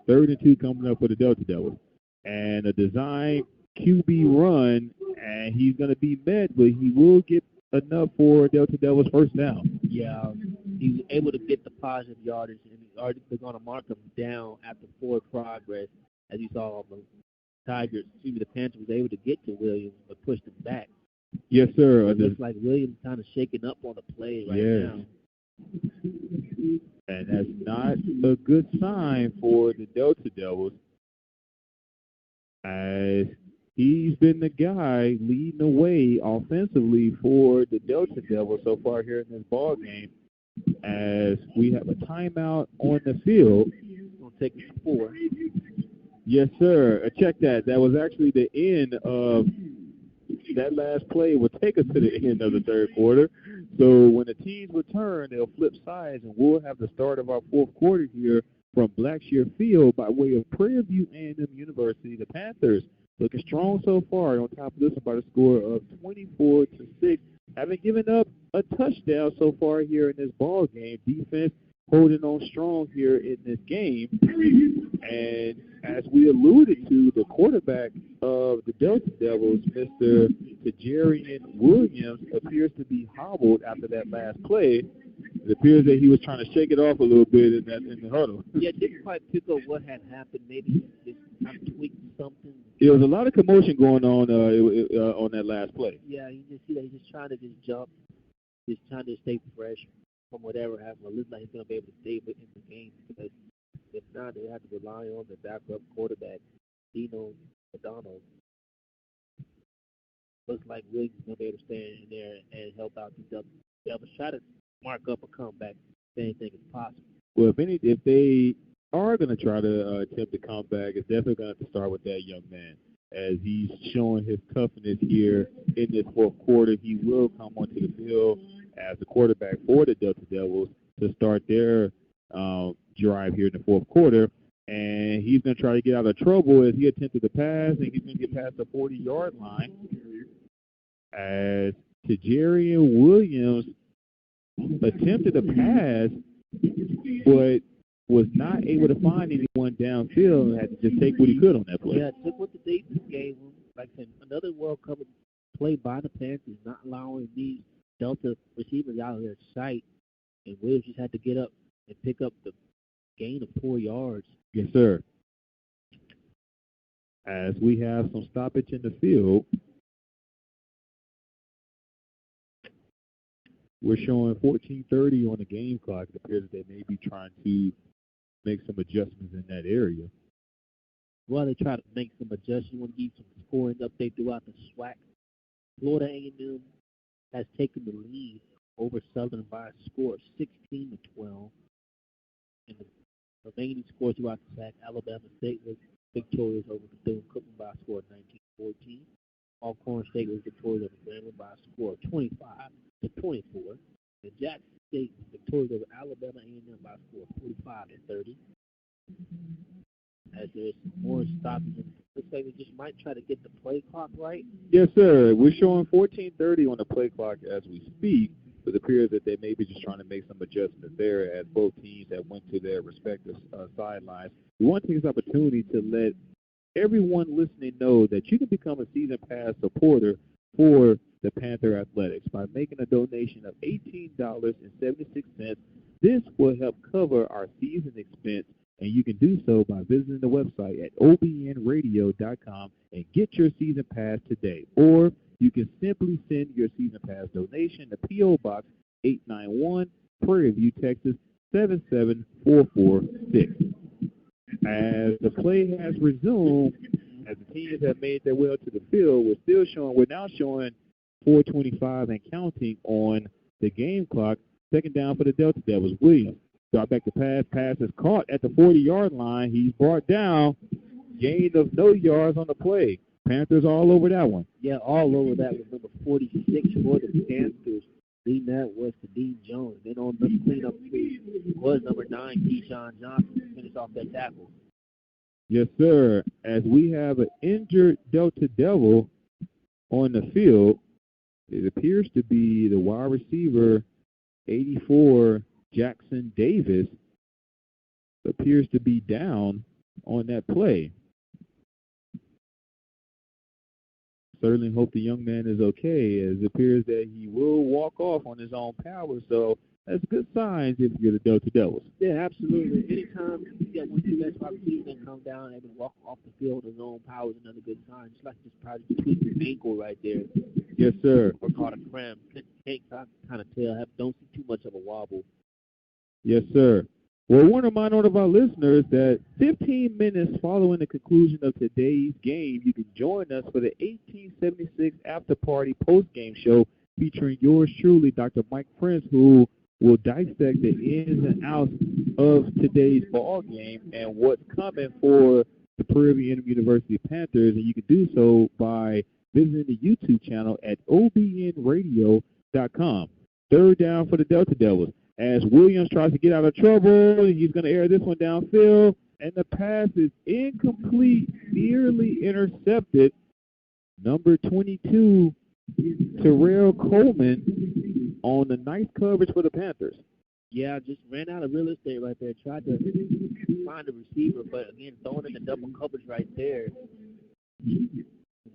3rd and 2 coming up for the Delta Devils. And a design QB run, and he's going to be met, but he will get enough for Delta Devils first down. Yeah, he was able to get the positive yardage, and they're going to mark him down after forward progress, as you saw on the Panthers was able to get to Williams, but pushed him back. Yes, sir. It looks like Williams kind of shaking up on the play right now. And that's not a good sign for the Delta Devils, as he's been the guy leading the way offensively for the Delta Devils so far here in this ball game. As we have a timeout on the field. Going to take it to 4. Yes, sir. Check that. That was actually the end of that last play. Will take us to the end of the 3rd quarter. So when the teams return, they'll flip sides, and we'll have the start of our 4th quarter here from Blackshear Field by way of Prairie View A&M University. The Panthers looking strong so far, on top of this by the score of 24-6. Haven't given up a touchdown so far here in this ball game. Defense holding on strong here in this game. And as we alluded to, the quarterback of the Delta Devils, Mr. Tajarian Williams, appears to be hobbled after that last play. It appears that he was trying to shake it off a little bit in the huddle. Yeah, didn't quite pick up what had happened. Maybe he just kind of tweaked something. There was a lot of commotion going on that last play. Yeah, you just see that he's just trying to jump, just trying to stay fresh from whatever happened. It looks like he's going to be able to stay in the game, because if not, they have to rely on the backup quarterback, Dino O'Donnell. Looks like Williams is going to be able to stand in there and help out the Devils. Try to mark up a comeback if anything is possible. Well, if they are going to try to attempt a comeback, it's definitely going to have to start with that young man. As he's showing his toughness here in this 4th quarter, he will come onto the field as the quarterback for the Delta Devils to start their drive here in the 4th quarter. And he's going to try to get out of trouble as he attempted to pass, and he's going to get past the 40-yard line. As Tajarian Williams attempted a pass, but was not able to find anyone downfield and had to just take what he could on that play. Yeah, took what the defense gave him. Like I said, another World Cup play by the Panthers, not allowing these Delta receivers out of their sight. And Williams just had to get up and pick up the gain of 4 yards. Yes, sir. As we have some stoppage in the field, we're showing 14:30 on the game clock. It appears that they may be trying to make some adjustments in that area. Well, they try to make some adjustments. Want to give some scoring update throughout the SWAC. Florida A&M has taken the lead over Southern by a score of 16-12. And the remaining scores throughout the SWAC, Alabama State was victorious over Bethune-Cookman by a score of 19-14. Alcorn State was victorious over Grambling by a score of 25-24. And Jackson State was victorious over Alabama A&M by a score of 45-30. As there's more stopping, looks like they just might try to get the play clock right. Yes, sir. We're showing 14:30 on the play clock as we speak. It appears that they may be just trying to make some adjustments there as both teams have went to their respective sidelines. We want to take this opportunity to let everyone listening know that you can become a season pass supporter for the Panther Athletics by making a donation of $18.76. This will help cover our season expense, and you can do so by visiting the website at obnradio.com and get your season pass today. Or you can simply send your season pass donation to P.O. Box 891, Prairie View, Texas 77446. As the play has resumed, as the teams have made their way up to the field, we're now showing 4:25 and counting on the game clock. Second down for the Delta Devils. Williams drop back to pass. Pass is caught at the 40-yard line. He's brought down. Gain of no yards on the play. Panthers all over that one. Yeah, all over that was number 46 for the Panthers. Leading that was Kadeem Jones. Then on the cleanup was number 9, Keyshawn Johnson, to finish off that tackle. Yes, sir. As we have an injured Delta Devil on the field, it appears to be the wide receiver, 84, Jackson Davis, appears to be down on that play. Certainly hope the young man is okay, as it appears that he will walk off on his own power. So that's good signs if you're the Delta Devils. Yeah, absolutely. Anytime you get one of you guys wide receivers that come down and walk off the field on his own power is another good sign. Just like this probably tweaked his ankle right there. Yes, sir. Or caught a cramp. Can't kind of tell. Don't see too much of a wobble. Yes, sir. Well, I want to remind all of our listeners that 15 minutes following the conclusion of today's game, you can join us for the 1876 After Party post-game show featuring yours truly, Dr. Mike Prince, who will dissect the ins and outs of today's ball game and what's coming for the Prairie View University Panthers. And you can do so by visiting the YouTube channel at obnradio.com. Third down for the Delta Devils. As Williams tries to get out of trouble, he's going to air this one downfield, and the pass is incomplete, nearly intercepted. Number 22, Terrell Coleman, on the nice coverage for the Panthers. Yeah, just ran out of real estate right there. Tried to find a receiver, but again, throwing in the double coverage right there.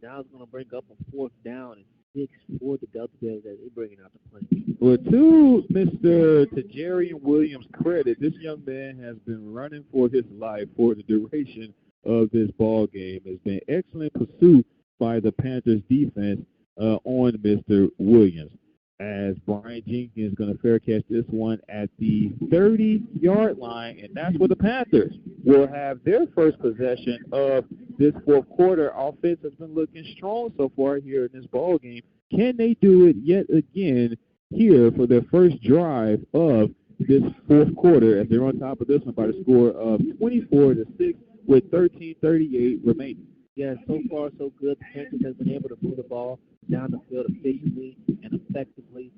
Now it's going to bring up a fourth down and 6 for the Delta Devils as they're bringing out the play. Well, to Mr. Tajarian Williams' credit, this young man has been running for his life for the duration of this ball game. It's been excellent pursuit by the Panthers defense on Mr. Williams. As Brian Jenkins is going to fair catch this one at the 30-yard line, and that's where the Panthers will have their first possession of this fourth quarter. Offense has been looking strong so far here in this ball game. Can they do it yet again here for their first drive of this fourth quarter as they're on top of this one by the score of 24-6 with 13:38 remaining? Yeah, so far so good. The Panthers has been able to move the ball down the field efficiently and effectively,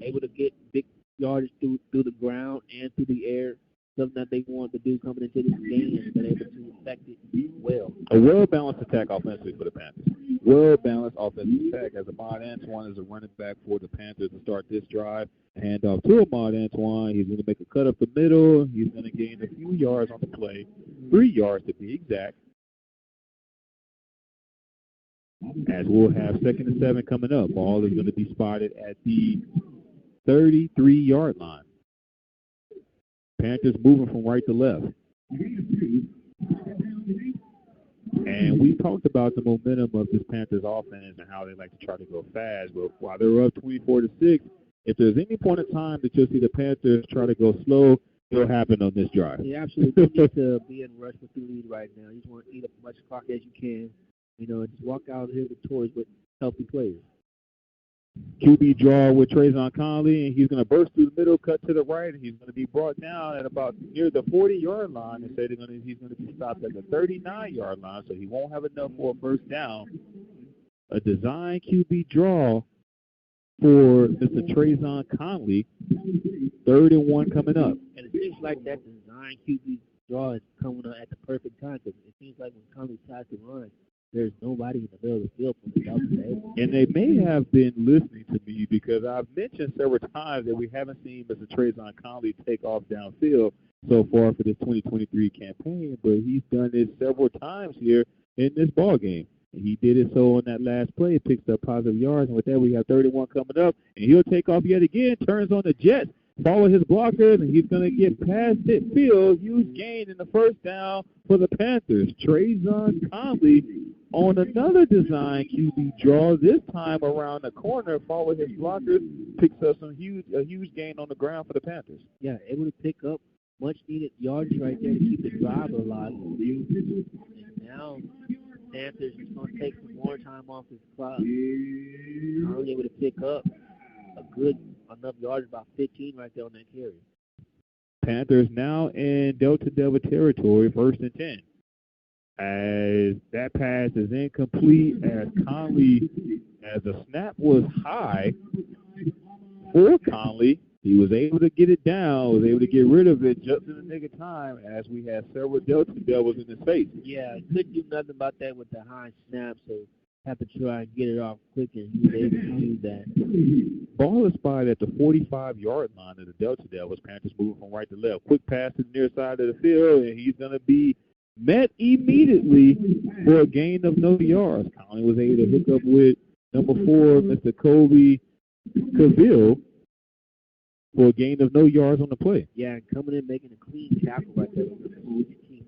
able to get big yardage through the ground and through the air, something that they wanted to do coming into this game and been able to effect it well. A well-balanced attack offensively for the Panthers. well-balanced offensive attack as Ahmad Antoine is a running back for the Panthers to start this drive. Hand off to Ahmad Antoine. He's going to make a cut up the middle. He's going to gain a few yards on the play, 3 yards to be exact. As we'll have 2nd and 7 coming up. Ball is going to be spotted at the 33-yard line. Panthers moving from right to left. And we talked about the momentum of this Panthers offense and how they like to try to go fast. But while they're up 24-6, if there's any point in time that you'll see the Panthers try to go slow, it'll happen on this drive. You absolutely need to be in rush with the lead right now. You just want to eat up as much clock as you can. You know, just walk out here victorious with healthy players. QB draw with Trayvon Conley, and he's going to burst through the middle, cut to the right, and he's going to be brought down at about near the 40-yard line. And say he's going to be stopped at the 39-yard line, so he won't have enough for a first down. A design QB draw for Mr. Trayvon Conley. 3rd and 1 coming up. And it seems like that design QB draw is coming up at the perfect time because it seems like when Conley tries to run, there's nobody in the middle of the field for the double. And they may have been listening to me because I've mentioned several times that we haven't seen Mr. Trayvon Conley take off downfield so far for this 2023 campaign, but he's done it several times here in this ball game. And he did it so on that last play, picks up positive yards, and with that we have 31 coming up, and he'll take off yet again, turns on the Jets, follow his blockers, and he's going to get past midfield. Huge gain in the first down for the Panthers. Trayvon Conley on another design QB draw, this time around the corner, follow his blockers, picks up a huge gain on the ground for the Panthers. Yeah, able to pick up much-needed yards right there to keep the drive alive. And now Panthers is going to take some more time off his clock. Only able to pick up enough yards, about 15 right there on that carry. Panthers now in Delta territory, 1st and 10. As that pass is incomplete, as Conley, as the snap was high for Conley, he was able to get it down, was able to get rid of it just in the nick of time as we had several Delta Devils in his face. Yeah, couldn't do nothing about that with the high snap, so have to try and get it off quick, and he was able to do that. Ball is spotted at the 45-yard line of the Delta Devils. Panthers moving from right to left. Quick pass to the near side of the field, and he's going to be met immediately for a gain of no yards. Conley was able to hook up with number 4, Mr. Kobe Cavill, for a gain of no yards on the play. Yeah, coming in, making a clean tackle right there from the team,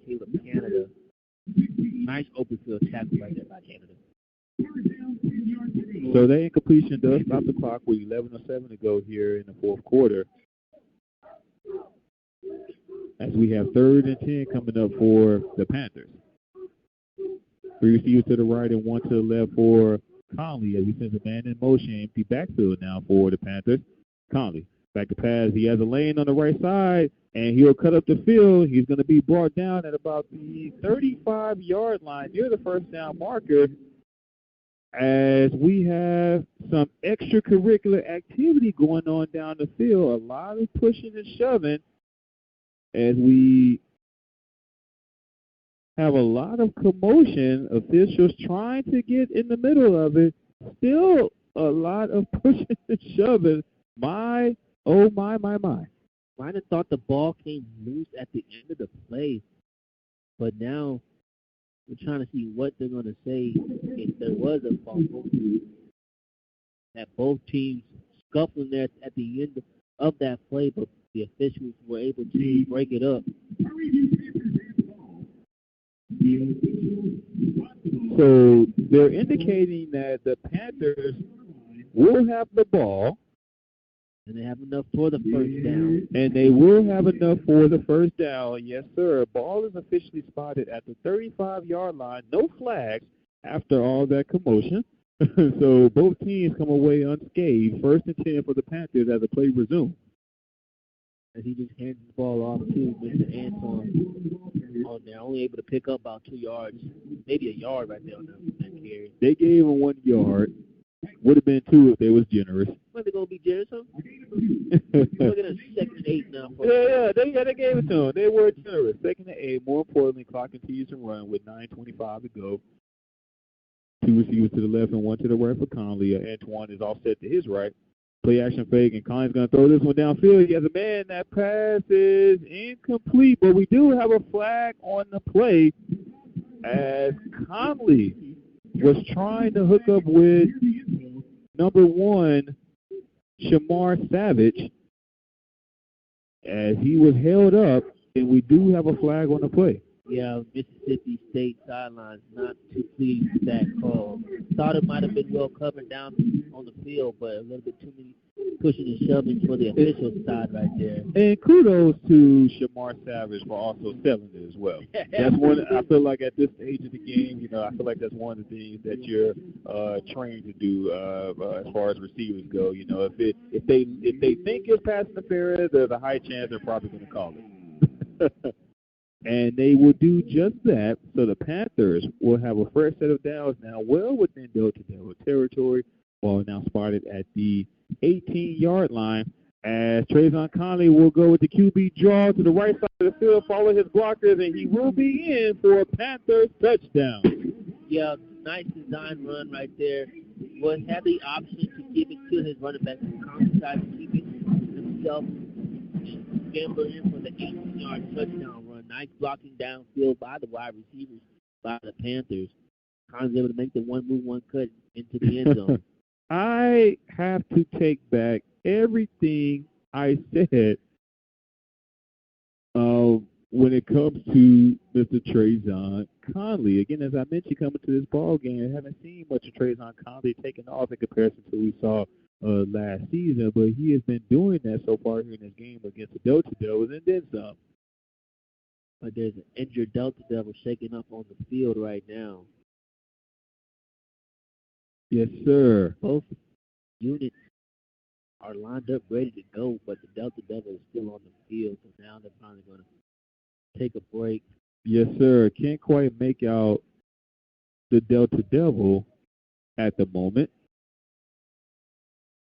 Caleb Canada. Nice open field tackle right there by Canada. So that incompletion does stop the clock with 11:07 to go here in the 4th quarter. As we have 3rd and 10 coming up for the Panthers. 3 receivers to the right and 1 to the left for Conley as he sends a man in motion. Empty backfield now for the Panthers. Conley back to pass. He has a lane on the right side, and he'll cut up the field. He's going to be brought down at about the 35-yard line near the first down marker as we have some extracurricular activity going on down the field. A lot of pushing and shoving as we have a lot of commotion. Officials trying to get in the middle of it. Still a lot of pushing and shoving. My. Might have thought the ball came loose at the end of the play, but now we're trying to see what they're going to say if there was a fumble. That both teams scuffling there at the end of that play, but the officials were able to break it up. So they're indicating that the Panthers will have the ball. And they have enough for the first down. And they will have enough for the first down. Yes, sir. Ball is officially spotted at the 35-yard line. No flags after all that commotion. So both teams come away unscathed. 1st and 10 for the Panthers as the play resumes. As he just hands the ball off to Mr. Antoine. They're only able to pick up about 2 yards, maybe a yard right there on that carry. They gave him 1 yard. Would have been 2 if they was generous. Might be going to be generous, huh? Look at us, 2nd and 8 now. They gave it to him. They were generous. 2nd and 8. More importantly, clock continues to run with 9:25 to go. two receivers to the left and one to the right for Conley. Antoine is all set to his right. Play action fake, and Conley's going to throw this one downfield. He has a man. That pass is incomplete, but we do have a flag on the play as Conley was trying to hook up with number 1, Shamar Savage, as he was held up, and we do have a flag on the play. Yeah, Mississippi State sidelines not too pleased with that call. Thought it might have been well covered down on the field, but a little bit too many pushing and shoving for the official side right there. And kudos to Shamar Savage for also selling it as well. That's one. I feel like at this stage of the game, I feel like that's one of the things that you're trained to do as far as receivers go. If they think it's pass interference, there's a high chance they're probably going to call it. And they will do just that. So the Panthers will have a fresh set of downs now well within Delta Devil territory. Ball now spotted at the 18-yard line as Trayvon Conley will go with the QB draw to the right side of the field, follow his blockers, and he will be in for a Panthers touchdown. Yeah, nice design run right there. Would have the option to give it to his running back. Conley tried to keep it himself. Gambler in for the 18-yard touchdown run. Nice blocking downfield by the wide receivers by the Panthers. Conley's able to make the one move, one cut into the end zone. I have to take back everything I said when it comes to Mr. Trayvon Conley. Again, as I mentioned, coming to this ball game, I haven't seen much of Trayvon Conley taking off in comparison to what we saw last season, but he has been doing that so far here in this game against the Delta Devils and then some. But there's an injured Delta Devil shaking up on the field right now. Yes, sir. Both units are lined up ready to go, but the Delta Devil is still on the field, so now they're finally going to take a break. Yes, sir. Can't quite make out the Delta Devil at the moment.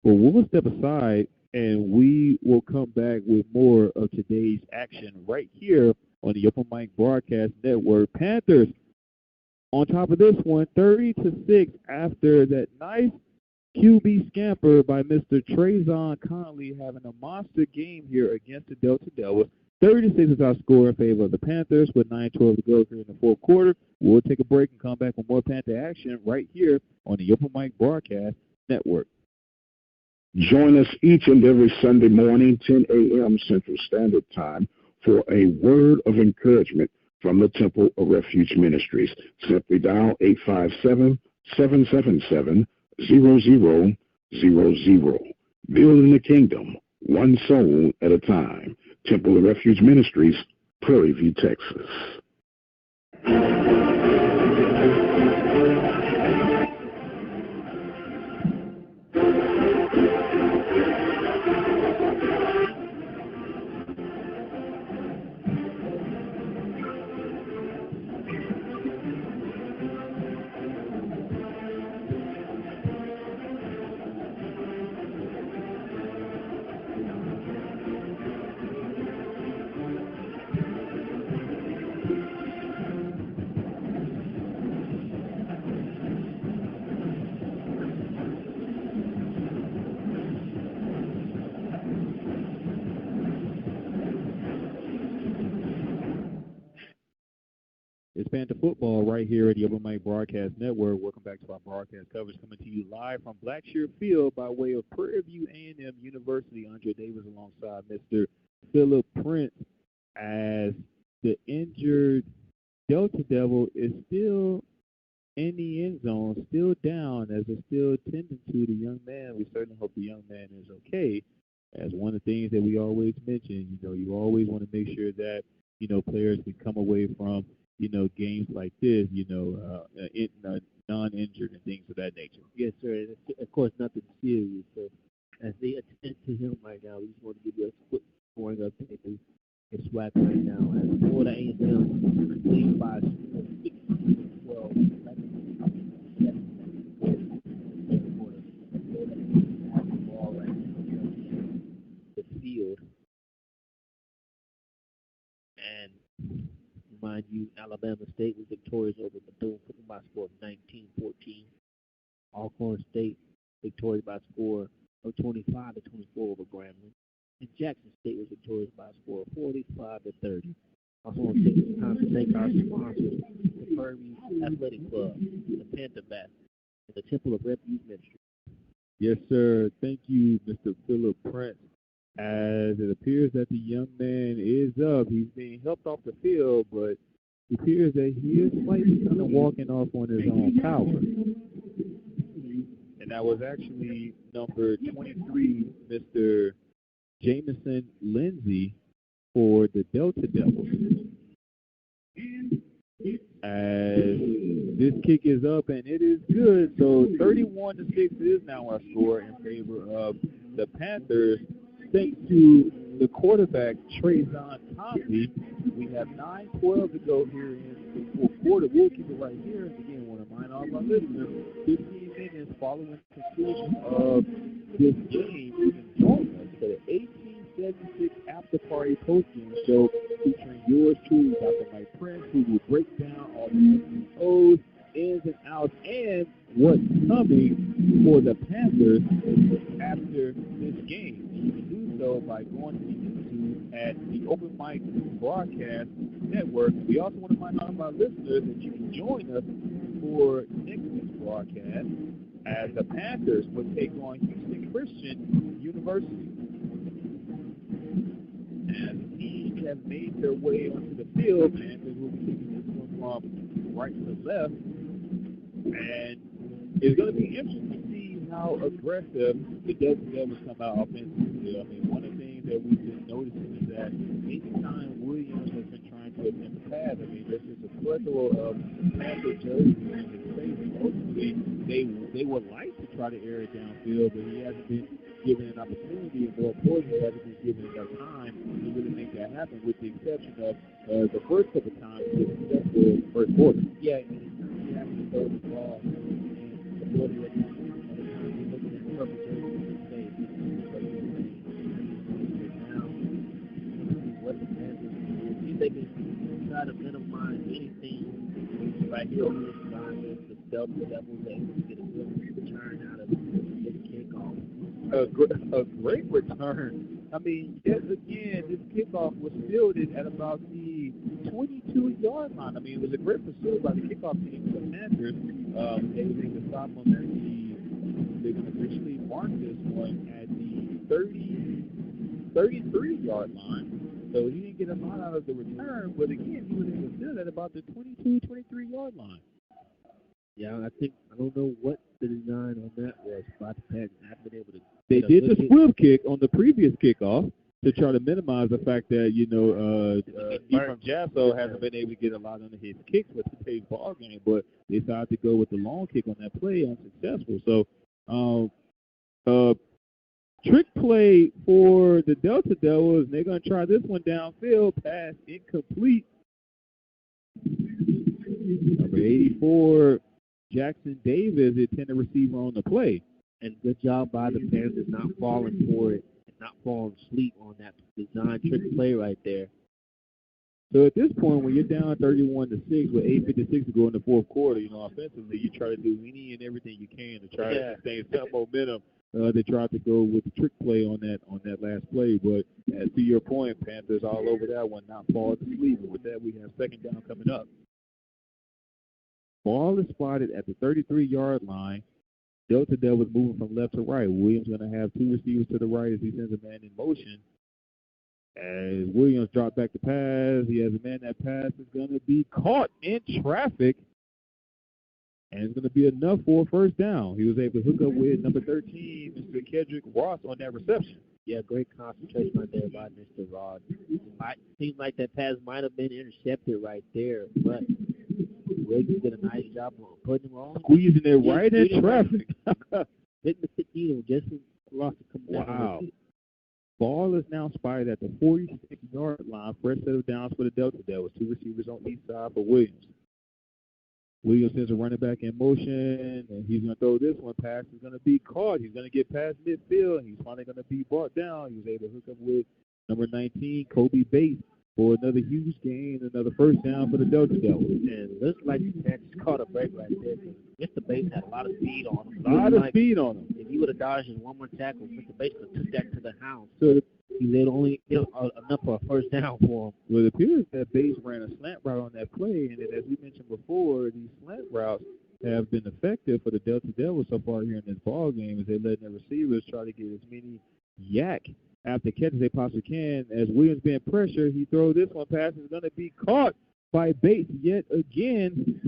But we'll step aside, and we will come back with more of today's action right here on the Open Mic Broadcast Network. Panthers on top of this one, 30-6 after that nice QB scamper by Mr. Trayvon Conley, having a monster game here against the Delta Devils. 30-6 is our score in favor of the Panthers with 9:12 to go here in the fourth quarter. We'll take a break and come back with more Panther action right here on the Open Mic Broadcast Network. Join us each and every Sunday morning, 10 a.m. Central Standard Time, for a word of encouragement from the Temple of Refuge Ministries. Simply dial 857-777-0000. Building the kingdom, one soul at a time. Temple of Refuge Ministries, Prairie View, Texas. It's Panther football right here at the Open Mic Broadcast Network. Welcome back to our broadcast coverage coming to you live from Blackshear Field by way of Prairie View A&M University. Andre Davis alongside Mr. Philip Prince, as the injured Delta Devil is still in the end zone, still down, as it's still tending to the young man. We certainly hope the young man is okay. As one of the things that we always mention, you always want to make sure that, players can come away from games like this, non-injured and things of that nature. Yes, sir. And of course, nothing serious. So as they attend to him right now, we just want to give you a quick scoring update. It's SWAC right now. As Florida A&M lead by 6-12. Ball right now. The field. And remind you, Alabama State was victorious over Bethune-Cookman by a score of 19-14. Alcorn State victorious by a score of 25-24 over Grambling. And Jackson State was victorious by a score of 45-30. I also want to take this time to thank our sponsors, the Prairie View Athletic Club, the Panther Bat, and the Temple of Refuge Ministry. Yes, sir. Thank you, Mr. Philip Prince. As it appears that the young man is up, he's being helped off the field, but it appears that he is slightly kind of walking off on his own power. And that was actually number 23, Mr. Jamison Lindsay, for the Delta Devils. As this kick is up and it is good, so 31-6 is now our score in favor of the Panthers. Thanks to the quarterback, Trayvon Tomley. We have 9:12 to go here in the fourth quarter. We'll keep it right here. And again, I want to remind all of our listeners, 15 minutes following the conclusion of this game, you can join us for the 1876 After Party Post-Game Show featuring yours truly, Dr. Mike Prince, who will break down all the O's, ins and outs, and what's coming for the Panthers after this game. You can do so by going to YouTube at the Open Mic Broadcast Network. We also want to remind all of our listeners that you can join us for next week's broadcast as the Panthers will take on Houston Christian University. As teams have made their way onto the field, Panthers will be taking this one from right to left. And it's going to be interesting to see how aggressive the Delta Devils come out offensively. I mean, one of the things that we've been noticing is that anytime Williams has been trying to attempt to pass, I mean, there's just a plethora of Panther jerseys in his face. Ultimately, they would like to try to air it downfield, but he hasn't been given an opportunity, and more importantly, he hasn't been given enough time to really make that happen, with the exception of the first couple times he was successful in the first quarter. Yeah, he has to throw the ball, and the ability that he's looking at the purple jersey in his face. Now, what the Panthers do, see if they can try to minimize anything right here on this side of the Delta Devils able to get a good return out of this kickoff. A great return. I mean, yes, again, this kickoff was fielded at about the 22-yard line. I mean, it was a great pursuit by the kickoff team for the Panthers. They were able to stop them at they officially marked this one at the 33-yard line. So he didn't get a lot out of the return, but again, he was able to field at about the 23-yard line. Yeah, I don't know what the design on that was, but the Panthers haven't been able to. They did the swift kick on the previous kickoff to try to minimize the fact that, Ephraim Jasso hasn't been able to get a lot of his kicks with today's ball game, but they decided to go with the long kick on that play, unsuccessful. So, trick play for the Delta Devils, and they're going to try this one downfield, pass incomplete. Number 84, Jackson Davis, the intended receiver on the play. And good job by the Panthers not falling for it and not falling asleep on that design trick play right there. So at this point, when you're down 31-6 with 8:56 to go in the fourth quarter, offensively, you try to do any and everything you can to try to sustain some momentum. They tried to go with the trick play on that last play, but to your point, Panthers all over that one, not falling asleep. And with that, we have second down coming up. Ball is spotted at the 33-yard line. Delta Devils moving from left to right. Williams going to have two receivers to the right as he sends a man in motion. As Williams dropped back to pass, he has a man. That pass is going to be caught in traffic, and it's going to be enough for a first down. He was able to hook up with number 13, Mr. Kedrick Ross, on that reception. Yeah, great concentration right there by Mr. Rod. It seemed like that pass might have been intercepted right there, but Williams did a nice job of putting him on. Squeezing it right in traffic. Hitting the thick needle just across the command. Wow. Ball is now spotted at the 46-yard line. Fresh set of downs for the Delta Devils. Two receivers on each side for Williams. Williams sends a running back in motion, and he's going to throw this one. Pass is going to be caught. He's going to get past midfield, and he's finally going to be brought down. He was able to hook up with number 19, Kobe Bates, for another huge gain, another first down for the Delta Devils. And looks like the Panthers caught a break right there. Mr. Bates had a lot of speed on him. A lot of speed on him. If he would have dodged his one more tackle, Mr. Bates would have took that to the house. So he let only enough for a first down for him. Well, it appears that Bates ran a slant route on that play, and then as we mentioned before, these slant routes have been effective for the Delta Devils so far here in this ball game as they let their receivers try to get as many yak after catches they possibly can. As Williams being pressured, he throws this one pass. It's going to be caught by Bates yet again.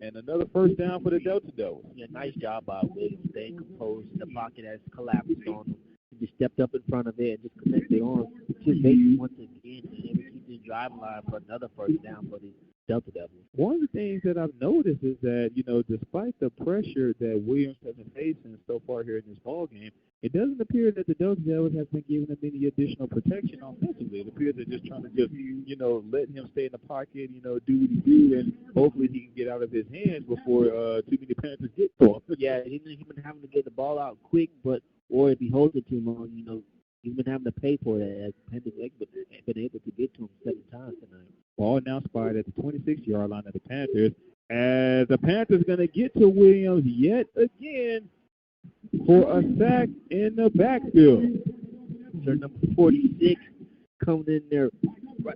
And another first down for the Delta Devils. Yeah, nice job by Williams staying composed in the pocket as collapsed on him. He just stepped up in front of it and just connected on to Bates once again and able to keep this drive alive for another first down for the Delta Devils. One of the things that I've noticed is that, despite the pressure that Williams has been facing so far here in this ball game, it doesn't appear that the Delta Devils have been giving him any additional protection offensively. It appears they're just trying to let him stay in the pocket, do what he do, and hopefully he can get out of his hands before too many Panthers get to him. Yeah, he's been having to get the ball out quick, or if he holds it too long, he's been having to pay for that as Panthers have been able to get to him 7 times tonight. Ball now spotted at the 26-yard line of the Panthers. As the Panthers going to get to Williams yet again for a sack in the backfield. So number 46 coming in there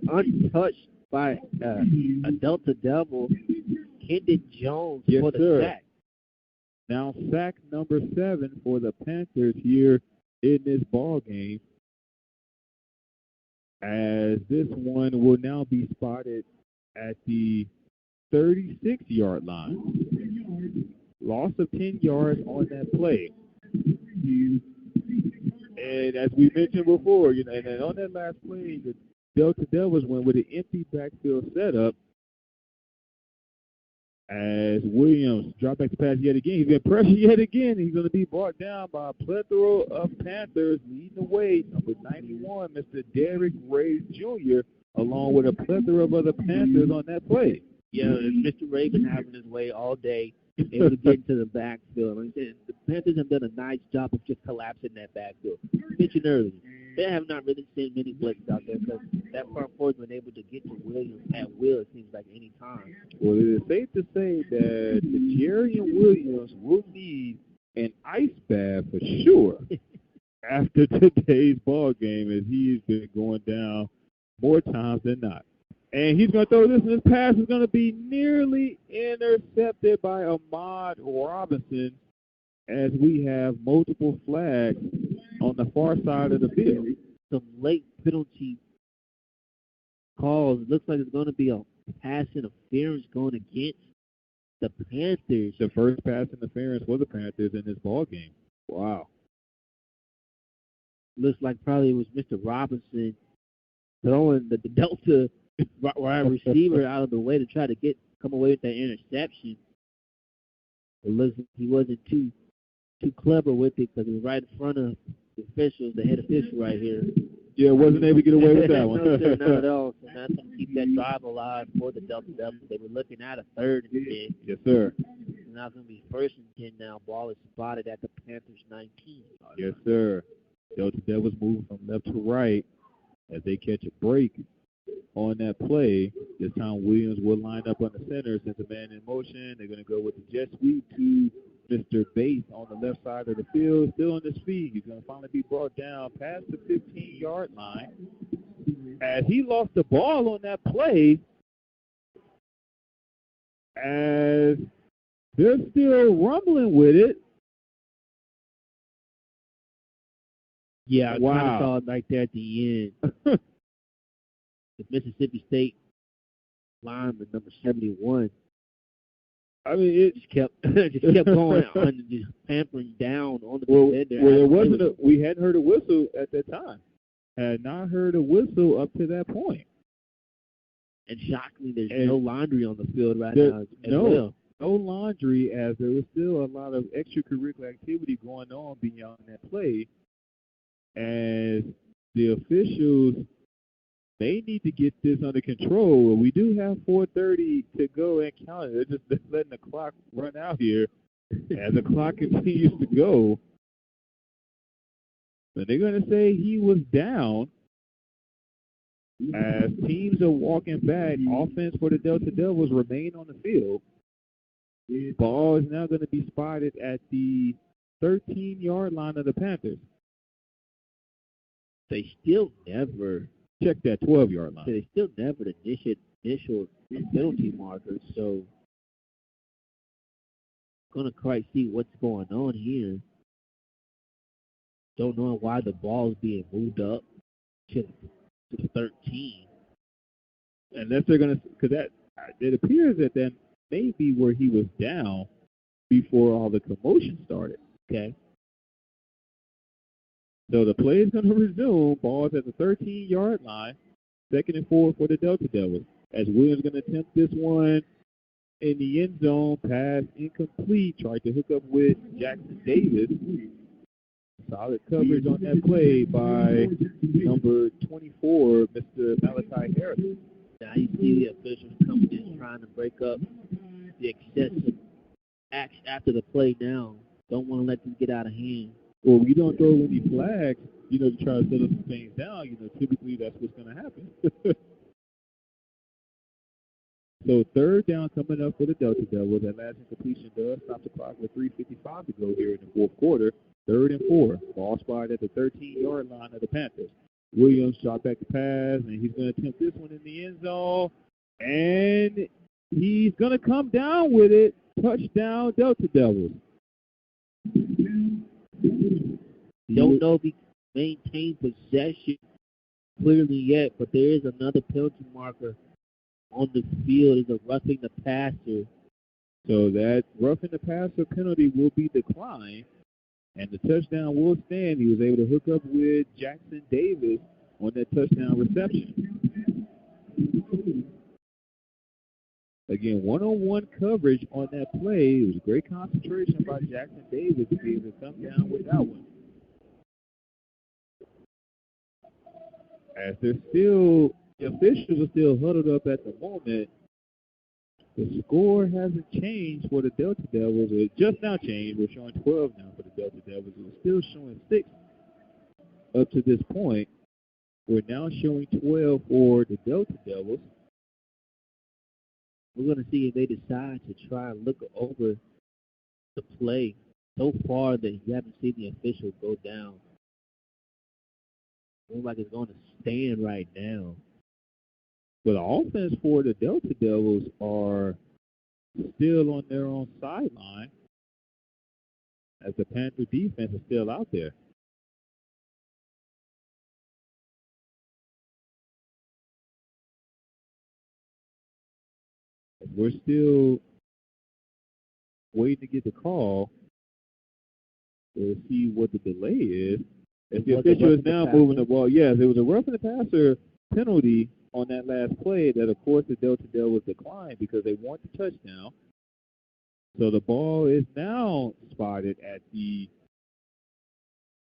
untouched by a Delta Devil, Kendon Jones for the sack. Now sack number 7 for the Panthers here in this ball game. As this one will now be spotted at the 36-yard line. Loss of 10 yards on that play. And as we mentioned before, and on that last play, the Delta Devils went with an empty backfield setup. As Williams dropped back to pass yet again. He's been pressured yet again. He's going to be brought down by a plethora of Panthers leading the way. Number 91, Mr. Derrick Ray Jr., along with a plethora of other Panthers on that play. Yeah, Mr. Ray been having his way all day, able to get into the backfield. The Panthers have done a nice job of just collapsing that backfield. Mentioned earlier, they have not really seen many blitzes out there because that front four has been able to get to Williams at will, it seems like, any time. Well, it is safe to say that Jerry and Williams will need an ice bath for sure after today's ball game, as he's been going down more times than not. And he's going to throw this, and this pass is going to be nearly intercepted by Ahmad Robinson, as we have multiple flags on the far side of the field. Some late penalty calls. Looks like it's going to be a pass interference going against the Panthers. The first pass interference for the Panthers in this ball game. Wow. Looks like probably it was Mr. Robinson throwing the Delta wide receiver out of the way to try to come away with that interception. It looks like he wasn't too clever with it because it was right in front of the officials, the head official right here. Yeah, wasn't able to get away with that one. No, sir, not at all. So that's going to keep that drive alive for the Delta Devils. They were looking at a 3rd and 10. Yes, sir. And now it's going to be 1st and 10 now. Ball is spotted at the Panthers 19. Yes, sir. Delta Devils moving from left to right as they catch a break on that play. This time Williams will line up on the center since the man in motion. They're going to go with the jet sweep to Mr. Bates on the left side of the field, still on his feet. He's going to finally be brought down past the 15-yard line. As he lost the ball on that play, as they're still rumbling with it. Yeah, I kind of saw it right there at the end. The Mississippi State lineman, number 71. I mean, it just kept going on, just pampering down on the defender. Well, we hadn't heard a whistle at that time. Had not heard a whistle up to that point. And shockingly, there's no laundry on the field right now as well. No laundry, as there was still a lot of extracurricular activity going on beyond that play. As the officials, they need to get this under control. We do have 4:30 to go and count it. They're just letting the clock run out here as the clock continues to go. But they're going to say he was down. As teams are walking back, offense for the Delta Devils remain on the field. Ball is now going to be spotted at the 13-yard line of the Panthers. They still never check that 12-yard line. They still never initial penalty marker, so gonna quite see what's going on here. Don't know why the ball's being moved up to the 13. Unless they're gonna, because that it appears that may be where he was down before all the commotion started. Okay. So the play is going to resume. Ball's at the 13-yard line. 2nd and 4 for the Delta Devils. As Williams going to attempt this one in the end zone. Pass incomplete. Tried to hook up with Jackson Davis. Solid coverage on that play by number 24, Mr. Malachi Harris. Now you see the officials coming in trying to break up the excessive acts after the play now. Don't want to let them get out of hand. Well, we don't throw any flags, to try to settle some things down. Typically that's what's going to happen. So 3rd down coming up for the Delta Devils. That last incompletion does stop the clock with 3:55 to go here in the 4th quarter. 3rd and 4. Ball spotted at the 13-yard line of the Panthers. Williams shot back the pass, and he's going to attempt this one in the end zone. And he's going to come down with it. Touchdown, Delta Devils. Don't know if he maintained possession clearly yet, but there is another penalty marker on the field. It's a roughing the passer. So that roughing the passer penalty will be declined, and the touchdown will stand. He was able to hook up with Jackson Davis on that touchdown reception. Again, one-on-one coverage on that play. It was a great concentration by Jackson Davis to be able to come down with that one. As the officials are still huddled up at the moment, the score hasn't changed for the Delta Devils. It just now changed. We're showing 12 now for the Delta Devils. It was still showing 6 up to this point. We're now showing 12 for the Delta Devils. We're going to see if they decide to try and look over the play. So far that you haven't seen the official go down. Looks like it's going to stand right now. But the offense for the Delta Devils are still on their own sideline as the Panther defense is still out there. We're still waiting to get the call to see what the delay is. As the official is now moving the ball. Yes, it was a roughing the passer penalty on that last play that, of course, the Delta Devils declined because they want the touchdown. So the ball is now spotted at the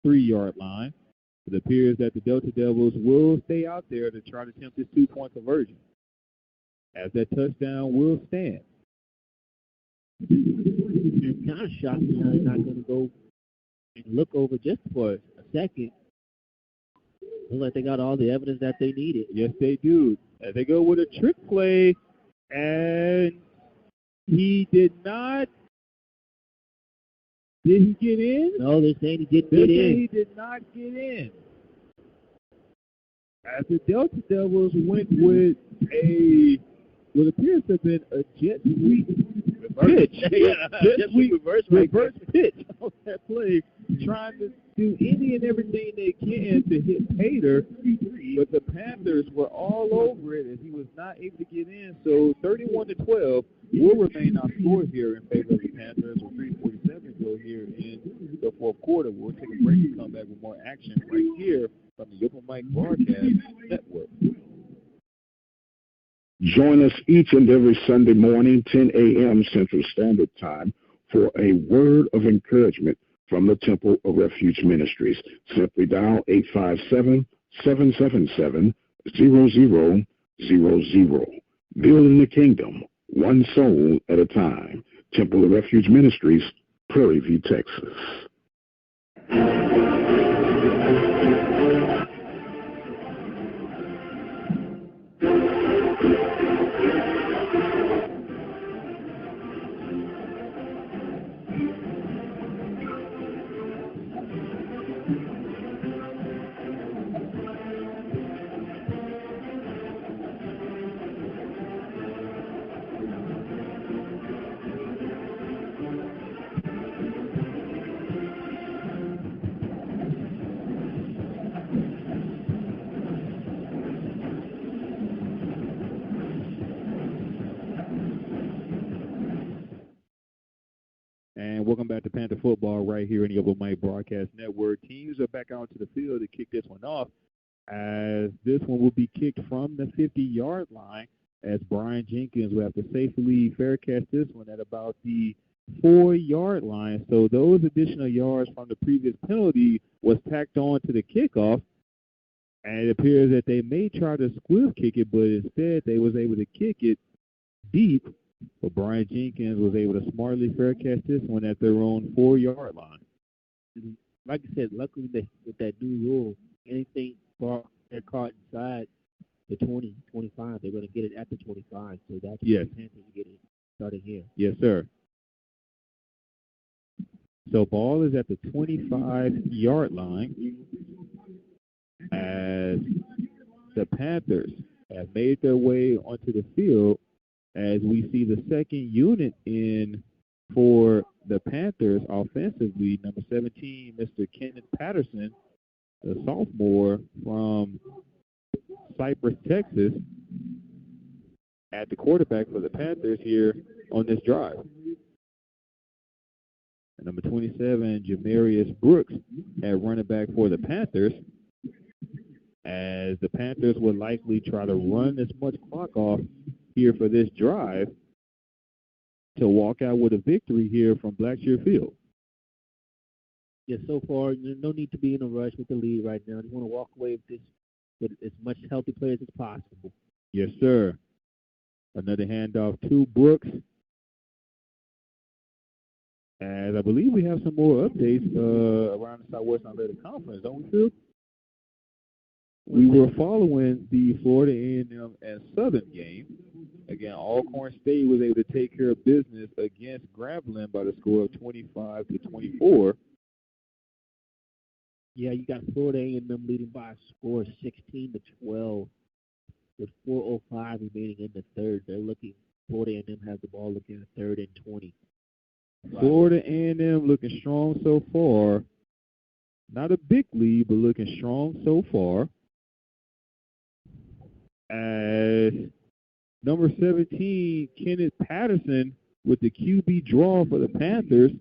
3-yard line. It appears that the Delta Devils will stay out there to try to attempt this 2-point conversion, as that touchdown will stand. It's kind of shocking how they're not going to go and look over just for a second. Looks like they got all the evidence that they needed. Yes, they do. As they go with a trick play, and he did not. Did he get in? No, they're saying he didn't get in. He did not get in. As the Delta Devils went with what appears to have been a jet sweep pitch. Jet sweep reverse pitch on that play, trying to do any and everything they can to hit Pater, but the Panthers were all over it as he was not able to get in. So 31-12 will remain our score here in favor of the Panthers with 3:47 to go here in the 4th quarter. We'll take a break and come back with more action right here from the Open Mic Broadcast Network. Join us each and every Sunday morning, 10 a.m. Central Standard Time, for a word of encouragement from the Temple of Refuge Ministries. Simply dial 857-777-0000. Building the kingdom, one soul at a time. Temple of Refuge Ministries, Prairie View, Texas. And welcome back to Panther Football right here in the Open Mic Broadcast Network. Teams are back out to the field to kick this one off, as this one will be kicked from the 50-yard line, as Brian Jenkins will have to safely fair catch this one at about the 4-yard line. So those additional yards from the previous penalty was tacked on to the kickoff, and it appears that they may try to squiff kick it, but instead they was able to kick it deep. But Brian Jenkins was able to smartly fair catch this one at their own 4-yard line. Like I said, luckily with that new rule, anything they're caught inside the 20, 25, they're going to get it at the 25. So that's yes. The Panthers get it starting here. Yes, sir. So ball is at the 25-yard line, as the Panthers have made their way onto the field, as we see the second unit in for the Panthers offensively, number 17, Mr. Kenneth Patterson, the sophomore from Cypress, Texas, at the quarterback for the Panthers here on this drive. And number 27, Jamarius Brooks at running back for the Panthers, as the Panthers would likely try to run as much clock off here for this drive to walk out with a victory here from Blackshear Field. Yeah, so far, no need to be in a rush with the lead right now. Just want to walk away with this with as much healthy players as possible. Yes, sir. Another handoff to Brooks. And I believe we have some more updates around the Southwest Athletic Conference, don't we, Phil? We were following the Florida A&M and Southern game. Again, Alcorn State was able to take care of business against Grambling by the score of 25-24. Yeah, you got Florida A&M leading by a score of 16-12 with 4:05 remaining in the third. Florida A&M has the ball looking at 3rd and 20. Florida A&M looking strong so far. Not a big lead, but looking strong so far. As number 17, Kenneth Patterson, with the QB draw for the Panthers,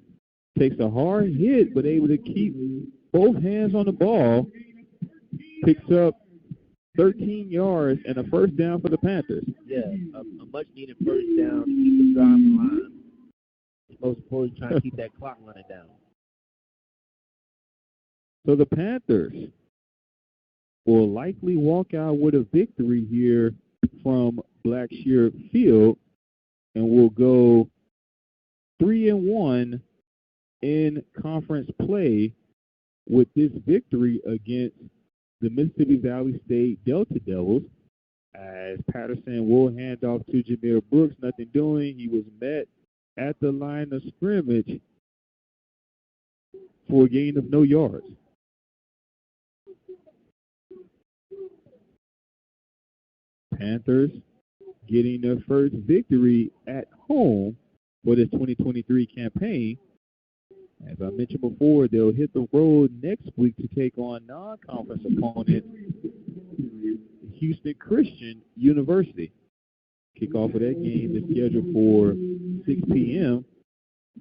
takes a hard hit, but able to keep both hands on the ball, picks up 13 yards and a first down for the Panthers. Yeah, a much-needed first down to keep the drive alive. Most importantly, trying to keep that clock running down. So the Panthers will likely walk out with a victory here from Blackshear Field, and will go 3-1 in conference play with this victory against the Mississippi Valley State Delta Devils, as Patterson will hand off to Jameer Brooks. Nothing doing. He was met at the line of scrimmage for a gain of no yards. Panthers getting their first victory at home for this 2023 campaign. As I mentioned before, they'll hit the road next week to take on non-conference opponent Houston Christian University. Kickoff of that game is scheduled for 6 p.m.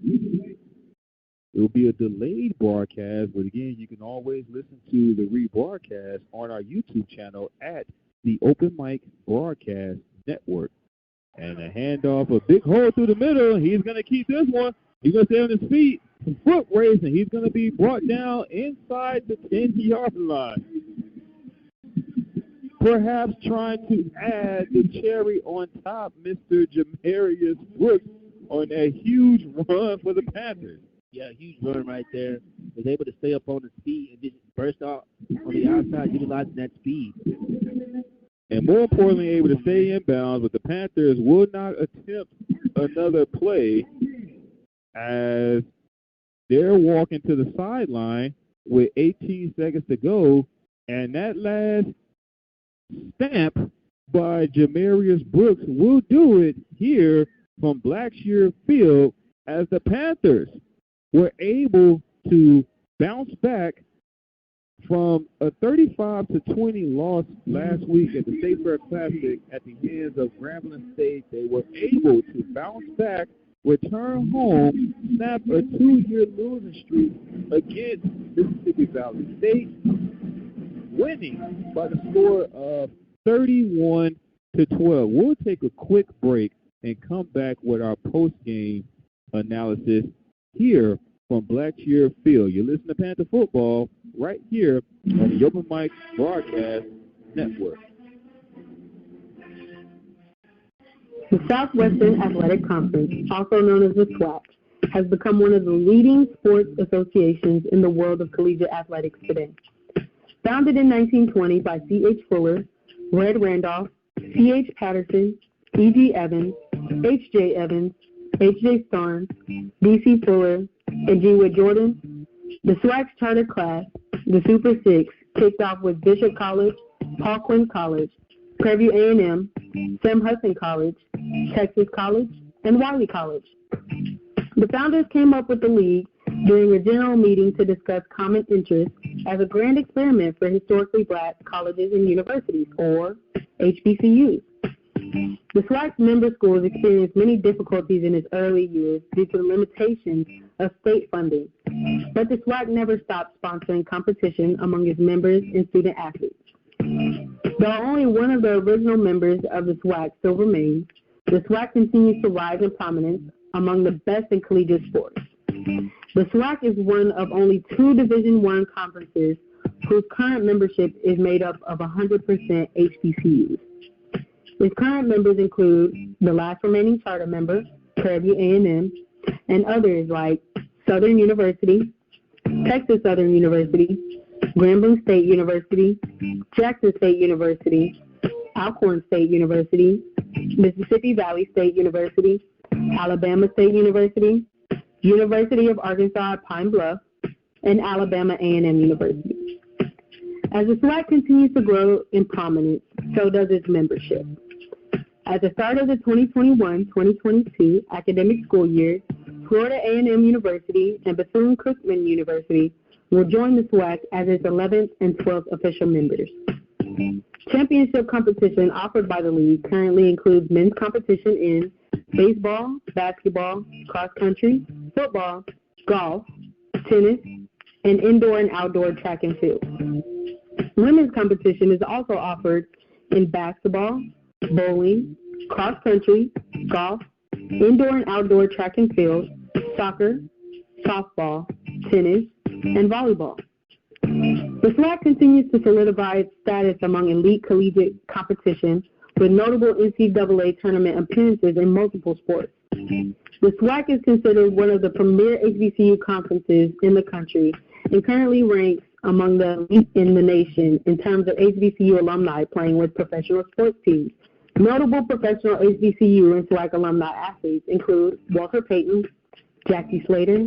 It will be a delayed broadcast, but again, you can always listen to the rebroadcast on our YouTube channel at the Open Mic Broadcast Network. And a handoff, a big hole through the middle. He's going to keep this one. He's going to stay on his feet. Foot racing. He's going to be brought down inside the 10-yard line. Perhaps trying to add the cherry on top, Mr. Jamarius Brooks, on a huge run for the Panthers. Yeah, huge run right there. Was able to stay up on his feet and just burst off on the outside, utilizing that speed. And more importantly, able to stay in bounds, but the Panthers will not attempt another play as they're walking to the sideline with 18 seconds to go. And that last stamp by Jamarius Brooks will do it here from Blackshear Field, as the Panthers were able to bounce back from a 35-20 loss last week at the State Fair Classic at the hands of Grambling State. They were able to bounce back return home, snap a 2-year losing streak against Mississippi Valley State, winning by the score of 31-12. We'll take a quick break and come back with our post-game analysis here from Blackshear Field. You listen to Panther Football right here on the Open Mic Broadcast Network. The Southwestern Athletic Conference, also known as the SWAC, has become one of the leading sports associations in the world of collegiate athletics today. Founded in 1920 by C.H. Fuller, Red Randolph, C.H. Patterson, E.G. Evans, H.J. Evans, H.J. Starnes, D.C. Fuller, and G. Whit Jordan, the SWAC's charter class, the Super Six, kicked off with Bishop College, Paul Quinn College, Prairie View A&M, Sam Houston College, Texas College, and Wiley College. The founders came up with the league during a general meeting to discuss common interests as a grand experiment for historically black colleges and universities, or HBCUs. The SWAC's member schools experienced many difficulties in its early years due to the limitations of state funding, but the SWAC never stopped sponsoring competition among its members and student athletes. Though only one of the original members of the SWAC still remains, the SWAC continues to rise in prominence among the best in collegiate sports. The SWAC is one of only 2 Division I conferences whose current membership is made up of 100% HBCUs. Its current members include the last remaining charter member, Prairie View A&M, and others like Southern University, Texas Southern University, Grambling State University, Jackson State University, Alcorn State University, Mississippi Valley State University, Alabama State University, University of Arkansas at Pine Bluff, and Alabama A&M University. As the SWAC continues to grow in prominence, so does its membership. At the start of the 2021-2022 academic school year, Florida A&M University and Bethune-Cookman University will join the SWAC as its 11th and 12th official members. Championship competition offered by the league currently includes men's competition in baseball, basketball, cross country, football, golf, tennis, and indoor and outdoor track and field. Women's competition is also offered in basketball, bowling, cross country, golf, indoor and outdoor track and field, soccer, softball, tennis, and volleyball. The SWAC continues to solidify its status among elite collegiate competition with notable NCAA tournament appearances in multiple sports. The SWAC is considered one of the premier HBCU conferences in the country and currently ranks among the elite in the nation in terms of HBCU alumni playing with professional sports teams. Notable professional HBCU and SWAC alumni athletes include Walter Payton, Jackie Slater,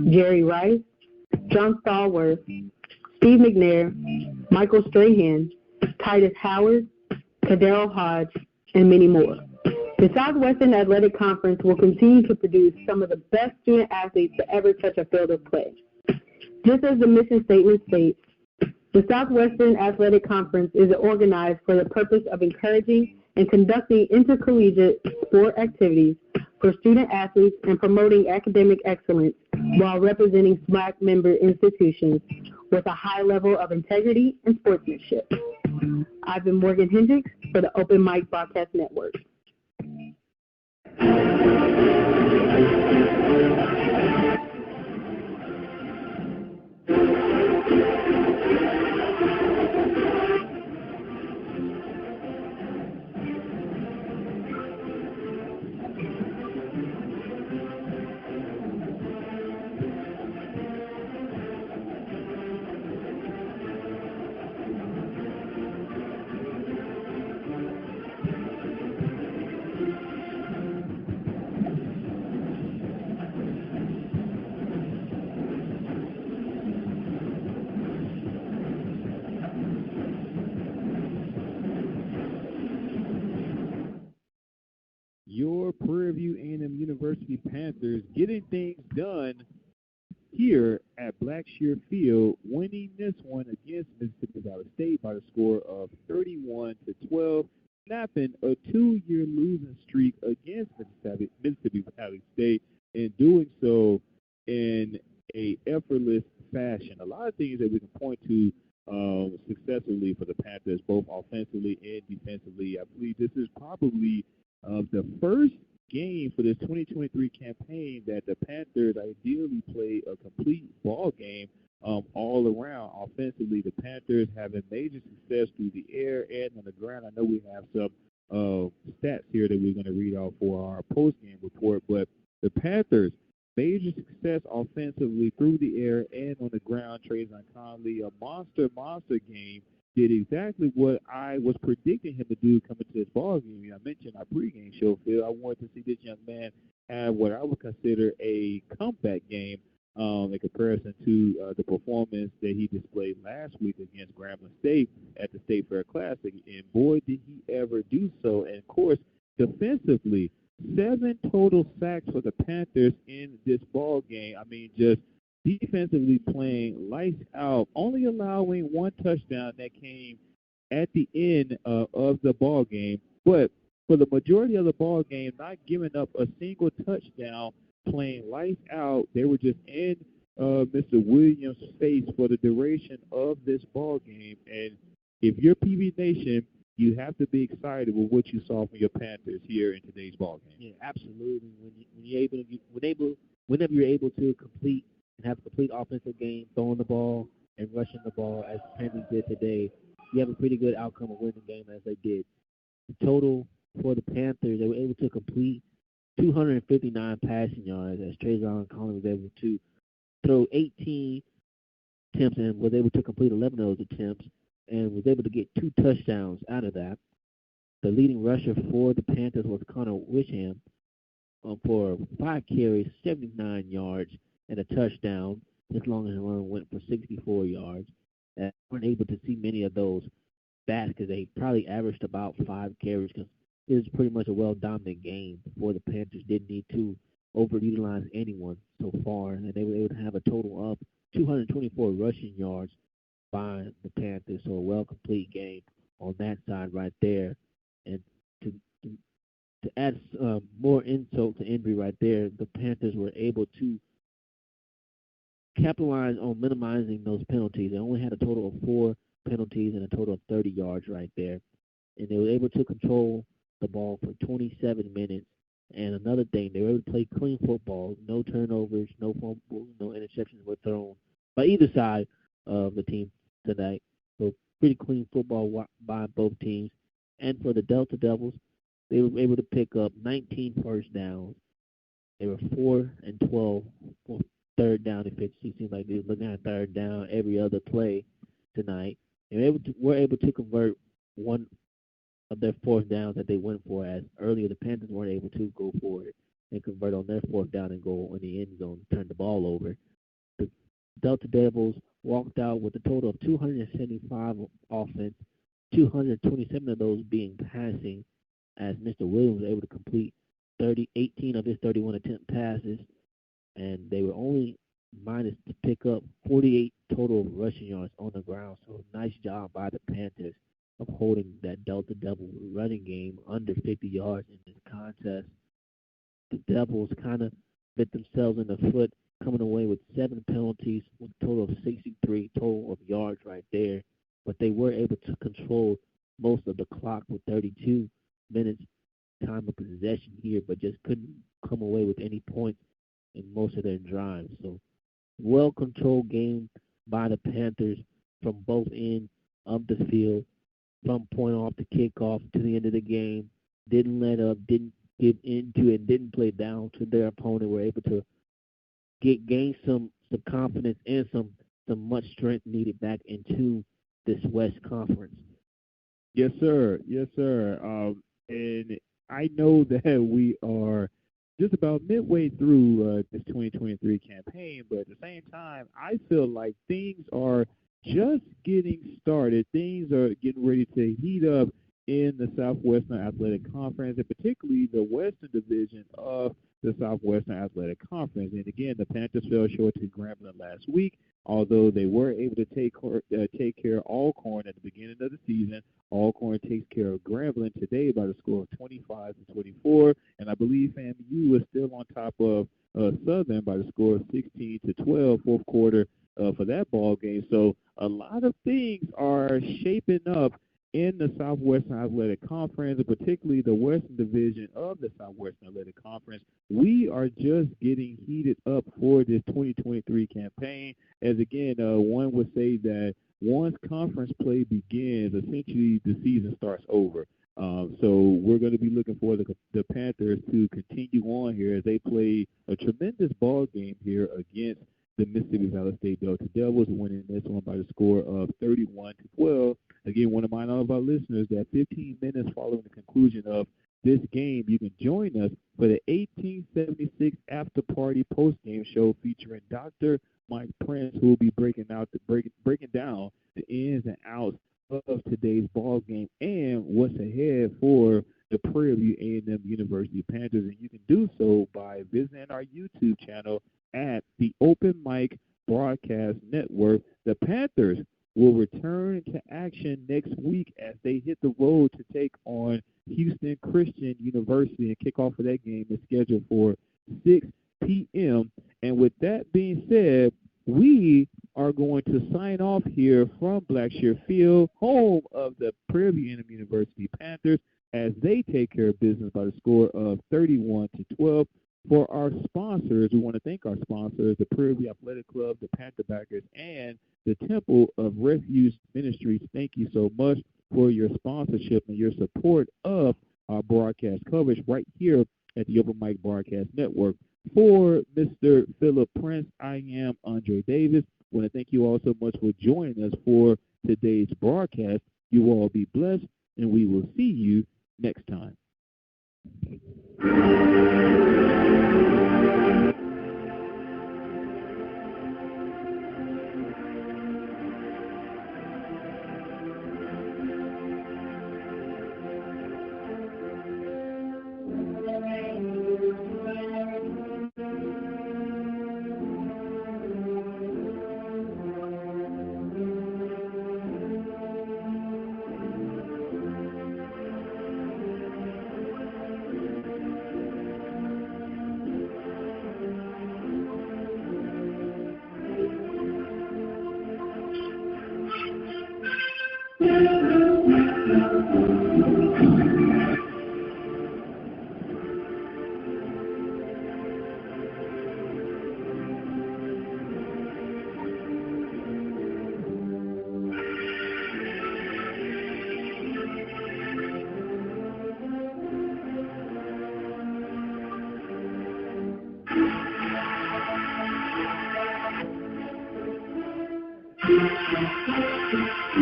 Jerry Rice, John Stallworth, Steve McNair, Michael Strahan, Titus Howard, Cadero Hodge, and many more. The Southwestern Athletic Conference will continue to produce some of the best student athletes to ever touch a field of play. Just as the mission statement states, the Southwestern Athletic Conference is organized for the purpose of encouraging and conducting intercollegiate sport activities for student athletes and promoting academic excellence while representing SWAC member institutions with a high level of integrity and sportsmanship. I've been Morgan Hendricks for the Open Mic Broadcast Network. Your Prairie View A&M University Panthers getting things done here at Blackshear Field, winning this one against Mississippi Valley State by the score of 31-12. snapping a 2-year losing streak against Mississippi Valley State, and doing so in a effortless fashion. A lot of things that we can point to successfully for the Panthers, both offensively and defensively. I believe this is probably the first game for this 2023 campaign that the Panthers ideally play a complete ball game all around. Offensively, the Panthers having major success through the air and on the ground. I know we have some stats here that we're going to read off for our post-game report, but the Panthers, major success offensively through the air and on the ground. Trajan Conley, a monster game, did exactly what I was predicting him to do coming to this ball game. I mentioned our pregame show, Phil. I wanted to see this young man have what I would consider a comeback game in comparison to the performance that he displayed last week against Grambling State at the State Fair Classic. And boy, did he ever do so. And, of course, defensively, 7 total sacks for the Panthers in this ball game. I mean, just defensively playing lights out, only allowing 1 touchdown that came at the end of the ball game. But for the majority of the ball game, not giving up a single touchdown, playing lights out. They were just in Mr. Williams' face for the duration of this ball game. And if you're PV Nation, you have to be excited with what you saw from your Panthers here in today's ball game. Yeah, absolutely. Whenever you're able to complete and have a complete offensive game, throwing the ball and rushing the ball as the Panthers did today, you have a pretty good outcome of winning the game as they did. The total for the Panthers, they were able to complete 259 passing yards as Trajan Conley was able to throw 18 attempts and was able to complete 11 of those attempts and was able to get 2 touchdowns out of that. The leading rusher for the Panthers was Connor Wisham for 5 carries, 79 yards, and a touchdown. His longest run went for 64 yards. And weren't able to see many of those bats because they probably averaged about 5 carries because it was pretty much a well-dominant game before the Panthers didn't need to overutilize anyone so far. And they were able to have a total of 224 rushing yards by the Panthers, so a well-complete game on that side right there. And to add more insult to injury right there, the Panthers were able to capitalize on minimizing those penalties. They only had a total of 4 penalties and a total of 30 yards right there. And they were able to control the ball for 27 minutes. And another thing, they were able to play clean football, no turnovers, no fumbles, no interceptions were thrown by either side of the team tonight. So pretty clean football by both teams. And for the Delta Devils, they were able to pick up 19 first downs. They were 4 and 12 for third down efficiency. It seems like they were looking at third down every other play tonight. They were able to convert one of their 4th downs that they went for, as earlier the Panthers weren't able to go for it and convert on their 4th down and go in the end zone and turn the ball over. The Delta Devils walked out with a total of 275 offense, 227 of those being passing, as Mr. Williams was able to complete 18 of his 31 attempt passes, and they were only minus to pick up 48 total rushing yards on the ground. So nice job by the Panthers of holding that Delta Devil running game under 50 yards in this contest. The Devils kind of bit themselves in the foot, coming away with 7 penalties with a total of 63 total of yards right there. But they were able to control most of the clock with 32 minutes time of possession here, but just couldn't come away with any points in most of their drives. So well-controlled game by the Panthers from both ends of the field, from point off to kickoff to the end of the game. Didn't let up, didn't give into it, didn't play down to their opponent. Were able to gain some confidence and some much strength needed back into this West Conference. Yes, sir. Yes, sir. And I know that we are just about midway through this 2023 campaign, but at the same time, I feel like things are just getting started. Things are getting ready to heat up in the Southwestern Athletic Conference, and particularly the Western Division of the Southwestern Athletic Conference. And again, the Panthers fell short to Grambling last week, although they were able to take care of Alcorn at the beginning of the season. Alcorn takes care of Grambling today by the score of 25-24, and I believe FAMU is still on top of Southern by the score of 16-12, fourth quarter for that ball game. So a lot of things are shaping up in the Southwestern Athletic Conference, and particularly the Western Division of the Southwestern Athletic Conference. We are just getting heated up for this 2023 campaign, as again, one would say that once conference play begins, essentially the season starts over. So we're going to be looking for the Panthers to continue on here as they play a tremendous ball game here against the Mississippi Valley State Delta Devils, winning this one by the score of 31-12. Again, want to remind all of our listeners that 15 minutes following the conclusion of this game, you can join us for the 1876 After Party Post-Game Show featuring Dr. Mike Prince, who will be breaking down the ins and outs of today's ball game and what's ahead for the Prairie View A&M University Panthers. And you can do so by visiting our YouTube channel at the Open Mic Broadcast Network. The Panthers will return to action next week as they hit the road to take on Houston Christian University, and kickoff of that game is scheduled for 6 p.m. And with that being said, we are going to sign off here from Blackshear Field, home of the Prairie View A&M University Panthers, as they take care of business by the score of 31-12. For our sponsors, we want to thank our sponsors, the Prairie View Athletic Club, the Panther Backers, and the Temple of Refuge Ministries. Thank you so much for your sponsorship and your support of our broadcast coverage right here at the Open Mic Broadcast Network. For Mr. Philip Prince, I am Andre Davis. I want to thank you all so much for joining us for today's broadcast. You all be blessed, and we will see you next time. Thank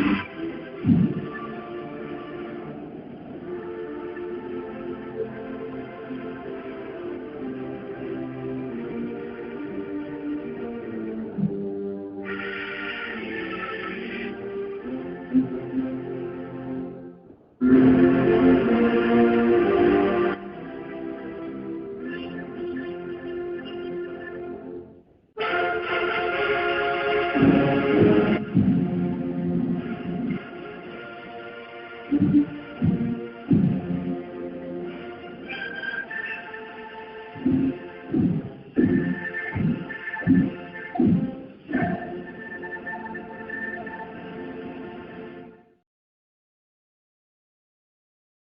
you.